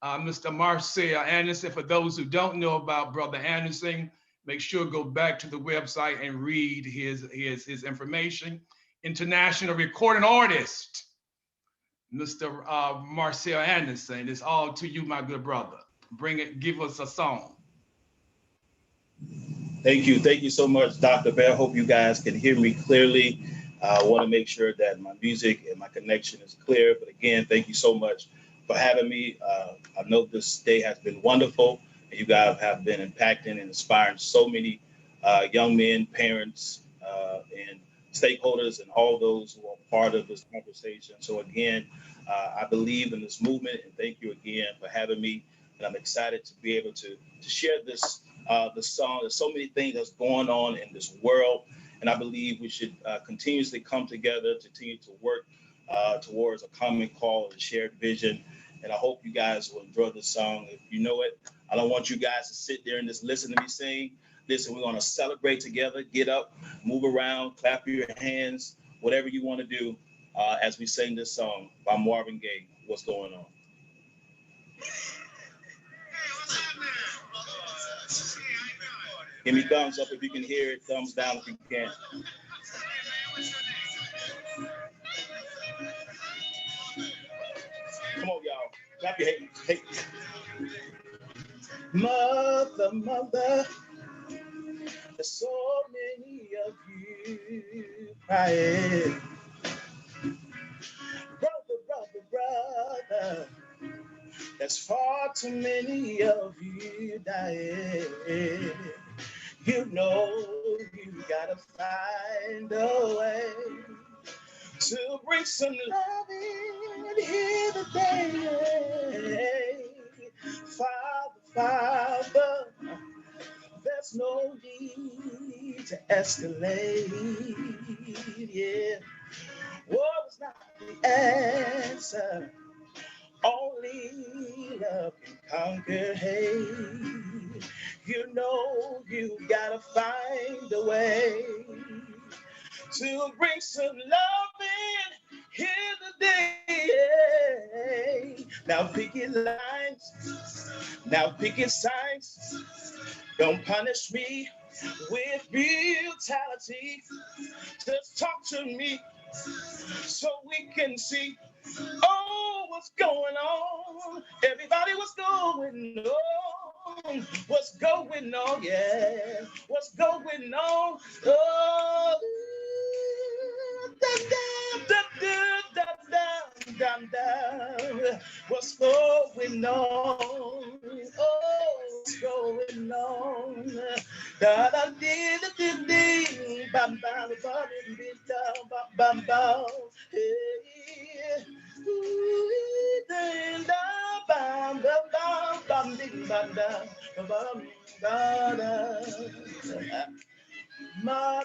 Mr. Marcel Anderson. For those who don't know about Brother Anderson, make sure go back to the website and read his information. International recording artist, Mr. Marcel Anderson. It's all to you, my good brother. Give us a song. Thank you so much, Dr. Bell. Hope you guys can hear me clearly. I want to make sure that my music and my connection is clear. But again, thank you so much for having me. I know this day has been wonderful, and you guys have been impacting and inspiring so many young men, parents, and stakeholders, and all those who are part of this conversation. So again, I believe in this movement, and thank you again for having me. And I'm excited to be able to share this song. There's so many things that's going on in this world. And I believe we should continuously come together, continue to work towards a common cause and shared vision. And I hope you guys will enjoy the song. If you know it, I don't want you guys to sit there and just listen to me sing. Listen, we're going to celebrate together, get up, move around, clap your hands, whatever you want to do as we sing this song by Marvin Gaye, What's Going On. Give me thumbs up if you can hear it, thumbs down if you can. Come on, y'all. Clap your hands. Hey. Mother, there's so many of you crying. Brother, there's far too many of you dying. You know you gotta find a way to bring some love in here today. Father, there's no need to escalate. Yeah, war is not the answer. Only love can conquer hate. You know you gotta find a way to bring some love in here today. Now picket lines, now picket signs. Don't punish me with brutality. Just talk to me so we can see. Oh, what's going on? Everybody, what's going on? What's going on? Yeah, what's going on? Oh, what's going on? Oh, what's going on? Da da dee da dee dee, bam bam bam bam bam bam. Hey, ooh, da da bam bam bam bam ding bam bam bam da da. Mother,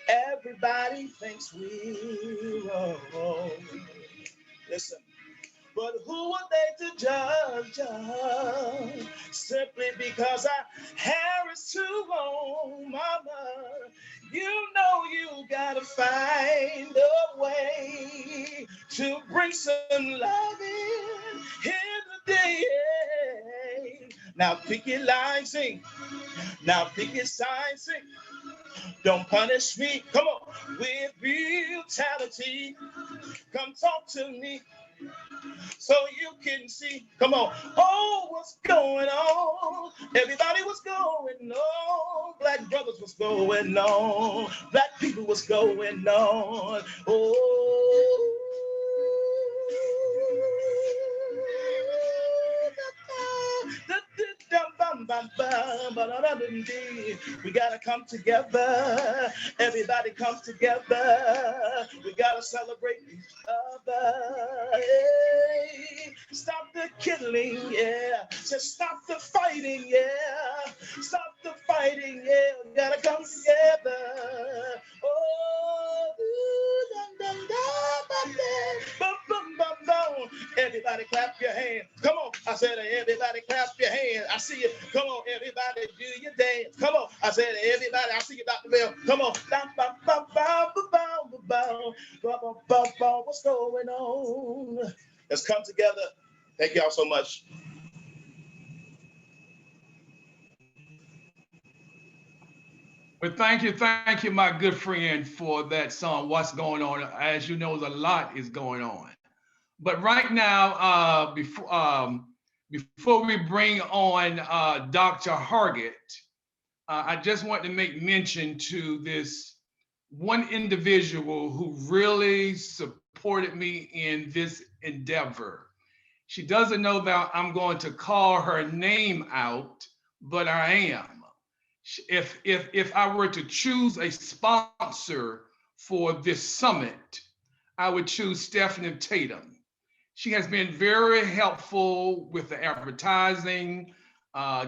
everybody thinks we're wrong. Listen. But who are they to judge? Simply because our hair is too long, mama. You know you gotta find a way to bring some love in the day. Now pick your line, sing. Now pick your sign, sing. Don't punish me, come on, with brutality. Come talk to me so you can see. Come on. Oh, what's going on? Everybody, what's going on? Black brothers, what's going on? Black people, what's going on? Oh. We gotta come together. Everybody come together. We gotta celebrate each other. Hey, stop the killing, yeah. Just stop the fighting, yeah. Stop the fighting, yeah. We gotta come together. Oh, everybody clap your hands. Come on. I said everybody clap your hands. I see you. Come on, everybody do your dance. Come on. I said everybody. I see you, Dr. Bell. Come on. What's going on? Let's come together. Thank y'all so much. Well, thank you, my good friend, for that song, What's Going On. As you know, a lot is going on. But right now, before we bring on Dr. Hargett, I just want to make mention to this one individual who really supported me in this endeavor. She doesn't know that I'm going to call her name out, but I am. If I were to choose a sponsor for this summit, I would choose Stephanie Tatum. She has been very helpful with the advertising,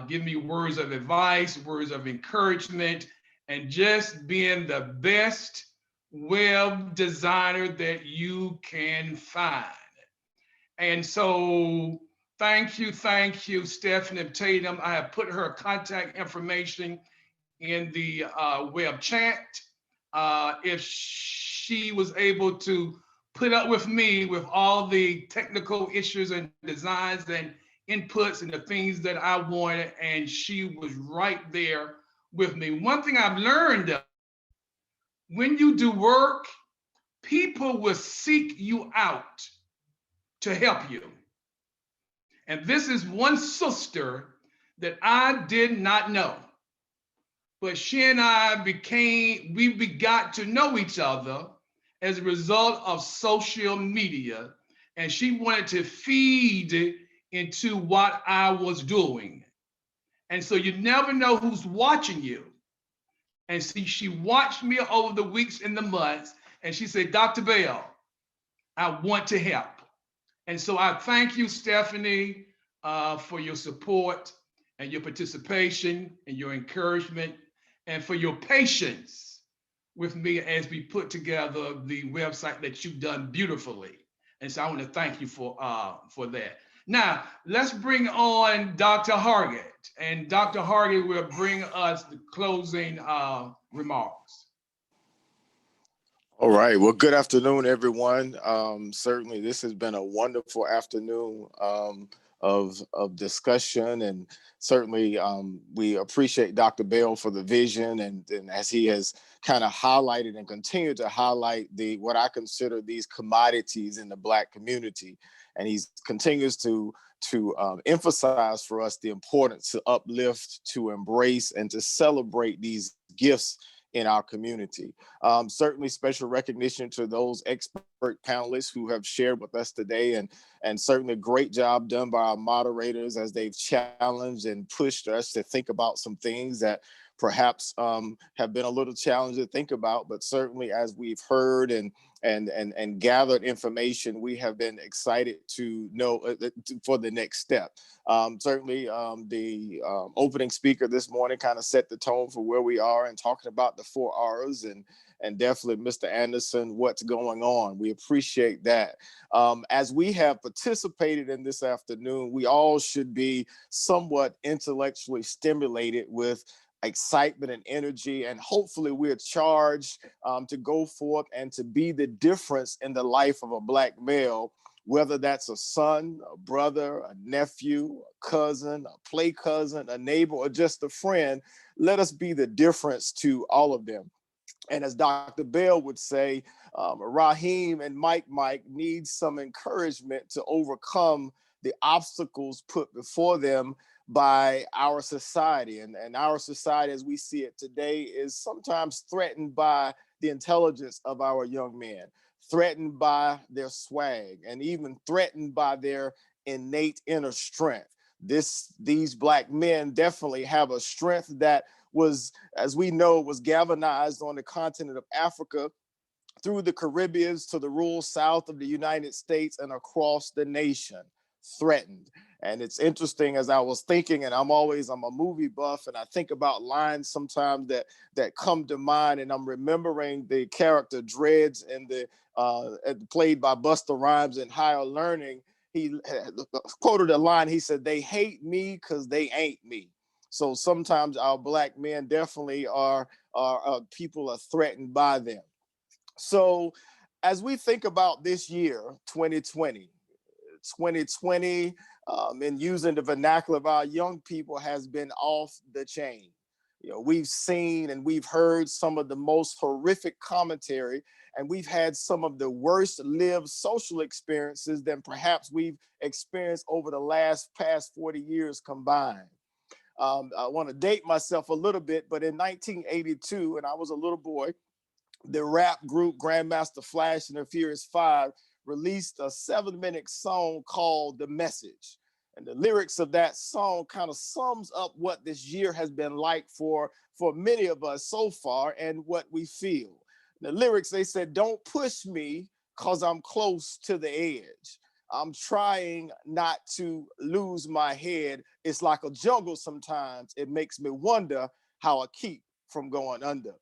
giving me words of advice, words of encouragement, and just being the best web designer that you can find. And so thank you, Stephanie Tatum. I have put her contact information in the web chat. If she was able to put up with me with all the technical issues and designs and inputs and the things that I wanted, and she was right there with me. One thing I've learned, when you do work, people will seek you out to help you. And this is one sister that I did not know, but she and I we got to know each other as a result of social media, and she wanted to feed into what I was doing. And so you never know who's watching you. And see, she watched me over the weeks and the months, and she said, Dr. Bell, I want to help. And so I thank you, Stephanie, for your support and your participation and your encouragement, and for your patience with me as we put together the website that you've done beautifully. And so I want to thank you for that. Now, let's bring on Dr. Hargett, and Dr. Hargett will bring us the closing remarks. All right. Well, good afternoon, everyone. Certainly, this has been a wonderful afternoon. of discussion. And certainly we appreciate Dr. Bell for the vision, and as he has kind of highlighted and continued to highlight what I consider these commodities in the Black community. And he continues to emphasize for us the importance to uplift, to embrace, and to celebrate these gifts in our community. Certainly special recognition to those expert panelists who have shared with us today, and certainly a great job done by our moderators as they've challenged and pushed us to think about some things that perhaps have been a little challenging to think about, but certainly as we've heard and gathered information, we have been excited to know for the next step. Certainly the opening speaker this morning kind of set the tone for where we are and talking about the 4 R's, and definitely Mr. Anderson, what's going on. We appreciate that. As we have participated in this afternoon, we all should be somewhat intellectually stimulated with excitement and energy, and hopefully we're charged to go forth and to be the difference in the life of a Black male, whether that's a son, a brother, a nephew, a cousin, a play cousin, a neighbor, or just a friend. Let us be the difference to all of them. And as Dr. Bell would say, Raheem and Mike need some encouragement to overcome the obstacles put before them by our society. And our society, as we see it today, is sometimes threatened by the intelligence of our young men, threatened by their swag, and even threatened by their innate inner strength. These Black men definitely have a strength that was, as we know, was galvanized on the continent of Africa, through the Caribbean to the rural South of the United States and across the nation, threatened. And it's interesting, as I was thinking, and I'm a movie buff, and I think about lines sometimes that come to mind, and I'm remembering the character Dreads played by Busta Rhymes in Higher Learning. He quoted a line, he said, "They hate me because they ain't me." So sometimes our Black men definitely are people are threatened by them. So as we think about this year, 2020, and using the vernacular of our young people, has been off the chain. You know, we've seen and we've heard some of the most horrific commentary, and we've had some of the worst lived social experiences than perhaps we've experienced over the past 40 years combined. I want to date myself a little bit, but in 1982, and I was a little boy, the rap group Grandmaster Flash and the Furious Five released a 7-minute song called The Message. And the lyrics of that song kind of sums up what this year has been like for many of us so far and what we feel. The lyrics, they said, "Don't push me because I'm close to the edge. I'm trying not to lose my head. It's like a jungle sometimes. It makes me wonder how I keep from going under."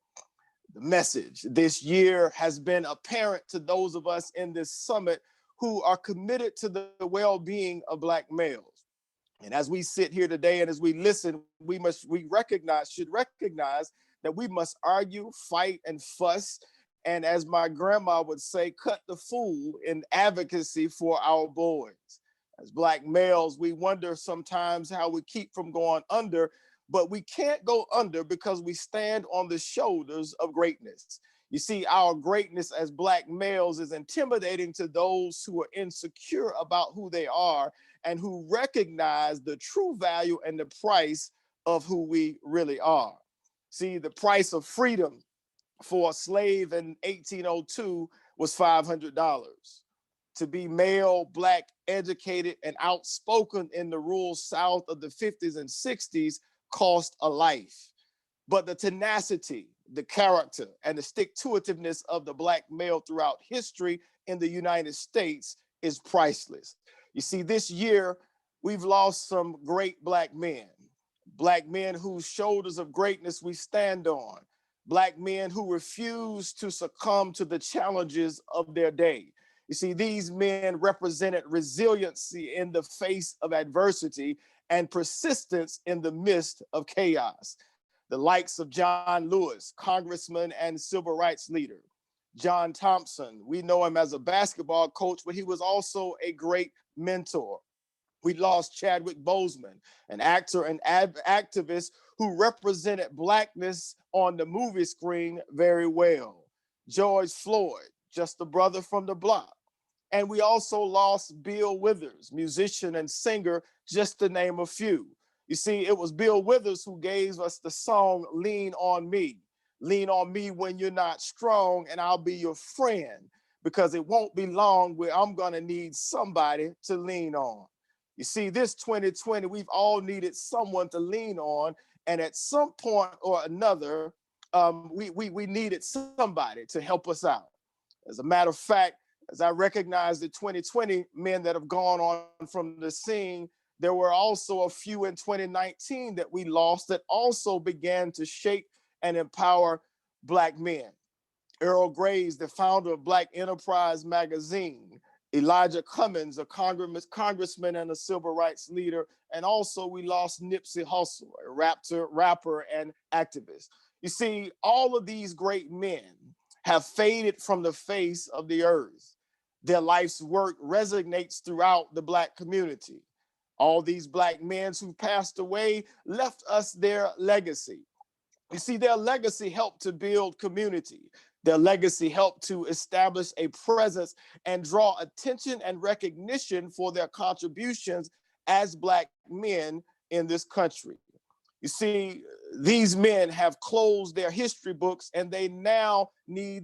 The message this year has been apparent to those of us in this summit who are committed to the well-being of Black males. And as we sit here today and as we listen, we should recognize that we must argue, fight, and fuss. And as my grandma would say, cut the fool in advocacy for our boys. As Black males, we wonder sometimes how we keep from going under, but we can't go under because we stand on the shoulders of greatness. You see, our greatness as Black males is intimidating to those who are insecure about who they are and who recognize the true value and the price of who we really are. See, the price of freedom for a slave in 1802 was $500. To be male, Black, educated, and outspoken in the rural South of the 50s and 60s cost a life. But the tenacity, the character, and the stick-to-itiveness of the Black male throughout history in the United States is priceless. You see, this year, we've lost some great Black men whose shoulders of greatness we stand on, Black men who refuse to succumb to the challenges of their day. You see, these men represented resiliency in the face of adversity and persistence in the midst of chaos. The likes of John Lewis, congressman and civil rights leader. John Thompson, we know him as a basketball coach, but he was also a great mentor. We lost Chadwick Boseman, an actor and activist who represented Blackness on the movie screen very well. George Floyd, just a brother from the block. And we also lost Bill Withers, musician and singer, just to name a few. You see, it was Bill Withers who gave us the song Lean on Me. Lean on me when you're not strong, and I'll be your friend, because it won't be long where I'm gonna need somebody to lean on. You see, this 2020, we've all needed someone to lean on, and at some point or another, we needed somebody to help us out. As a matter of fact, as I recognize the 2020 men that have gone on from the scene, there were also a few in 2019 that we lost that also began to shape and empower Black men. Earl Graves, the founder of Black Enterprise magazine, Elijah Cummings, a congressman and a civil rights leader, and also we lost Nipsey Hussle, a rapper and activist. You see, all of these great men have faded from the face of the earth. Their life's work resonates throughout the Black community. All these Black men who passed away left us their legacy. You see, their legacy helped to build community. Their legacy helped to establish a presence and draw attention and recognition for their contributions as Black men in this country. You see, these men have closed their history books, and they now we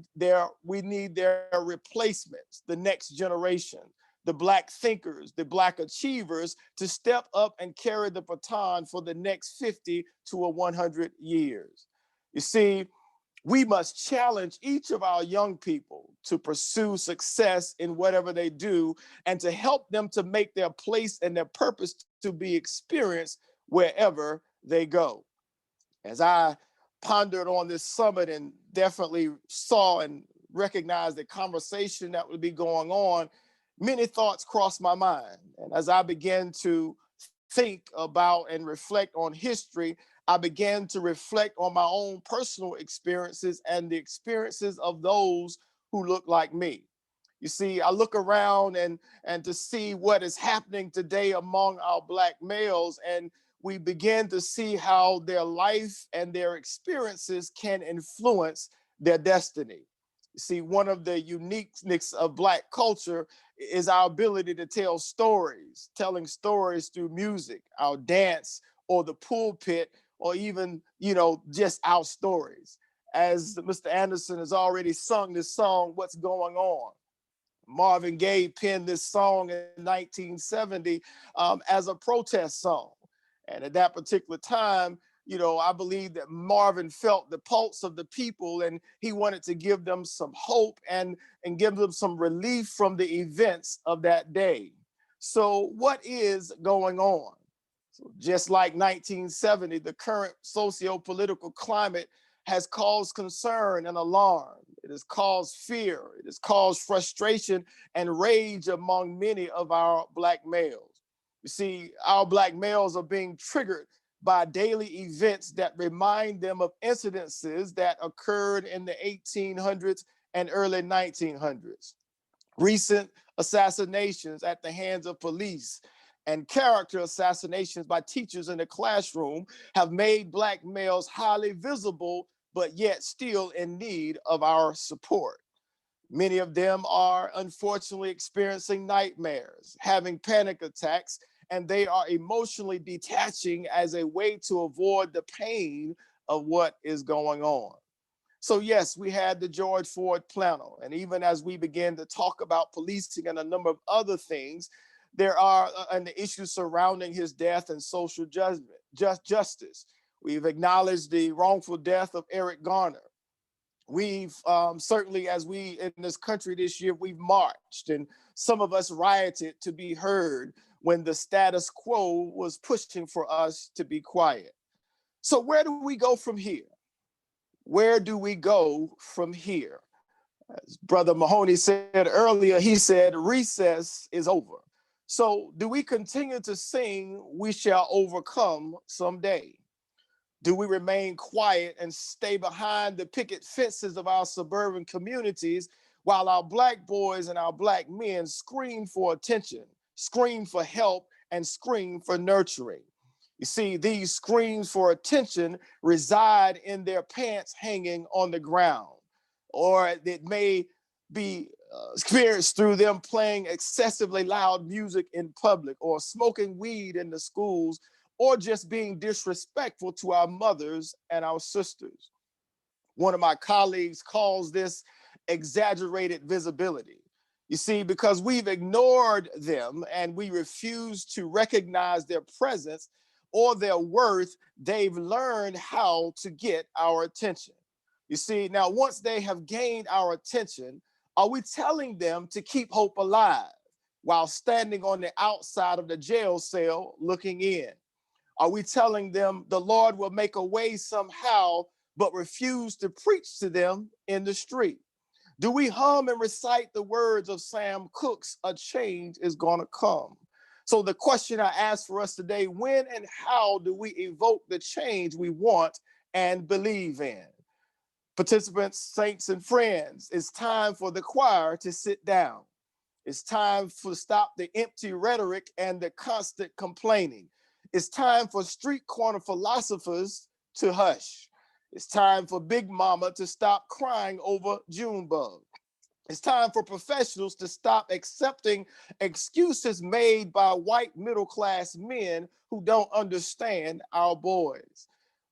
need their replacements, the next generation, the Black thinkers, the Black achievers, to step up and carry the baton for the next 50 to 100 years. You see, we must challenge each of our young people to pursue success in whatever they do, and to help them to make their place and their purpose to be experienced wherever they go. As I pondered on this summit and definitely saw and recognized the conversation that would be going on, many thoughts crossed my mind. And as I began to think about and reflect on history, I began to reflect on my own personal experiences and the experiences of those who look like me. You see, I look around and to see what is happening today among our Black males, and we begin to see how their life and their experiences can influence their destiny. You see, one of the uniqueness of Black culture is our ability to tell stories, telling stories through music, our dance, or the pulpit, or even, just our stories. As Mr. Anderson has already sung this song, What's Going On? Marvin Gaye penned this song in 1970 as a protest song. And at that particular time, I believe that Marvin felt the pulse of the people, and he wanted to give them some hope and give them some relief from the events of that day. So what is going on? So just like 1970, the current socio-political climate has caused concern and alarm. It has caused fear. It has caused frustration and rage among many of our Black males. You see, our Black males are being triggered by daily events that remind them of incidences that occurred in the 1800s and early 1900s. Recent assassinations at the hands of police and character assassinations by teachers in the classroom have made Black males highly visible, but yet still in need of our support. Many of them are unfortunately experiencing nightmares, having panic attacks, and they are emotionally detaching as a way to avoid the pain of what is going on. So yes, we had the George Floyd panel, and even as we begin to talk about policing and a number of other things, there are and the issues surrounding his death and social justice. We've acknowledged the wrongful death of Eric Garner. We've certainly, as we in this country this year, we've marched, and some of us rioted to be heard when the status quo was pushing for us to be quiet. So where do we go from here? Where do we go from here? As Brother Mahoney said earlier, he said, recess is over. So do we continue to sing, we shall overcome someday? Do we remain quiet and stay behind the picket fences of our suburban communities while our Black boys and our Black men scream for attention, scream for help, and scream for nurturing. You see, these screams for attention reside in their pants hanging on the ground, or it may be experienced through them playing excessively loud music in public, or smoking weed in the schools, or just being disrespectful to our mothers and our sisters. One of my colleagues calls this exaggerated visibility. You see, because we've ignored them and we refuse to recognize their presence or their worth, they've learned how to get our attention. You see, now once they have gained our attention, are we telling them to keep hope alive while standing on the outside of the jail cell looking in? Are we telling them the Lord will make a way somehow, but refuse to preach to them in the street? Do we hum and recite the words of Sam Cooke's "A Change is Gonna Come"? So the question I ask for us today, when and how do we evoke the change we want and believe in? Participants, saints, and friends, it's time for the choir to sit down. It's time to stop the empty rhetoric and the constant complaining. It's time for street corner philosophers to hush. It's time for Big Mama to stop crying over Junebug. It's time for professionals to stop accepting excuses made by white middle-class men who don't understand our boys.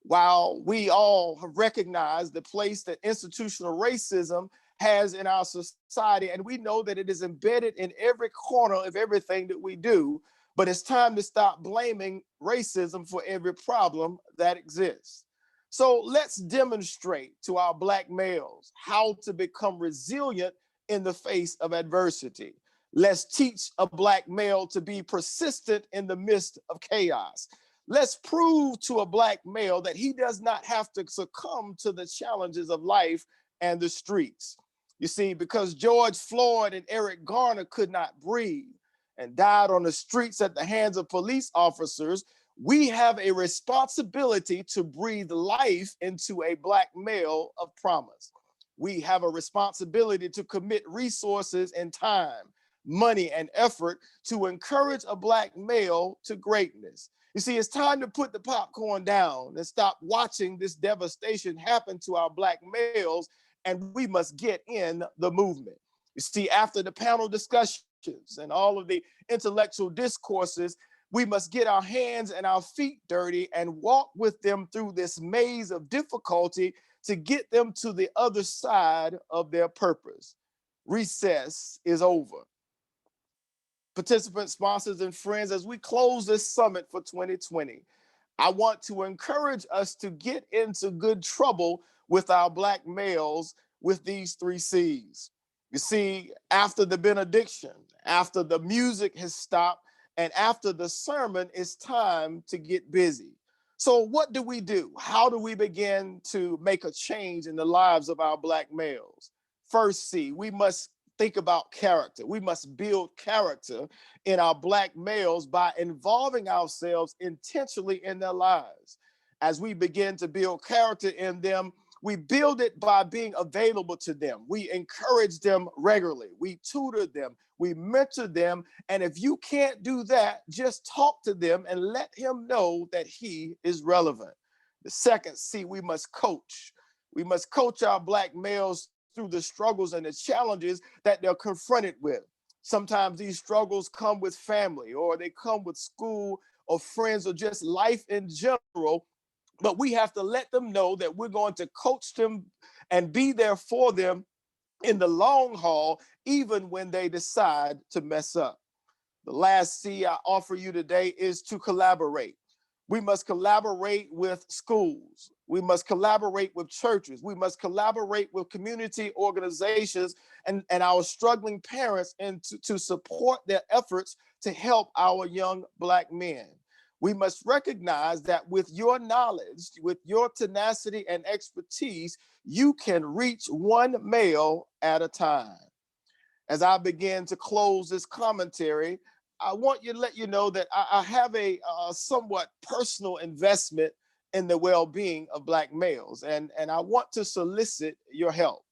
While we all have recognized the place that institutional racism has in our society, and we know that it is embedded in every corner of everything that we do, but it's time to stop blaming racism for every problem that exists. So let's demonstrate to our Black males how to become resilient in the face of adversity. Let's teach a Black male to be persistent in the midst of chaos. Let's prove to a Black male that he does not have to succumb to the challenges of life and the streets. You see, because George Floyd and Eric Garner could not breathe and died on the streets at the hands of police officers, we have a responsibility to breathe life into a Black male of promise. We have a responsibility to commit resources and time, money, and effort to encourage a Black male to greatness. You see, it's time to put the popcorn down and stop watching this devastation happen to our Black males, and we must get in the movement. You see, after the panel discussions and all of the intellectual discourses, we must get our hands and our feet dirty and walk with them through this maze of difficulty to get them to the other side of their purpose. Recess is over. Participants, sponsors, and friends, as we close this summit for 2020, I want to encourage us to get into good trouble with our Black males with these 3 C's. You see, after the benediction, after the music has stopped, and after the sermon, it's time to get busy. So what do we do? How do we begin to make a change in the lives of our Black males? First C, we must think about character. We must build character in our Black males by involving ourselves intentionally in their lives. As we begin to build character in them, we build it by being available to them. We encourage them regularly. We tutor them. We mentor them. And if you can't do that, just talk to them and let him know that he is relevant. The second C, we must coach. We must coach our Black males through the struggles and the challenges that they're confronted with. Sometimes these struggles come with family, or they come with school or friends, or just life in general. But we have to let them know that we're going to coach them and be there for them in the long haul, even when they decide to mess up. The last C I offer you today is to collaborate. We must collaborate with schools. We must collaborate with churches. We must collaborate with community organizations and our struggling parents, and to support their efforts to help our young Black men. We must recognize that with your knowledge, with your tenacity and expertise, you can reach one male at a time. As I begin to close this commentary, I want you to let you know that I have a somewhat personal investment in the well-being of Black males, and I want to solicit your help.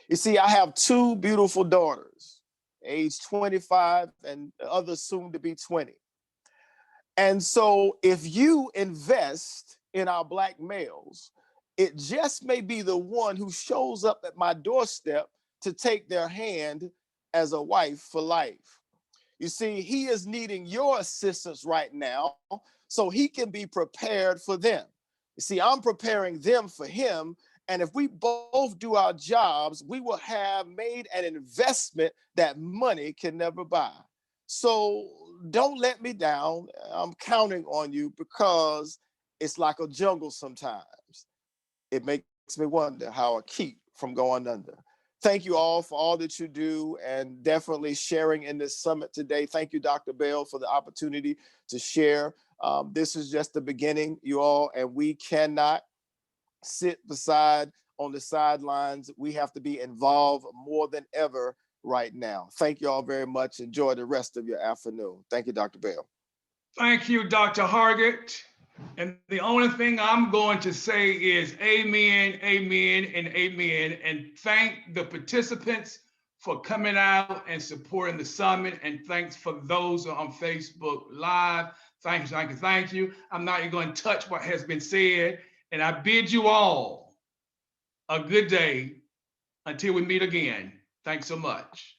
You see, I have 2 beautiful daughters, age 25 and the other soon to be 20. And so if you invest in our Black males, it just may be the one who shows up at my doorstep to take their hand as a wife for life. You see, he is needing your assistance right now so he can be prepared for them. You see, I'm preparing them for him. And if we both do our jobs, we will have made an investment that money can never buy. So don't let me down. I'm counting on you because it's like a jungle sometimes. It makes me wonder how I keep from going under. Thank you all for all that you do and definitely sharing in this summit today. Thank you, Dr. Bell, for the opportunity to share. This is just the beginning, you all, and we cannot sit on the sidelines. We have to be involved more than ever right now. Thank you all very much. Enjoy the rest of your afternoon. Thank you, Dr. Bell. Thank you, Dr. Hargett. And the only thing I'm going to say is amen, amen, and amen. And thank the participants for coming out and supporting the summit. And thanks for those on Facebook Live. Thank you, thank you, thank you. I'm not even going to touch what has been said. And I bid you all a good day until we meet again. Thanks so much.